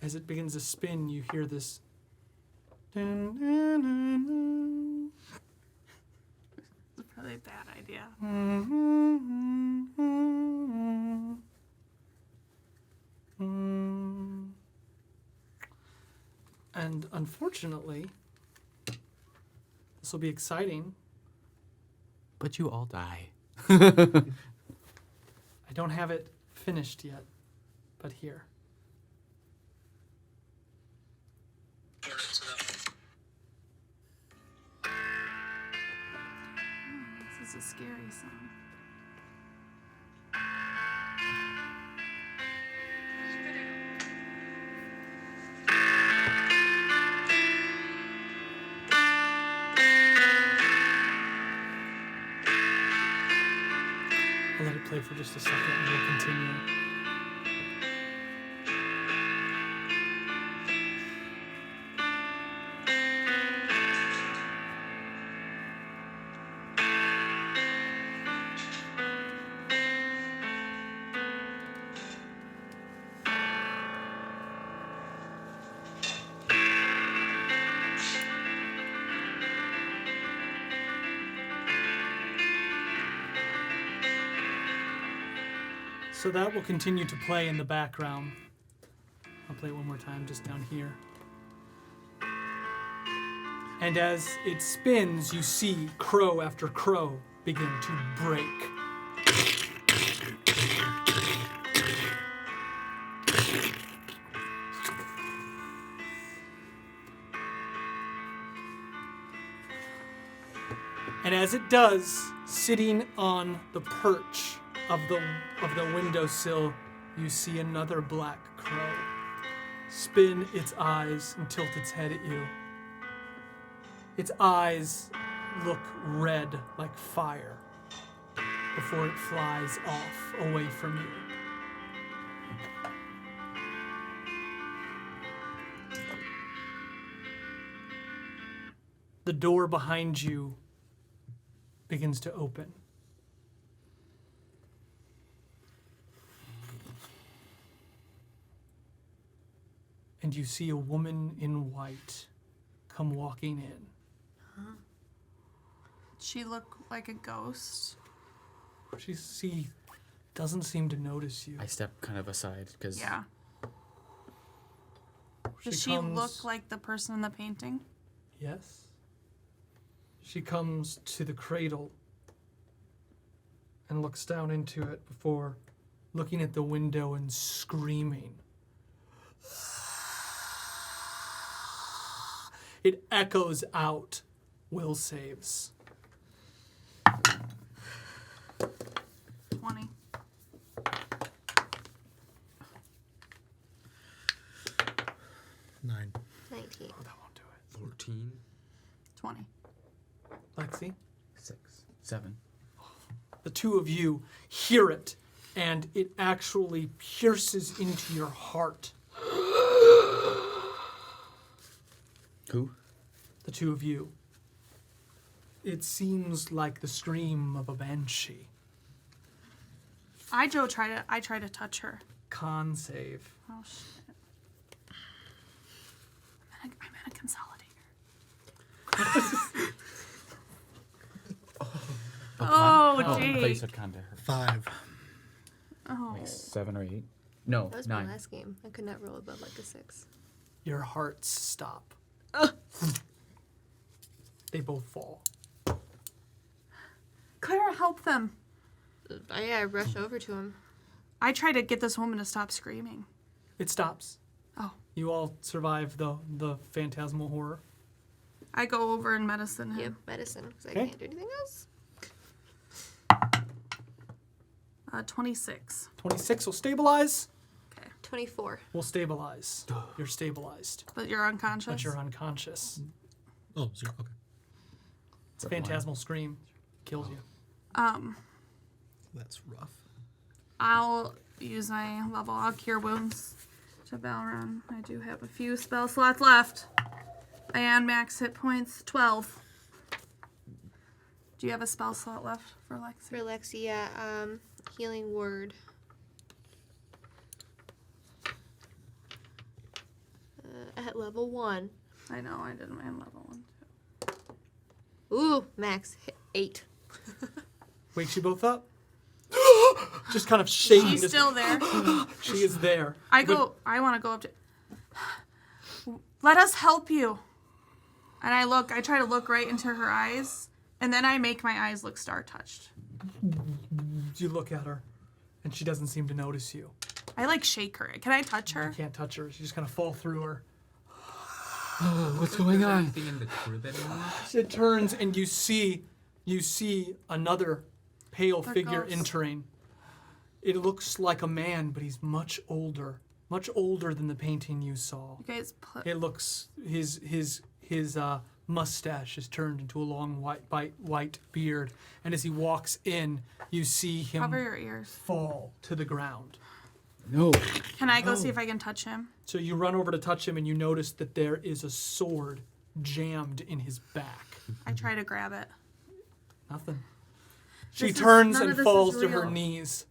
A: As it begins to spin, you hear this. Dun, dun, dun, dun.
C: It's probably a bad idea.
A: And unfortunately, this will be exciting.
B: But you all die.
A: I don't have it finished yet, but here.
C: This is a scary song.
A: I'll let it play for just a second and we'll continue. So that will continue to play in the background. I'll play it one more time just down here. And as it spins, you see crow after crow begin to break. And as it does, sitting on the perch of the windowsill, you see another black crow spin its eyes and tilt its head at you. Its eyes look red like fire before it flies off away from you. The door behind you begins to open. And you see a woman in white come walking in.
C: She look like a ghost.
A: She doesn't seem to notice you.
B: I step kind of aside because
C: Yeah. Does she look like the person in the painting?
A: Yes. She comes to the cradle and looks down into it before looking at the window and screaming. It echoes out. Will saves.
C: 20.
F: Nine.
D: 19.
A: Oh, that won't do it.
E: 14.
C: 20.
A: Lexi?
B: 6, 7.
A: The two of you hear it, and it actually pierces into your heart.
B: Who?
A: The two of you. It seems like the scream of a banshee.
C: I try to touch her.
A: Con save.
C: Oh shit. I'm in a consolidator. Oh,
B: I thought you
C: Jake.
B: said con to her.
F: 5.
C: Oh.
B: Like 7 or 8. No,
D: That was
B: 9.
D: my last game. I could not roll above like a 6.
A: Your hearts stop. They both fall.
C: Clara, help them.
D: I rush over to him.
C: I try to get this woman to stop screaming.
A: It stops.
C: Oh.
A: You all survive the phantasmal horror.
C: I go over and medicine him.
D: Yep, medicine, because I
A: Okay.
D: can't do anything else.
C: 26.
A: 26 will stabilize.
D: 24.
A: Will stabilize. You're stabilized,
C: But you're unconscious?
A: but you're unconscious.
F: Oh, 0. Okay.
A: It's a phantasmal scream. Kills you.
F: That's rough.
C: I'll use my level. I'll cure wounds to Balron. I do have a few spell slots left. And max hit points 12. Do you have a spell slot left for Lexi?
D: For Lexi, yeah. Healing word. At level 1.
C: I know, I did my level 1 too.
D: Ooh, max hit 8.
A: Wakes you both up. Just kind of shaking.
C: She's
A: just-
C: still there.
A: She is there.
C: I want to go up to. Let us help you. And I try to look right into her eyes, and then I make my eyes look star-touched.
A: You look at her, and she doesn't seem to notice you.
C: I like shake her. Can I touch her?
A: You can't touch her. You just kind of fall through her.
B: What's going on?
E: Anything in the crib anymore?
A: It turns, and you see another pale
C: The
A: figure
C: ghost.
A: entering. It looks like a man, but he's much older than the painting you saw.
C: You guys put.
A: It looks his mustache is turned into a long white beard, and as he walks in, you see him
C: Cover your ears.
A: fall to the ground.
B: No.
C: Can I go see if I can touch him?
A: So you run over to touch him, and you notice that there is a sword jammed in his back.
C: I try to grab it.
A: Nothing. She
C: This is-
A: turns
C: none
A: and
C: of this
A: falls
C: is
A: to her
C: real.
A: knees.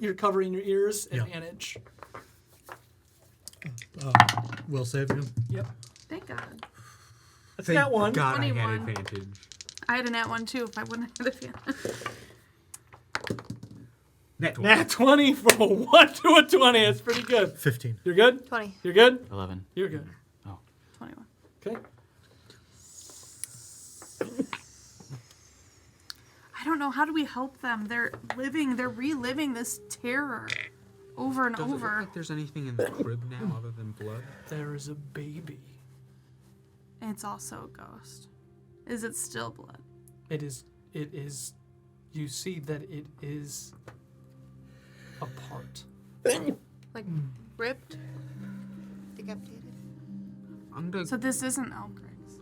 A: You're covering your ears and
F: Yeah.
A: manage.
F: Will save you.
A: Yep.
C: Thank God.
A: That's
E: Thank
A: that one.
E: God I had
C: 21.
E: advantage.
C: I had a nat 1 too. If I wouldn't have had a
E: Net 1.
A: Nat 20 from a 1 to a 20. That's pretty good.
F: 15.
A: You're good?
D: 20.
A: You're good?
B: 11.
A: You're good.
C: 21.
A: Okay.
C: I don't know. How do we help them? They're reliving this terror over and
E: Does it look
C: over.
E: like there's anything in the crib now other than blood?
A: There is a baby.
C: It's also a ghost. Is it still blood?
A: It is. You see that it is apart.
D: Like, ripped? Decapitated?
E: I'm gonna
C: So this isn't Elgrig's.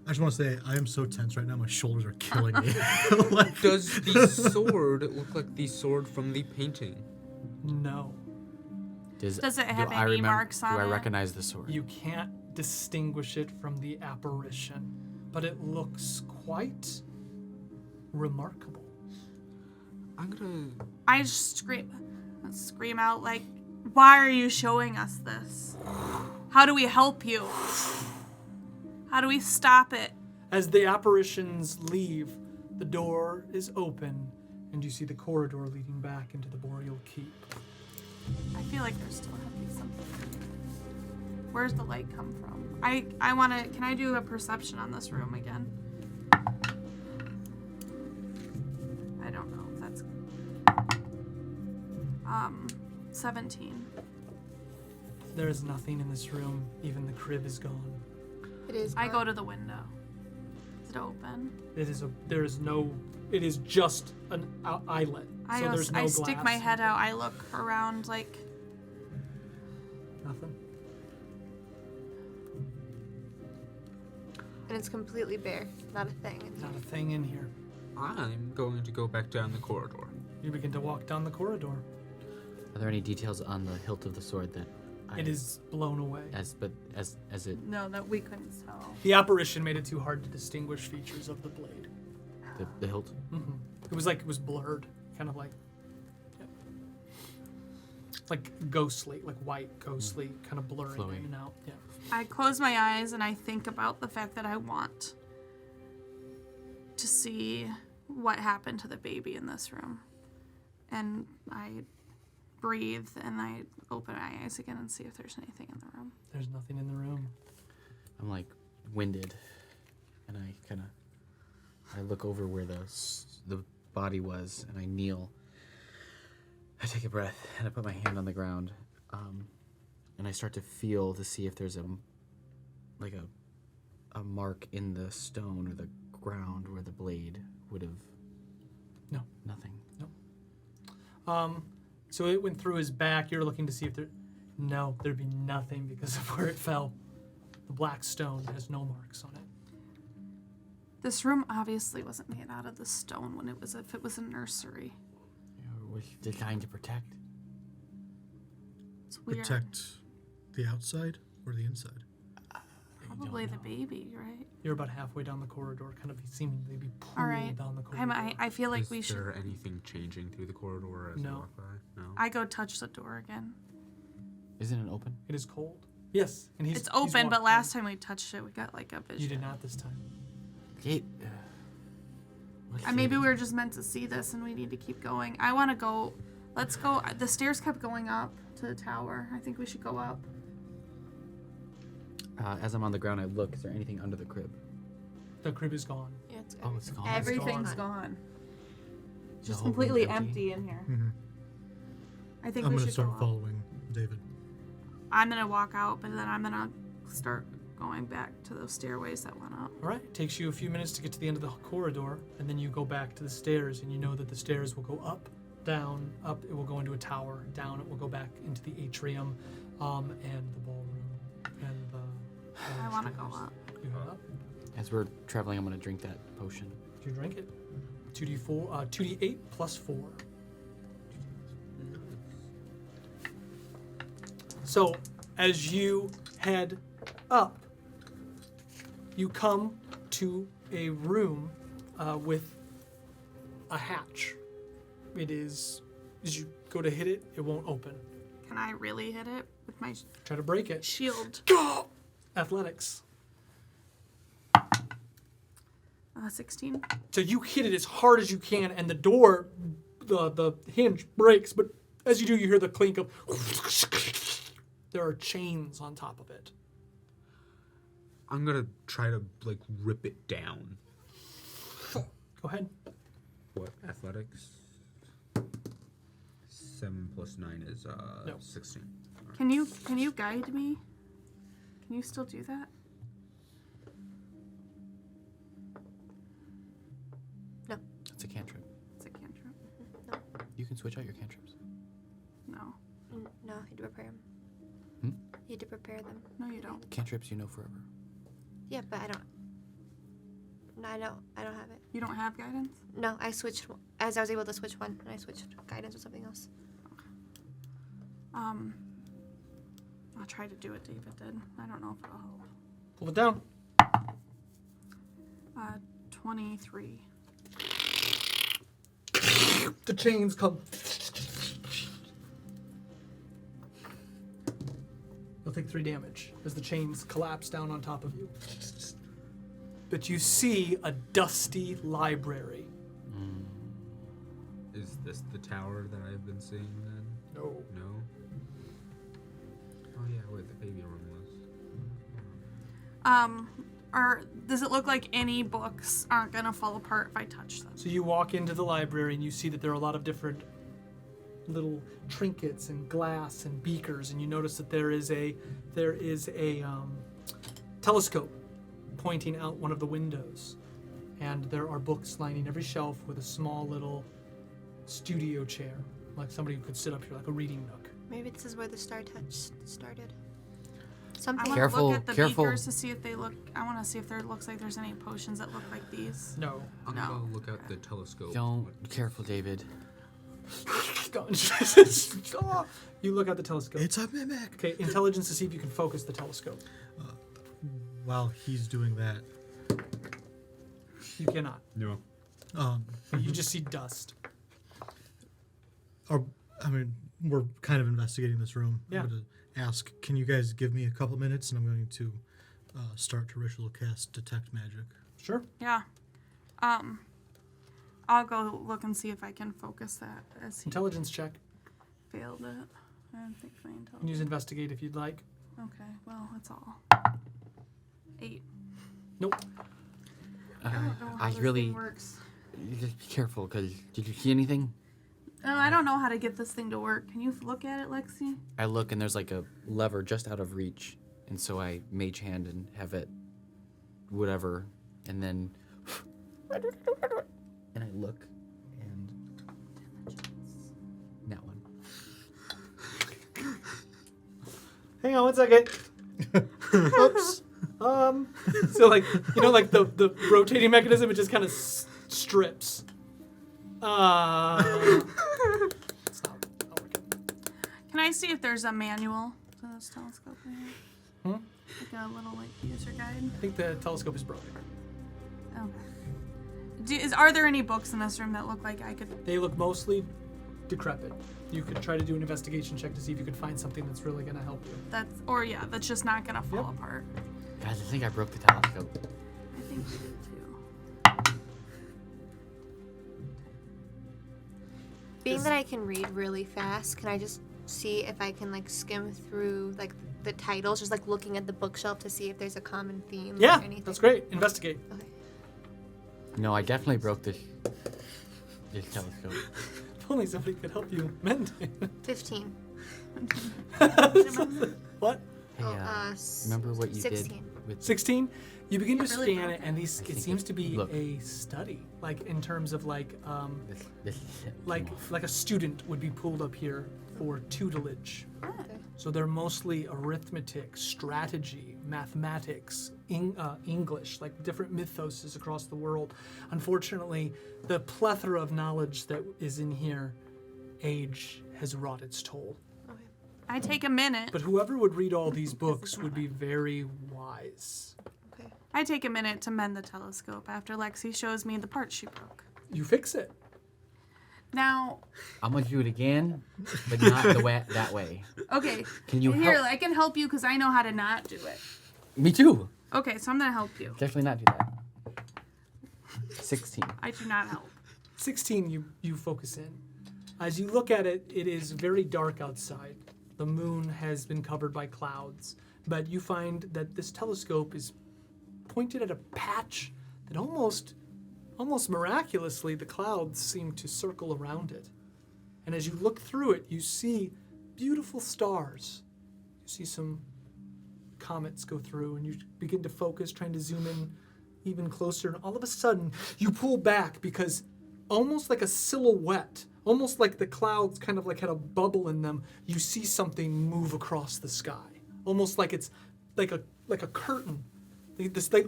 F: I just want to say I am so tense right now. My shoulders are killing me. Like,
E: Does the sword look like the sword from the painting?
A: No.
C: Does it have
B: do I
C: any marks on
B: Do I
C: it?
B: recognize the sword?
A: You can't distinguish it from the apparition, but it looks quite remarkable.
E: I'm gonna.
C: I just scream out like, "Why are you showing us this? How do we help you? How do we stop it?"
A: As the apparitions leave, the door is open, and you see the corridor leading back into the Boreal Keep.
C: I feel like there still has to be something. Where's the light come from? I want to. Can I do a perception on this room again? I don't know if that's. 17.
A: There is nothing in this room. Even the crib is gone.
D: It is.
C: I go to the window. Is it open?
A: It is just an eyelet.
C: I
A: So
C: go-
A: there's no
C: I stick
A: glass.
C: my head out. I look around like.
A: Nothing.
D: And it's completely bare. Not a thing.
A: Not a thing in here.
E: I'm going to go back down the corridor.
A: You begin to walk down the corridor.
B: Are there any details on the hilt of the sword that
A: It is blown away.
B: as it
C: No, that we couldn't tell.
A: The apparition made it too hard to distinguish features of the blade.
B: the hilt?
A: It was blurred, kind of like, yeah. Like ghostly, like white ghostly, kind of blurring
B: Flowy.
A: in and out. Yeah.
C: I close my eyes and I think about the fact that I want to see what happened to the baby in this room. And I breathe and I open my eyes again and see if there's anything in the room.
A: There's nothing in the room.
B: I'm like winded, and I look over where the body was, and I kneel. I take a breath, and I put my hand on the ground, and I start to feel to see if there's a mark in the stone or the ground where the blade would have.
A: No.
B: Nothing.
A: So it went through his back. You're looking to see if there'd be nothing because of where it fell. The black stone has no marks on it.
C: This room obviously wasn't made out of the stone when it was, if it was a nursery.
B: It was designed to protect.
C: It's weird.
F: Protect the outside or the inside?
C: Probably the baby, right?
A: You're about halfway down the corridor, kind of seemingly be pulled
C: All right.
A: down the corridor.
C: I feel like we
E: Is
C: should.
E: there anything changing through the corridor as
A: No.
E: we walk by? No.
C: I go touch the door again.
B: Isn't it open?
A: It is cold. Yes, and
C: It's open, but last time we touched it, we got like a vision.
A: you did not this time.
B: It.
C: And maybe we were just meant to see this, and we need to keep going. I want to go. Let's go. The stairs kept going up to the tower. I think we should go up.
B: As I'm on the ground, I look. Is there anything under the crib?
A: The crib is gone.
D: Yeah, it's
B: Oh, it's gone.
C: Everything's gone.
B: The
C: Just
B: whole room's
C: completely empty in here.
F: Mm-hmm.
C: I think
F: I'm
C: we
F: going to
C: should
F: start
C: go up.
F: following David.
C: I'm gonna walk out, but then I'm gonna start going back to those stairways that went up.
A: All right. It takes you a few minutes to get to the end of the corridor, and then you go back to the stairs, and you know that the stairs will go up, down, up. It will go into a tower. Down. It will go back into the atrium, and the ballroom, and the.
C: I want to go up.
A: You head up.
B: As we're traveling, I'm gonna drink that potion.
A: You drink it. 2d8 plus 4. So, as you head up, you come to a room with a hatch. It is, as you go to hit it, it won't open.
C: Can I really hit it with my
A: Try to break it.
C: shield?
A: Athletics.
C: 16.
A: So you hit it as hard as you can, and the door, the hinge breaks. But as you do, you hear the clink of. There are chains on top of it.
E: I'm gonna try to like rip it down.
A: Go ahead.
E: What athletics? 7 plus 9 is
A: No.
E: 16.
C: Can you guide me? Can you still do that?
B: It's a cantrip.
C: It's a cantrip.
B: You can switch out your cantrips.
C: No.
D: No, you had to prepare them.
B: Hmm?
D: You had to prepare them.
C: No, you don't.
B: Cantrips, you know forever.
D: Yeah, but I don't. No, I don't have it.
C: You don't have guidance?
D: No, I switched as I was able to switch one, and I switched guidance with something else.
C: I'll try to do what David did. I don't know if it'll help.
A: Pull it down.
C: 23.
A: The chains come. You'll take 3 damage as the chains collapse down on top of you. But you see a dusty library.
E: Is this the tower that I've been seeing then?
A: No.
E: No? Oh yeah, where the baby room was.
C: Does it look like any books aren't gonna fall apart if I touch them?
A: So you walk into the library and you see that there are a lot of different little trinkets and glass and beakers, and you notice that there is a telescope pointing out one of the windows, and there are books lining every shelf with a small little studio chair, like somebody who could sit up here, like a reading nook.
D: Maybe this is where the Star Touch started.
C: I
D: Something.
C: want to
B: Careful,
C: look at the
B: careful.
C: beakers to see if they look. I want to see if there looks like there's any potions that look like these.
A: No.
E: I'm
C: No.
E: gonna look at the telescope.
B: Don't. Careful, David.
A: You look at the telescope.
F: It's a mimic.
A: Okay, intelligence to see if you can focus the telescope.
F: While he's doing that,
A: You cannot.
E: No.
A: You just see dust.
F: we're kind of investigating this room.
A: Yeah.
F: I'm going to ask, can you guys give me a couple minutes, and I'm going to start to ritual cast Detect Magic.
A: Sure.
C: Yeah. I'll go look and see if I can focus that as he
A: Intelligence check.
C: failed it. I don't think my
A: You can use
C: intelligence.
A: investigate if you'd like.
C: Okay, well, that's all. 8.
A: Nope.
C: I don't know how
B: I
C: this
B: really.
C: thing works.
B: Just be careful, because did you see anything?
C: I don't know how to get this thing to work. Can you look at it, Lexi?
B: I look and there's like a lever just out of reach, and so I mage hand and have it, whatever, and then, and I look, and that one.
A: Hang on 1 second. Oops. So like like the rotating mechanism, it just kind of strips. It's not working.
C: Can I see if there's a manual to this telescope?
A: Hmm?
C: Like a little user guide.
A: I think the telescope is broken.
C: Okay. Are there any books in this room that look like I could?
A: They look mostly decrepit. You could try to do an investigation check to see if you could find something that's really going to help you.
C: That's just not gonna fall apart.
B: Guys, I think I broke the telescope.
C: I think we did too.
D: Being that I can read really fast, can I just see if I can like skim through like the titles, just like looking at the bookshelf to see if there's a common theme
A: Yeah,
D: or anything?
A: that's great. Investigate.
D: Okay.
B: No, I definitely broke this telescope.
A: If only somebody could help you mend it.
D: 15.
A: What?
B: Hey, remember what you
D: 16.
B: did with
A: 16? You begin to
C: It really
A: scan it, and it
B: think
A: seems to be
B: look.
A: a study, like in terms of like
B: this
A: like a student would be pulled up here for tutelage. So they're mostly arithmetic, strategy, mathematics, English, like different mythoses across the world. Unfortunately, the plethora of knowledge that is in here, age has wrought its toll.
C: I take a minute.
A: But whoever would read all these books would be very wise.
D: Okay.
C: I take a minute to mend the telescope after Lexi shows me the part she broke.
A: You fix it.
C: Now,
B: I'm gonna do it again, but not that way.
C: okay.
B: Can you
C: Here,
B: help?
C: I can help you because I know how to not do it.
B: Me too.
C: Okay, so I'm gonna help you.
B: Definitely not do that. 16.
C: I do not help.
A: 16, you focus in. As you look at it, it is very dark outside. The moon has been covered by clouds, but you find that this telescope is pointed at a patch that almost miraculously the clouds seem to circle around it. And as you look through it, you see beautiful stars. You see some comets go through, and you begin to focus, trying to zoom in even closer, and all of a sudden you pull back because almost like a silhouette, almost like the clouds kind of like had a bubble in them, you see something move across the sky. Almost like it's like a curtain.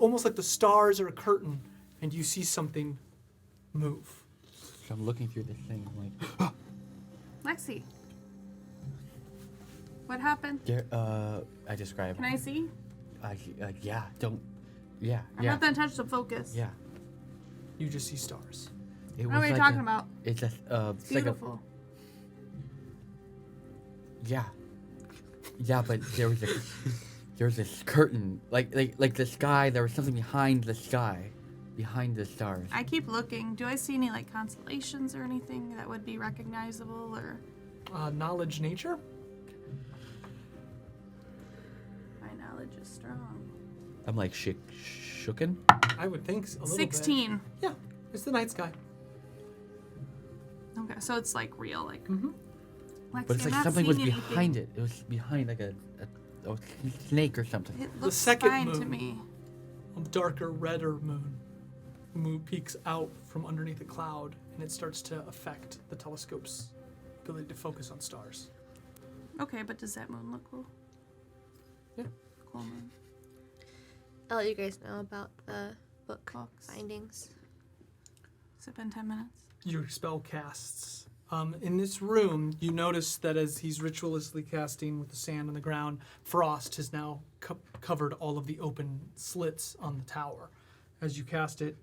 A: Almost like the stars are a curtain, and you see something move.
B: So I'm looking through this thing. I'm like,
C: Lexi. What happened?
B: I describe.
C: Can I see?
B: Yeah. Don't. Yeah.
C: I'm
B: yeah.
C: not gonna touch the focus.
B: Yeah.
A: You just see stars.
B: It
C: What are we talking about?
B: It's a.
C: It's beautiful.
B: Yeah. Yeah, but there was this curtain, like the sky. There was something behind the sky, behind the stars.
C: I keep looking. Do I see any like constellations or anything that would be recognizable or?
A: Knowledge, nature.
C: My knowledge is strong.
B: I'm like shooken.
A: I would think a little
C: 16.
A: bit. Yeah, it's the night sky.
C: Okay, so it's like real, like.
A: Mm-hmm.
C: Lexi,
B: But it's
C: I'm
B: like
C: not
B: something was
C: seeing anything.
B: behind it. It was behind like a snake or something.
C: It looks
A: second
C: fine to
A: moon.
C: me.
A: A darker, redder moon. The moon peeks out from underneath a cloud, and it starts to affect the telescope's ability to focus on stars.
C: Okay, but does that moon look cool?
A: Yeah.
C: Cool moon.
D: I'll let you guys know about the book
C: Books.
D: findings.
C: Has it been 10 minutes?
A: Your spell casts. In this room, you notice that as he's ritualistically casting with the sand on the ground, frost has now covered all of the open slits on the tower. As you cast it,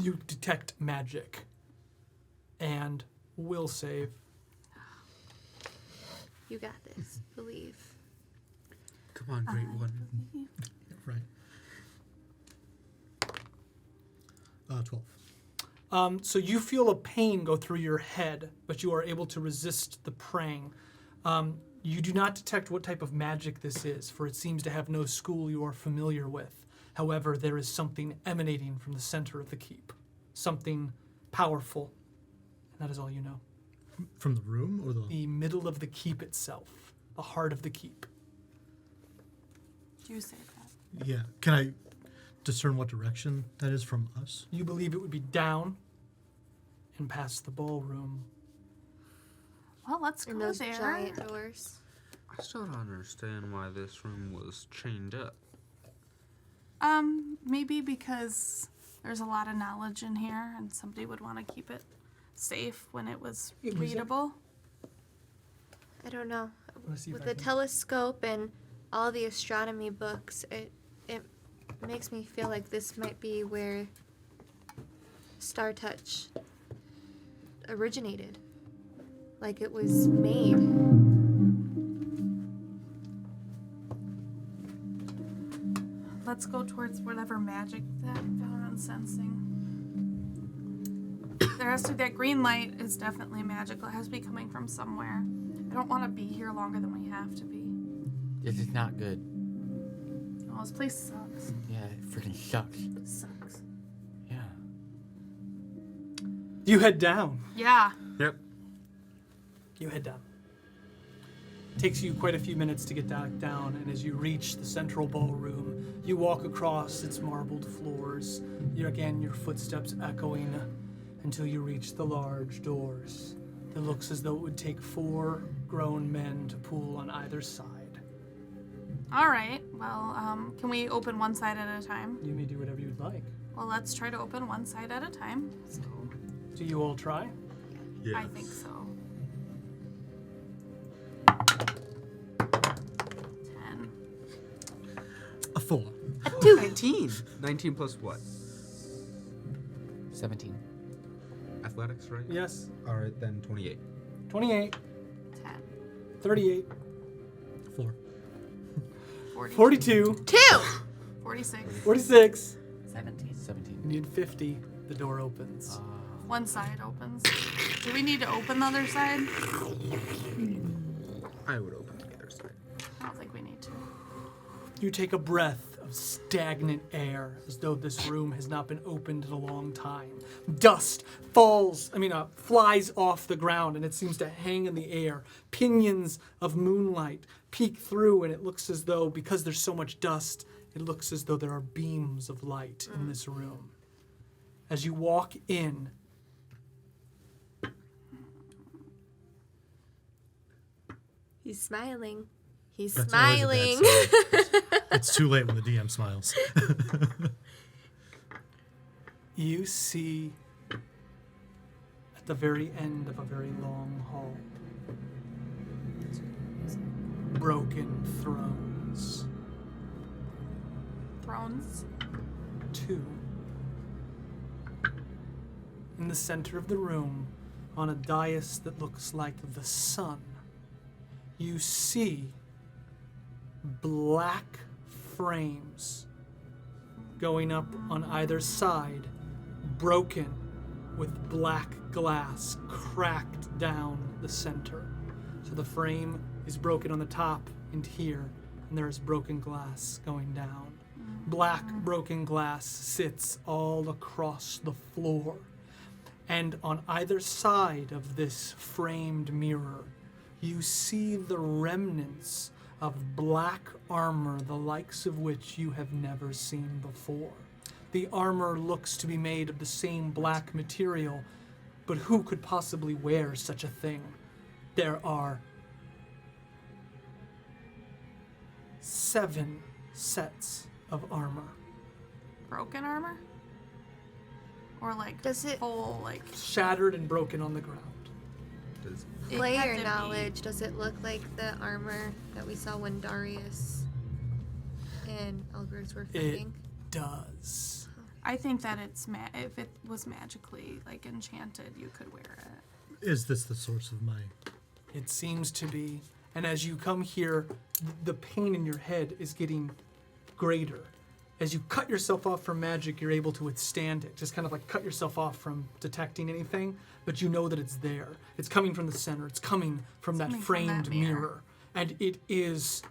A: you detect magic. And will save.
D: You got this. Believe.
E: Come on, great one.
F: Right. 12.
A: So you feel a pain go through your head, but you are able to resist the praying. You do not detect what type of magic this is, for it seems to have no school you are familiar with. However, there is something emanating from the center of the keep. Something powerful. And that is all you know.
F: From the room or
A: The middle of the keep itself. The heart of the keep.
C: You say that.
F: Yeah. Can I discern what direction that is from us?
A: You believe it would be down and past the ballroom.
C: Well, let's
D: And
C: go
D: those
C: there.
D: giant doors.
E: I still don't understand why this room was chained up.
C: Maybe because there's a lot of knowledge in here and somebody would want to keep it safe when it was readable.
D: I don't know.
A: Let's see if
D: With
A: I
D: the
A: can-
D: telescope and all the astronomy books, it makes me feel like this might be where Star Touch originated. Like it was made.
C: Let's go towards whatever magic that Valorant's sensing. There has to that green light is definitely magical. It has to be coming from somewhere. I don't want to be here longer than we have to be.
B: This is not good.
C: Oh, this place sucks.
B: Yeah, it freaking sucks.
C: It sucks.
B: Yeah.
A: You head down.
C: Yeah.
E: Yep.
A: You head down. Takes you quite a few minutes to get down, and as you reach the central ballroom, you walk across its marbled floors. Your footsteps echoing until you reach the large doors. It looks as though it would take 4 grown men to pull on either side.
C: All right. Well, can we open one side at a time?
A: You may do whatever you'd like.
C: Well, let's try to open one side at a time. So,
A: Do you all try?
C: I think so. 10.
F: A 4.
E: 19. 19 plus what?
B: 17.
E: Athletics, right?
A: Yes.
E: All right, then 28.
A: 28,
C: 10.
A: 38,
F: 4.
A: 42,
D: 2!
C: 46.
A: 46.
B: 17.
A: You need 50. The door opens.
C: One side opens. Do we need to open the other side?
E: I would open the other side.
C: I don't think we need to.
A: You take a breath of stagnant air, as though this room has not been opened in a long time. Dust flies off the ground, and it seems to hang in the air. Pinions of moonlight peek through, and it looks as though, because there's so much dust, it looks as though there are beams of light in this room. As you walk in,
D: He's smiling. He's
F: That's always a bad
D: smiling.
F: It's too late when the DM smiles.
A: you see at the very end of a very long hall broken thrones.
C: Thrones.
A: 2. In the center of the room, on a dais that looks like the sun, you see black frames going up on either side, broken with black glass cracked down the center. So the frame is broken on the top and here, and there is broken glass going down. Black broken glass sits all across the floor. And on either side of this framed mirror, you see the remnants of black armor, the likes of which you have never seen before. The armor looks to be made of the same black material, but who could possibly wear such a thing? There are 7 sets of armor.
C: Broken armor? Or like
D: Does it-
C: full like
A: Shattered and broken on the ground.
E: Does
C: it had
D: Player
C: to be-
D: knowledge, does it look like the armor that we saw when Darius and Elgers were fighting?
A: Does.
C: I think that it's if it was magically like enchanted, you could wear it.
F: Is this the source of my...
A: It seems to be. And as you come here, the pain in your head is getting greater. As you cut yourself off from magic, you're able to withstand it. Just kind of like cut yourself off from detecting anything, but you know that it's there. It's coming from the center. It's coming from that
C: coming from that
A: framed
C: mirror.
A: mirror. And it is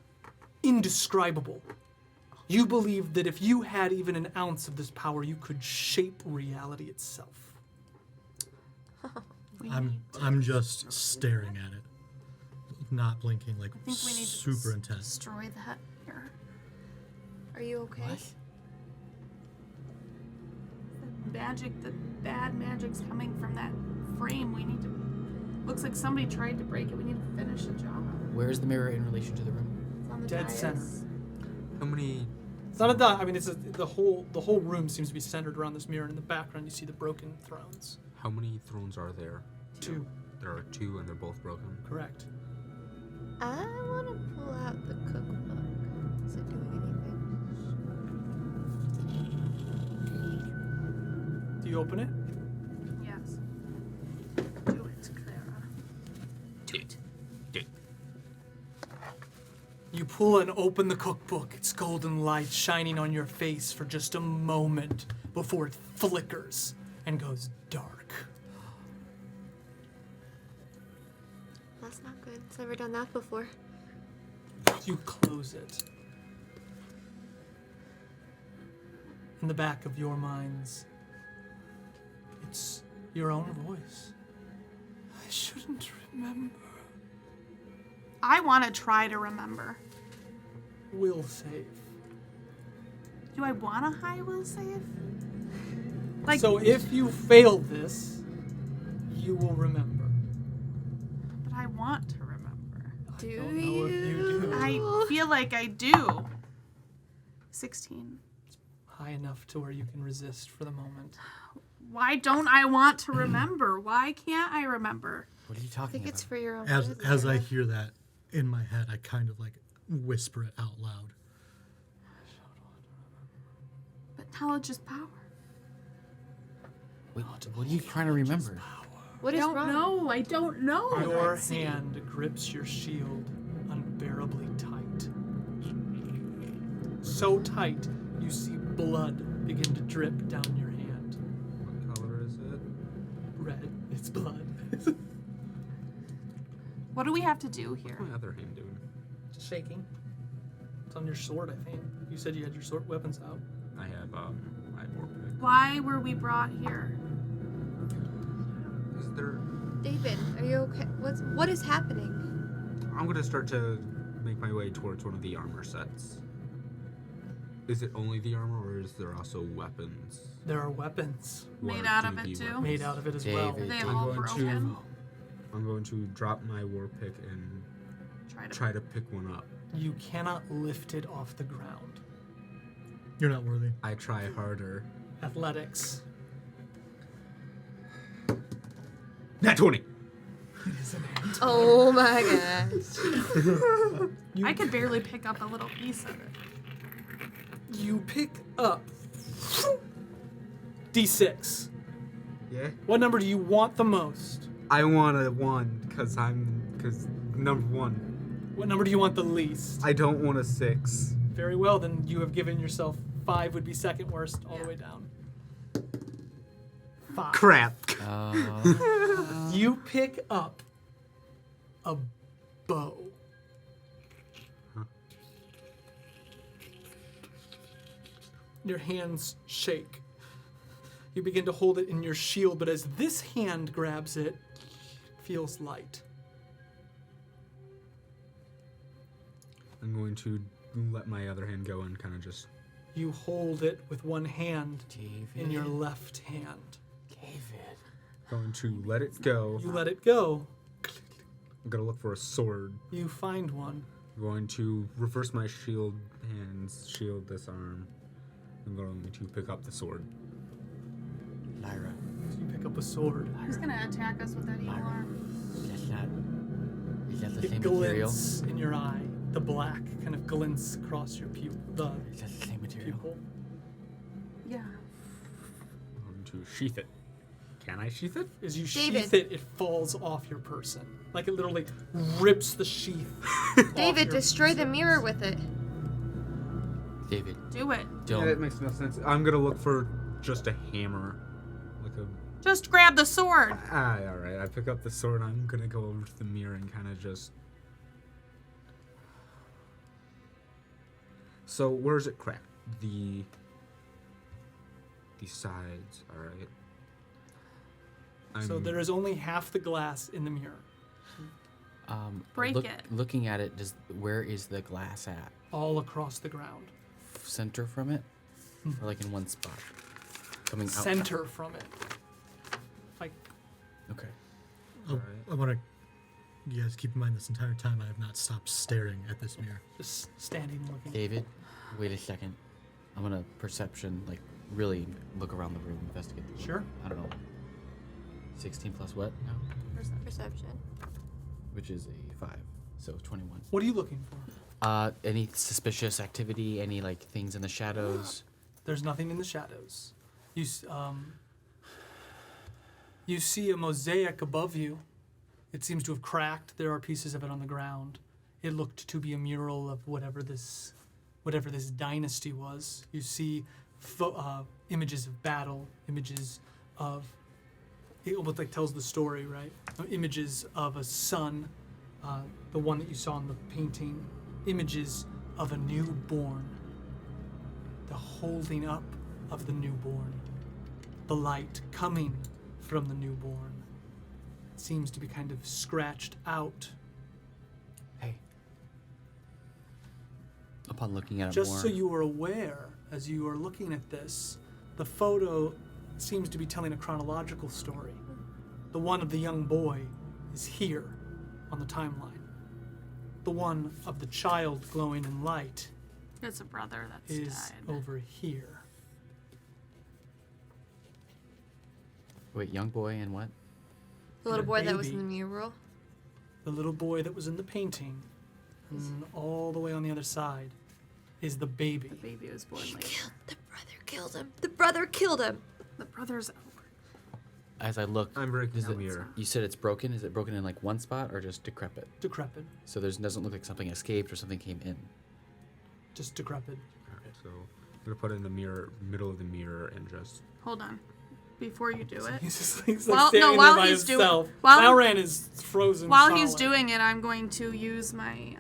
A: indescribable. You believe that if you had even an ounce of this power, you could shape reality itself.
F: I'm just staring at it. Not blinking, like
C: I think we need to
F: super intense.
C: destroy that mirror.
D: Are you okay?
C: Magic, the bad magic's coming from that frame. We need to. Looks like somebody tried to break it. We need to finish the job.
B: Where is the mirror in relation to the room?
C: It's on the
A: Dead
C: dais.
A: center.
E: how many
A: It's not a die. I mean, the whole room seems to be centered around this mirror. And in the background, you see the broken thrones.
G: How many thrones are there?
A: 2.
G: There are 2, and they're both broken.
A: Correct.
D: I want to pull out the cookbook. Is it doing anything?
A: Do you open it?
C: Yes. Do it, Clara.
A: You pull and open the cookbook. Its golden light shining on your face for just a moment before it flickers and goes dark.
D: That's not good. It's never done that before.
A: You close it. In the back of your minds, it's your own voice. I shouldn't remember.
C: I want to try to remember.
A: Will save.
C: Do I want a high will save? Like,
A: So if you fail this, you will remember.
C: but I want to remember.
D: Do
A: don't know if you do.
C: I feel like I do. 16.
A: High enough to where you can resist for the moment.
C: Why don't I want to remember? Why can't I remember?
B: What are you
D: I
B: talking
D: think
B: about?
D: it's for your own
F: As
D: good,
F: I
D: Laura.
F: hear that in my head, I kind of like whisper it out loud.
C: But knowledge is power.
B: Wait, what are you trying to remember?
D: What
C: I
D: is
C: don't
D: wrong?
C: know. I don't know.
A: Your
C: Let's see.
A: hand grips your shield unbearably tight. So tight, you see blood begin to drip down your hand.
G: What color is it?
A: Red, it's blood.
C: What do we have to do here?
G: What's my other hand doing?
A: Just shaking. It's on your sword, I think. You said you had your sword weapons out.
G: I have my warpick.
C: Why were we brought here?
G: Is there?
D: David, are you okay? What is happening?
G: I'm gonna start to make my way towards one of the armor sets. Is it only the armor, or is there also weapons?
A: There are weapons
G: What
C: Made
G: are
C: out of it,
G: 2D
C: too?
G: weapons?
A: made out of it as
B: David.
A: well.
C: Are they
B: I'm
C: all
G: going to-
C: broken?
G: I'm going to drop my warpick and try to pick one up.
A: You cannot lift it off the ground.
F: You're not worthy.
G: I try harder.
A: Athletics.
G: Nat 20!
A: It is an ant.
D: Oh my gosh.
C: I could barely pick up a little piece of it.
A: You pick up D6.
G: Yeah?
A: What number do you want the most?
G: I want a 1, because number 1.
A: What number do you want the least?
G: I don't want a 6.
A: Very well, then you have given yourself 5 would be second worst all the way down. 5.
G: Crap.
A: You pick up a bow.
G: Huh.
A: Your hands shake. You begin to hold it in your shield, but as this hand grabs it, it feels light.
G: I'm going to let my other hand go and kind of just...
A: You hold it with one hand
B: David.
A: in your left hand.
B: David.
G: Going to let it go.
A: You let it go.
G: I'm going to look for a sword.
A: You find one.
G: I'm going to reverse my shield hands, shield this arm. I'm going to pick up the sword.
B: Lyra.
A: So you pick up a sword.
C: He's gonna attack us with that evil arm.
B: That's not. Is that the
A: It
B: same material?
A: glints in your eye. The black kind of glints across your pupil. The
B: Is that the same material?
A: pupil.
C: Yeah.
G: I'm going to sheath it. Can I sheath it?
A: As you
D: David.
A: sheath it, it falls off your person. Like it literally rips the sheath. off
D: David,
A: your
D: destroy the
A: person.
D: mirror with it.
B: David,
C: Do it.
B: don't.
G: Yeah, that makes no sense. I'm going to look for just a hammer. Like a...
C: Just grab the sword.
G: Alright. I pick up the sword. I'm going to go over to the mirror and kind of just... So, where's it cracked? The sides, alright.
A: So there is only half the glass in the mirror.
C: Break it.
B: Looking at it, where is the glass at?
A: All across the ground.
B: Center from it, or like in one spot, coming out.
A: Center from it. Like,
B: Okay.
F: I want to. You guys keep in mind this entire time I have not stopped staring at this mirror.
A: just standing looking.
B: David, wait a second. I'm gonna perception, like really look around the room, investigate.
A: Sure.
B: I don't know. 16 plus what now?
D: Perception.
B: Which is a 5, so 21.
A: What are you looking for?
B: Any suspicious activity? Any like things in the shadows?
A: There's nothing in the shadows. You see a mosaic above you. It seems to have cracked. There are pieces of it on the ground. It looked to be a mural of whatever this dynasty was. You see images of battle, images of, it almost like tells the story, right? Images of a son, the one that you saw in the painting, images of a newborn, the holding up of the newborn, the light coming from the newborn. It seems to be kind of scratched out.
B: Hey. Upon looking at it
A: Just
B: more.
A: so you are aware, as you are looking at this, the photo seems to be telling a chronological story. The one of the young boy is here on the timeline. The one of the child glowing in light
C: It's a brother that's
A: is
C: died.
A: over here.
B: Wait, young boy and what?
D: The little
A: The
D: boy that was in
A: baby.
D: the mural.
A: The little boy that was in the painting, and all the way on the other side is the baby.
C: The baby was born later.
D: The brother killed him. The brother killed him.
C: The brother's over.
B: As I look,
G: I'm breaking
B: is
G: the
B: it,
G: mirror.
B: you said it's broken? Is it broken in like one spot or just decrepit?
A: Decrepit.
B: So there doesn't look like something escaped or something came in.
A: Just decrepit.
G: Alright, so I'm gonna put it in the mirror, middle of the mirror, and just.
C: Hold on. Before you do it.
A: He's just he's
C: Well, no,
A: standing
C: while
A: there by
C: he's doing-
A: himself.
C: while-
A: Valran is frozen.
C: While he's
A: solid.
C: doing it, I'm going to use my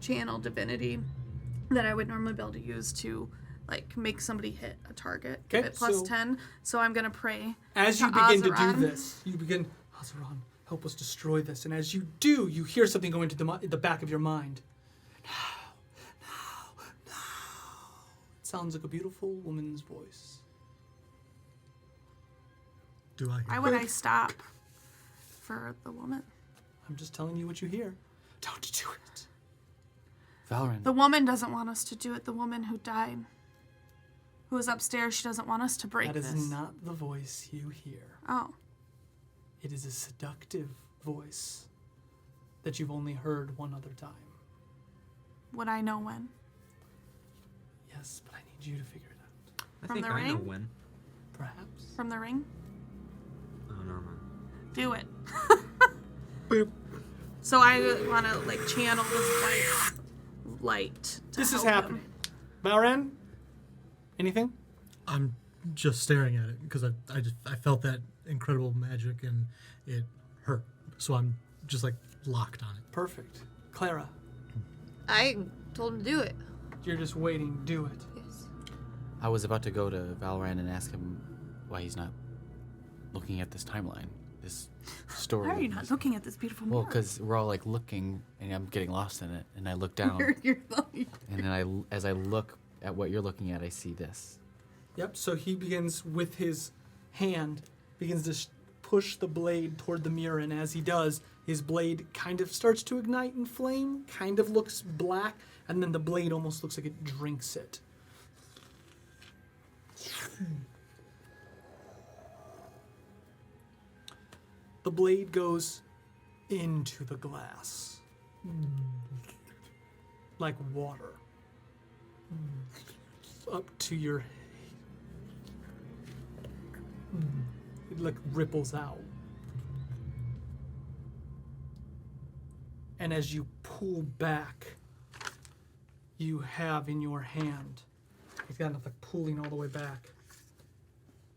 C: channel divinity that I would normally be able to use to like make somebody hit a target. Give
A: Okay,
C: it plus
A: so-
C: 10. So I'm gonna pray.
A: As you
C: to
A: begin to do
C: Azeron.
A: this, you begin, Azeron, help us destroy this. And as you do, you hear something go into the back of your mind. No. It sounds like a beautiful woman's voice.
F: Do I?
C: Why would I stop for the woman?
A: I'm just telling you what you hear. Don't do it.
B: Valorant.
C: The woman doesn't want us to do it. The woman who died, who is upstairs, she doesn't want us to break
A: That is
C: this.
A: not the voice you hear.
C: Oh,
A: It is a seductive voice that you've only heard one other time.
C: would I know when?
A: Yes, but I need you to figure it out.
G: I
C: From
G: think
C: the
G: I know
C: ring?
G: when.
A: Perhaps.
C: From the ring?
G: Oh, never mind.
C: Do it.
A: Boop.
C: So I want to like channel this white light. To
A: This is
C: help
A: happening.
C: him.
A: Valran? Anything?
F: I'm just staring at it because I felt that incredible magic and it hurt. So I'm just like locked on it.
A: Perfect. Clara,
D: I told him to do it.
A: you're just waiting. Do it.
D: Yes.
B: I was about to go to Valorant and ask him why he's not looking at this timeline, this story.
C: Why are you not looking at this beautiful
B: Well,
C: mirror?
B: because we're all like looking, and I'm getting lost in it, and I look down,
C: You're like,
B: and then as I look at what you're looking at, I see this.
A: Yep, so he begins with his hand, begins to push the blade toward the mirror, and as he does, his blade kind of starts to ignite in flame, kind of looks black, and then the blade almost looks like it drinks it. The blade goes into the glass, like water, up to your. It like ripples out. And as you pull back, you have in your hand, it's got enough like pulling all the way back,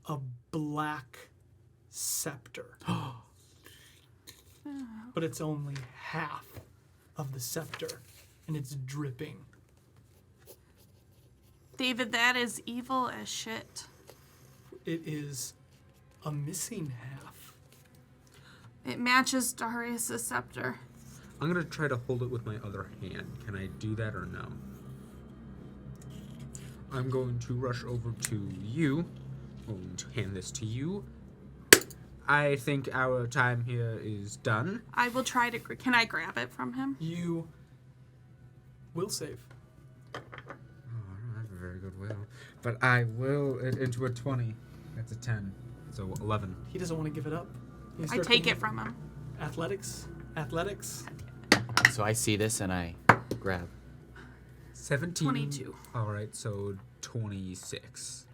A: a black scepter. But it's only half of the scepter, and it's dripping.
C: David, that is evil as shit.
A: It is a missing half.
C: It matches Darius' scepter.
G: I'm gonna try to hold it with my other hand. Can I do that or no? I'm going to rush over to you. I'm going to hand this to you. I think our time here is done.
C: I will try to. Can I grab it from him?
A: You will save.
G: Oh, I don't have a very good goodwill. But I will it into a 20. That's a 10. So 11.
A: He doesn't want to give it up. He's
C: I take it from him.
A: Athletics.
B: So I see this and I grab.
G: 17.
C: 22.
G: All right, so 26.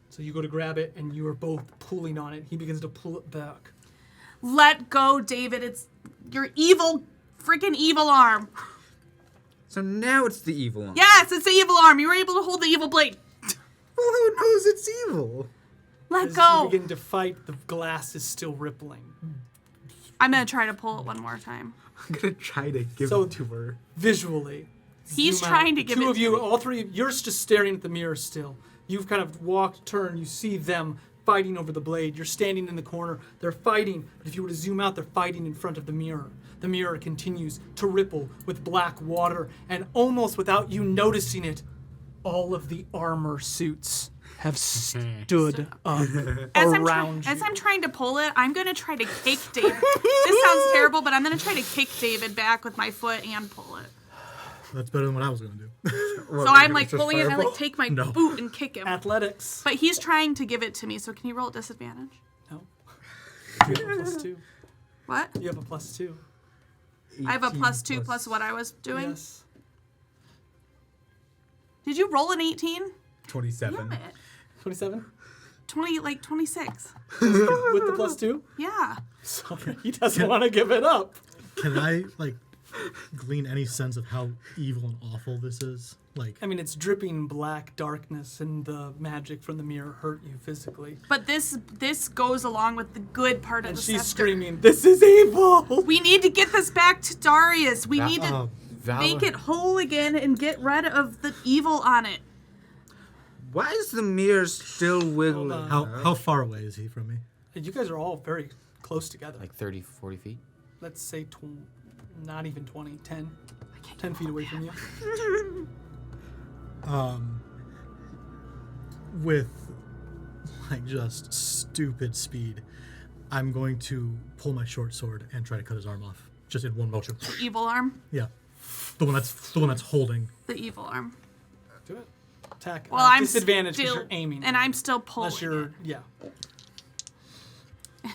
A: So you go to grab it, and you are both pulling on it. He begins to pull it back.
C: Let go, David. It's your evil, freaking evil arm.
G: So now it's the evil one.
C: Yes, it's the evil arm. You were able to hold the evil blade.
G: Well, who knows it's evil?
C: Let
A: As
C: go.
A: you begin to fight, the glass is still rippling.
C: I'm going to try to pull it one more time.
G: I'm gonna try to give
A: So-
G: it to her.
A: Visually,
C: He's
A: zoom out.
C: trying to give
A: Two
C: it
A: of
C: to
A: you,
C: me.
A: all three, you're just staring at the mirror still. You've kind of walked, turned, you see them fighting over the blade. You're standing in the corner. They're fighting, but if you were to zoom out, they're fighting in front of the mirror. The mirror continues to ripple with black water, and almost without you noticing it, all of the armor suits have stood up around you.
C: As I'm trying to pull it, I'm going to try to kick David. This sounds terrible, but I'm going to try to kick David back with my foot and pull it.
F: That's better than what I was going to do.
C: So I'm like pulling it and I like take my boot and kick him.
A: Athletics.
C: But he's trying to give it to me, so can you roll at disadvantage?
A: No. You have a +2.
C: What?
A: You have a +2.
C: I have a
G: 18
C: +2 plus what I was doing.
A: Yes.
C: Did you roll an 18?
G: 27.
C: Damn it.
A: 27?
C: 26.
A: With the +2?
C: Yeah.
A: Sorry, he doesn't want to give it up.
F: Can I, glean any sense of how evil and awful this is?
A: I mean, it's dripping black darkness, and the magic from the mirror hurt you physically.
C: But this goes along with the good part of
A: And
C: the
A: she's
C: scepter.
A: screaming, "This is evil!"
C: We need to get this back to Darius. We need to
B: Valor.
C: make it whole again and get rid of the evil on it.
E: Why is the mirror still wiggling?
A: on.
F: How far away is he from me?
A: And you guys are all very close together.
B: Like 30, 40 feet.
A: Let's say not even 20, 10. 10 feet away from you.
F: With just stupid speed, I'm going to pull my short sword and try to cut his arm off, just in one motion.
C: The evil arm.
F: Yeah, the one that's holding.
C: The evil arm.
A: Do it. Attack.
C: Well, I'm
A: disadvantage because
C: still
A: you're aiming.
C: and I'm still pulling.
A: Unless you're,
C: it.
A: yeah.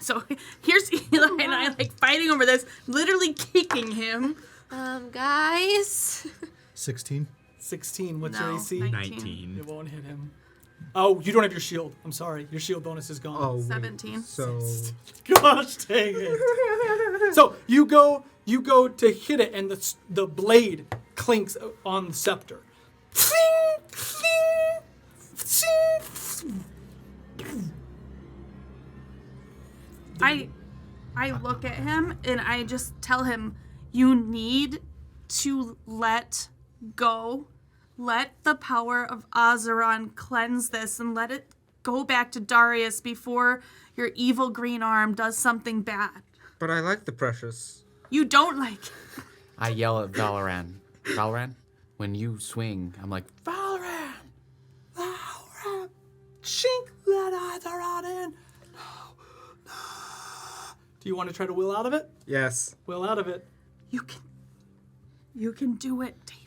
C: So here's Eli and I fighting over this, literally kicking him.
D: Guys.
F: 16.
A: 16. What's
C: No,
A: your AC?
C: 19.
A: It won't hit him. Oh, you don't have your shield. I'm sorry. Your shield bonus is gone.
E: Oh, wait,
C: 17.
E: So
A: Gosh dang it. So you go to hit it, and the blade clinks on the scepter.
C: I look at him and I just tell him, you need to let go. Let the power of Azeron cleanse this and let it go back to Darius before your evil green arm does something bad.
E: but I like the precious.
C: You don't like it.
B: I yell at Valoran. Valoran, when you swing, I'm like,
A: Valorant! Valorant! Shink! Let Azeron in! No. Do you want to try to will out of it?
E: Yes.
A: Will out of it.
C: You can do it, David.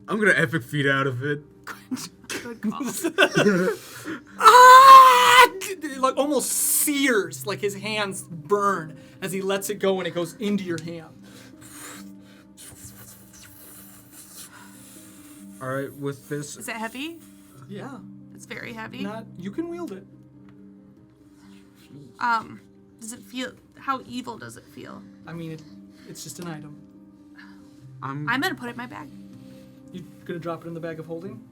G: I'm gonna epic feed out of it.
C: Good call.
A: Like almost sears, like his hands burn as he lets it go and it goes into your hand.
E: All right, with this,
C: Is it heavy?
A: Yeah.
C: It's very heavy.
A: You can wield it.
C: Does it feel, how evil does it feel?
A: I mean, it's just an item.
C: I'm gonna put it in my bag.
A: You gonna drop it in the bag of holding?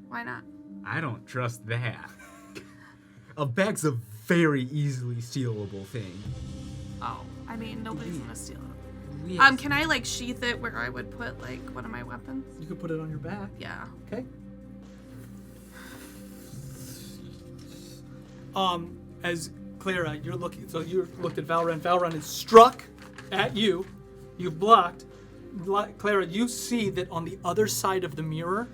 C: Why not?
G: I don't trust that. A bag's a very easily stealable thing.
C: Oh, I mean, nobody's gonna steal it.
G: Yes.
C: Can I sheath it where I would put one of my weapons?
A: You could put it on your back.
C: Yeah.
A: Okay. As Clara, you're looking. So you looked at Valran. Valran is struck at you. You've blocked. Clara, you see that on the other side of the mirror,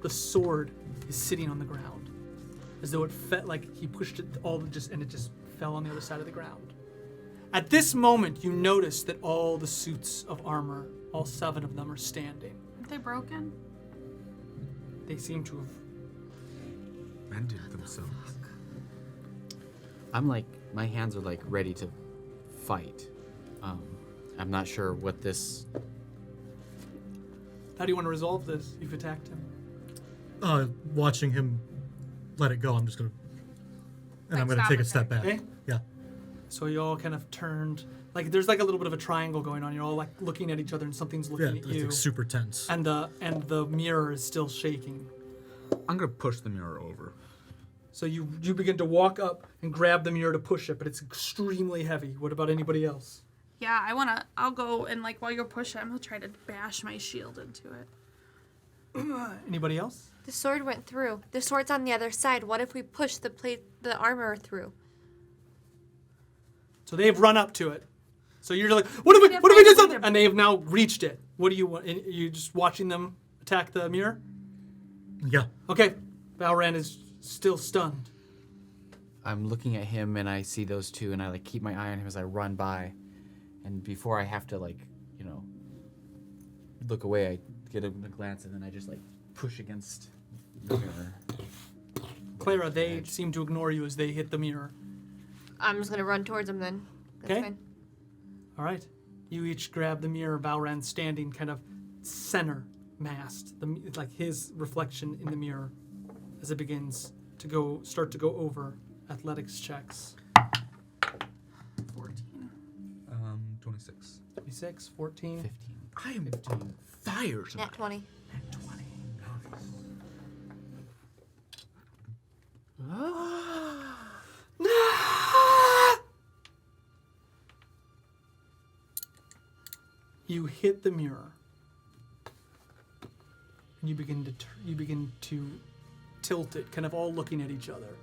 A: the sword is sitting on the ground, as though it felt like he pushed it and it just fell on the other side of the ground. At this moment, you notice that all the suits of armor, all 7 of them, are standing.
C: Aren't they broken?
A: They seem to have...
G: Mended themselves.
B: I'm like, my hands are like ready to fight. I'm not sure what this.
A: How do you want to resolve this? You've attacked him.
F: Watching him let it go, I'm just gonna, and
C: Like,
F: I'm gonna
C: stop
F: take a
C: it
F: step
C: there.
F: back.
A: Okay.
F: Yeah.
A: So you all kind of turned, like there's like a little bit of a triangle going on. You're all like looking at each other, and something's
F: Yeah.
A: looking
F: It's
A: at you,
F: like super tense.
A: and the mirror is still shaking.
G: I'm gonna push the mirror over.
A: So you begin to walk up and grab the mirror to push it, but it's extremely heavy. What about anybody else?
C: Yeah, I'll go and like while you're pushing, I'm gonna try to bash my shield into it.
A: Anybody else?
D: The sword went through. The sword's on the other side. What if we push the armor through?
A: So they've run up to it. So you're like, what if we do something? And they have now reached it. What do you want? You just watching them attack the mirror?
F: Yeah.
A: Okay. Valran is still stunned.
B: I'm looking at him and I see those two and I like keep my eye on him as I run by, and before I have to like, look away, I get a glance and then I just like push against the mirror.
A: Clara, they seem to ignore you as they hit the mirror.
D: I'm just gonna run towards him then. That's
A: Okay.
D: fine.
A: All right. You each grab the mirror. Valran standing kind of center massed, like his reflection in the mirror as it begins to start to go over athletics checks.
C: 14.
G: 26.
A: 26, 14.
B: 15.
G: I am 15. Fire tonight.
D: Nat 20.
G: Nat 20.
A: You hit the mirror, and you begin to tilt it, kind of all looking at each other.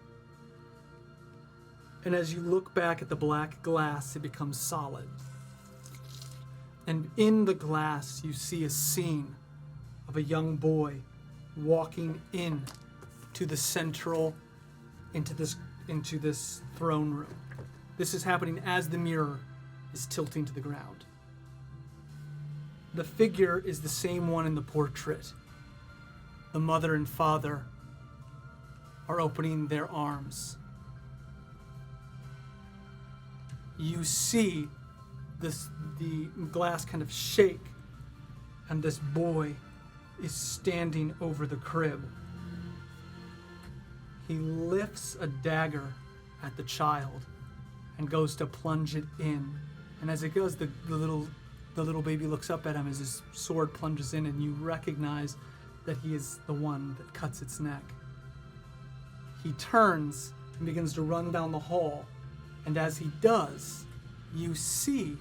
A: And as you look back at the black glass, it becomes solid. And in the glass, you see a scene of a young boy walking into this throne room. This is happening as the mirror is tilting to the ground. The figure is the same one in the portrait. The mother and father are opening their arms. You see the glass kind of shake, and this boy is standing over the crib. He lifts a dagger at the child and goes to plunge it in. And as it goes, the little baby looks up at him as his sword plunges in, and you recognize that he is the one that cuts its neck. He turns and begins to run down the hall, and as he does, you see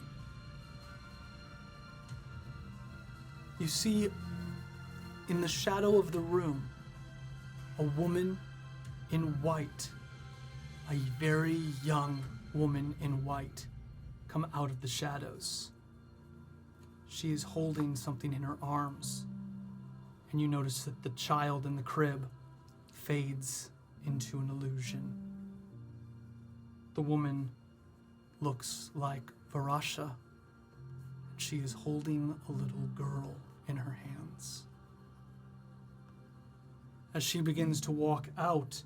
A: in the shadow of the room a woman in white, a very young woman in white, come out of the shadows. She is holding something in her arms, and you notice that the child in the crib fades into an illusion. The woman looks like Varasha. She is holding a little girl in her hands. As she begins to walk out,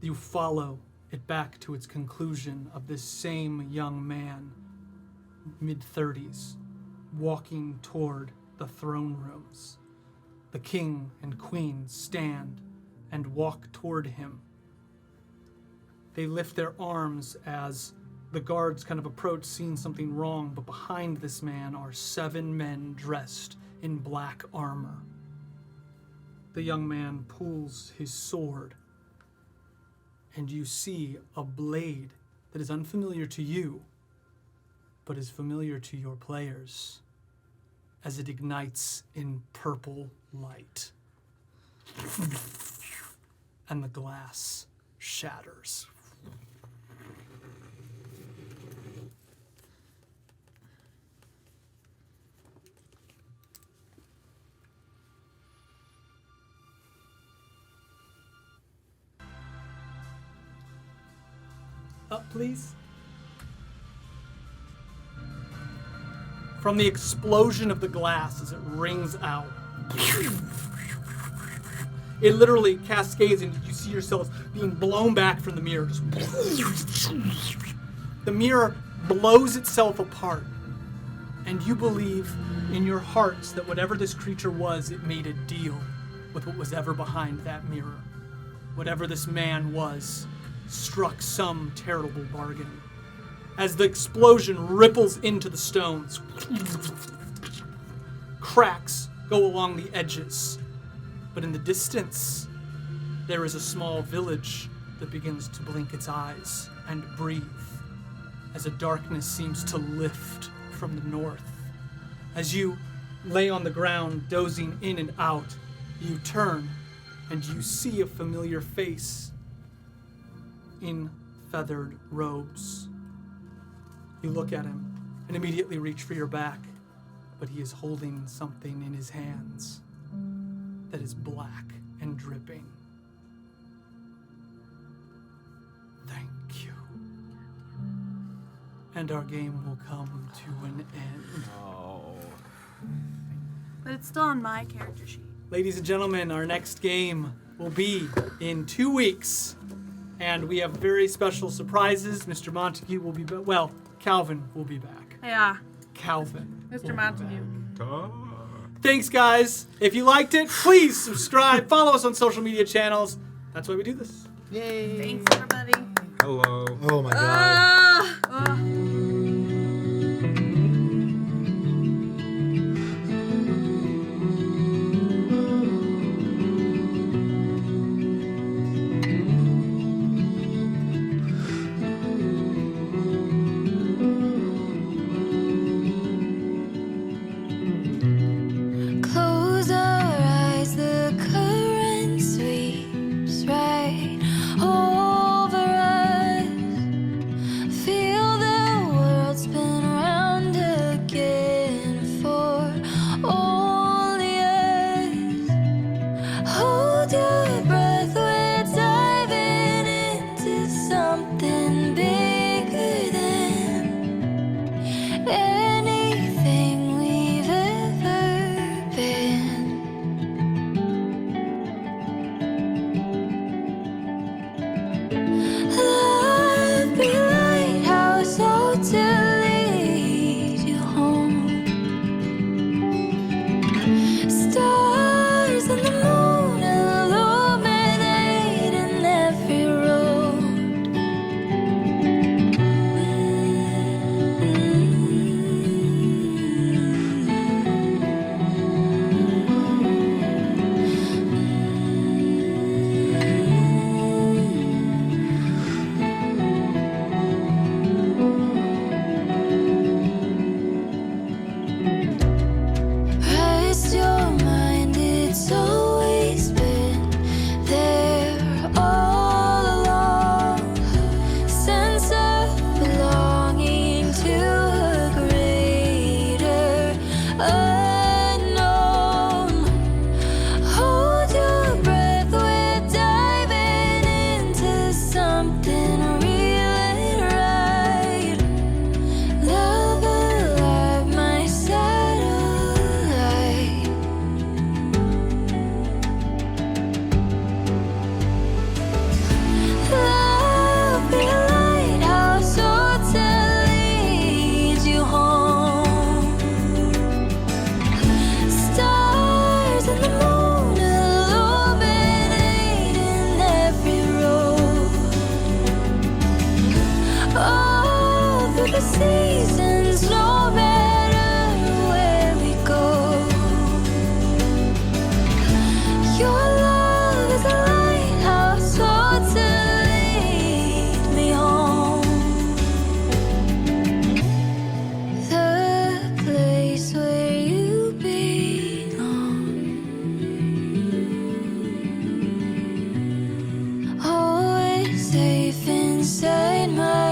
A: you follow it back to its conclusion of this same young man, mid-30s, walking toward the throne rooms. The king and queen stand and walk toward him. They lift their arms as the guards kind of approach, seeing something wrong, but behind this man are 7 men dressed in black armor. The young man pulls his sword, and you see a blade that is unfamiliar to you, but is familiar to your players, as it ignites in purple light. And the glass shatters. Up, please. from the explosion of the glass as it rings out. It literally cascades and you see yourselves being blown back from the mirror. The mirror blows itself apart, and you believe in your hearts that whatever this creature was, it made a deal with what was ever behind that mirror. Whatever this man was, struck some terrible bargain. As the explosion ripples into the stones, cracks go along the edges. But in the distance, there is a small village that begins to blink its eyes and breathe as a darkness seems to lift from the north. As you lay on the ground, dozing in and out, you turn and you see a familiar face in feathered robes. You look at him and immediately reach for your back, but he is holding something in his hands that is black and dripping. Thank you. And our game will come to an end.
C: But it's still on my character sheet.
A: Ladies and gentlemen, our next game will be in 2 weeks. And we have very special surprises. Mr. Montague will be back. Well, Calvin will be back.
C: Yeah,
A: Calvin.
C: Mr. Montague.
A: Thanks, guys. If you liked it, please subscribe. Follow us on social media channels. That's why we do this.
E: Yay.
C: Thanks, everybody.
G: Hello.
F: Oh my god.
H: Close our eyes, the current sweeps right over us. Feel the world spin around again for only us. Hold your breath, we're diving into something bigger than anything we've ever been. Love be lighthouse, oh, to lead you home. Stars and the moon illuminating every road. Rest your mind, it's always been there all along. Sense of belonging to a greater unknown. Hold your breath, we're diving into something real and right. Love alive, my satellite. Love be lighthouse, oh, to lead you home. Stars and the moon illuminating every road. All through the seasons, no matter where we go. Your love is a lighthouse, oh, to lead me home. The place where you belong. Always safe inside my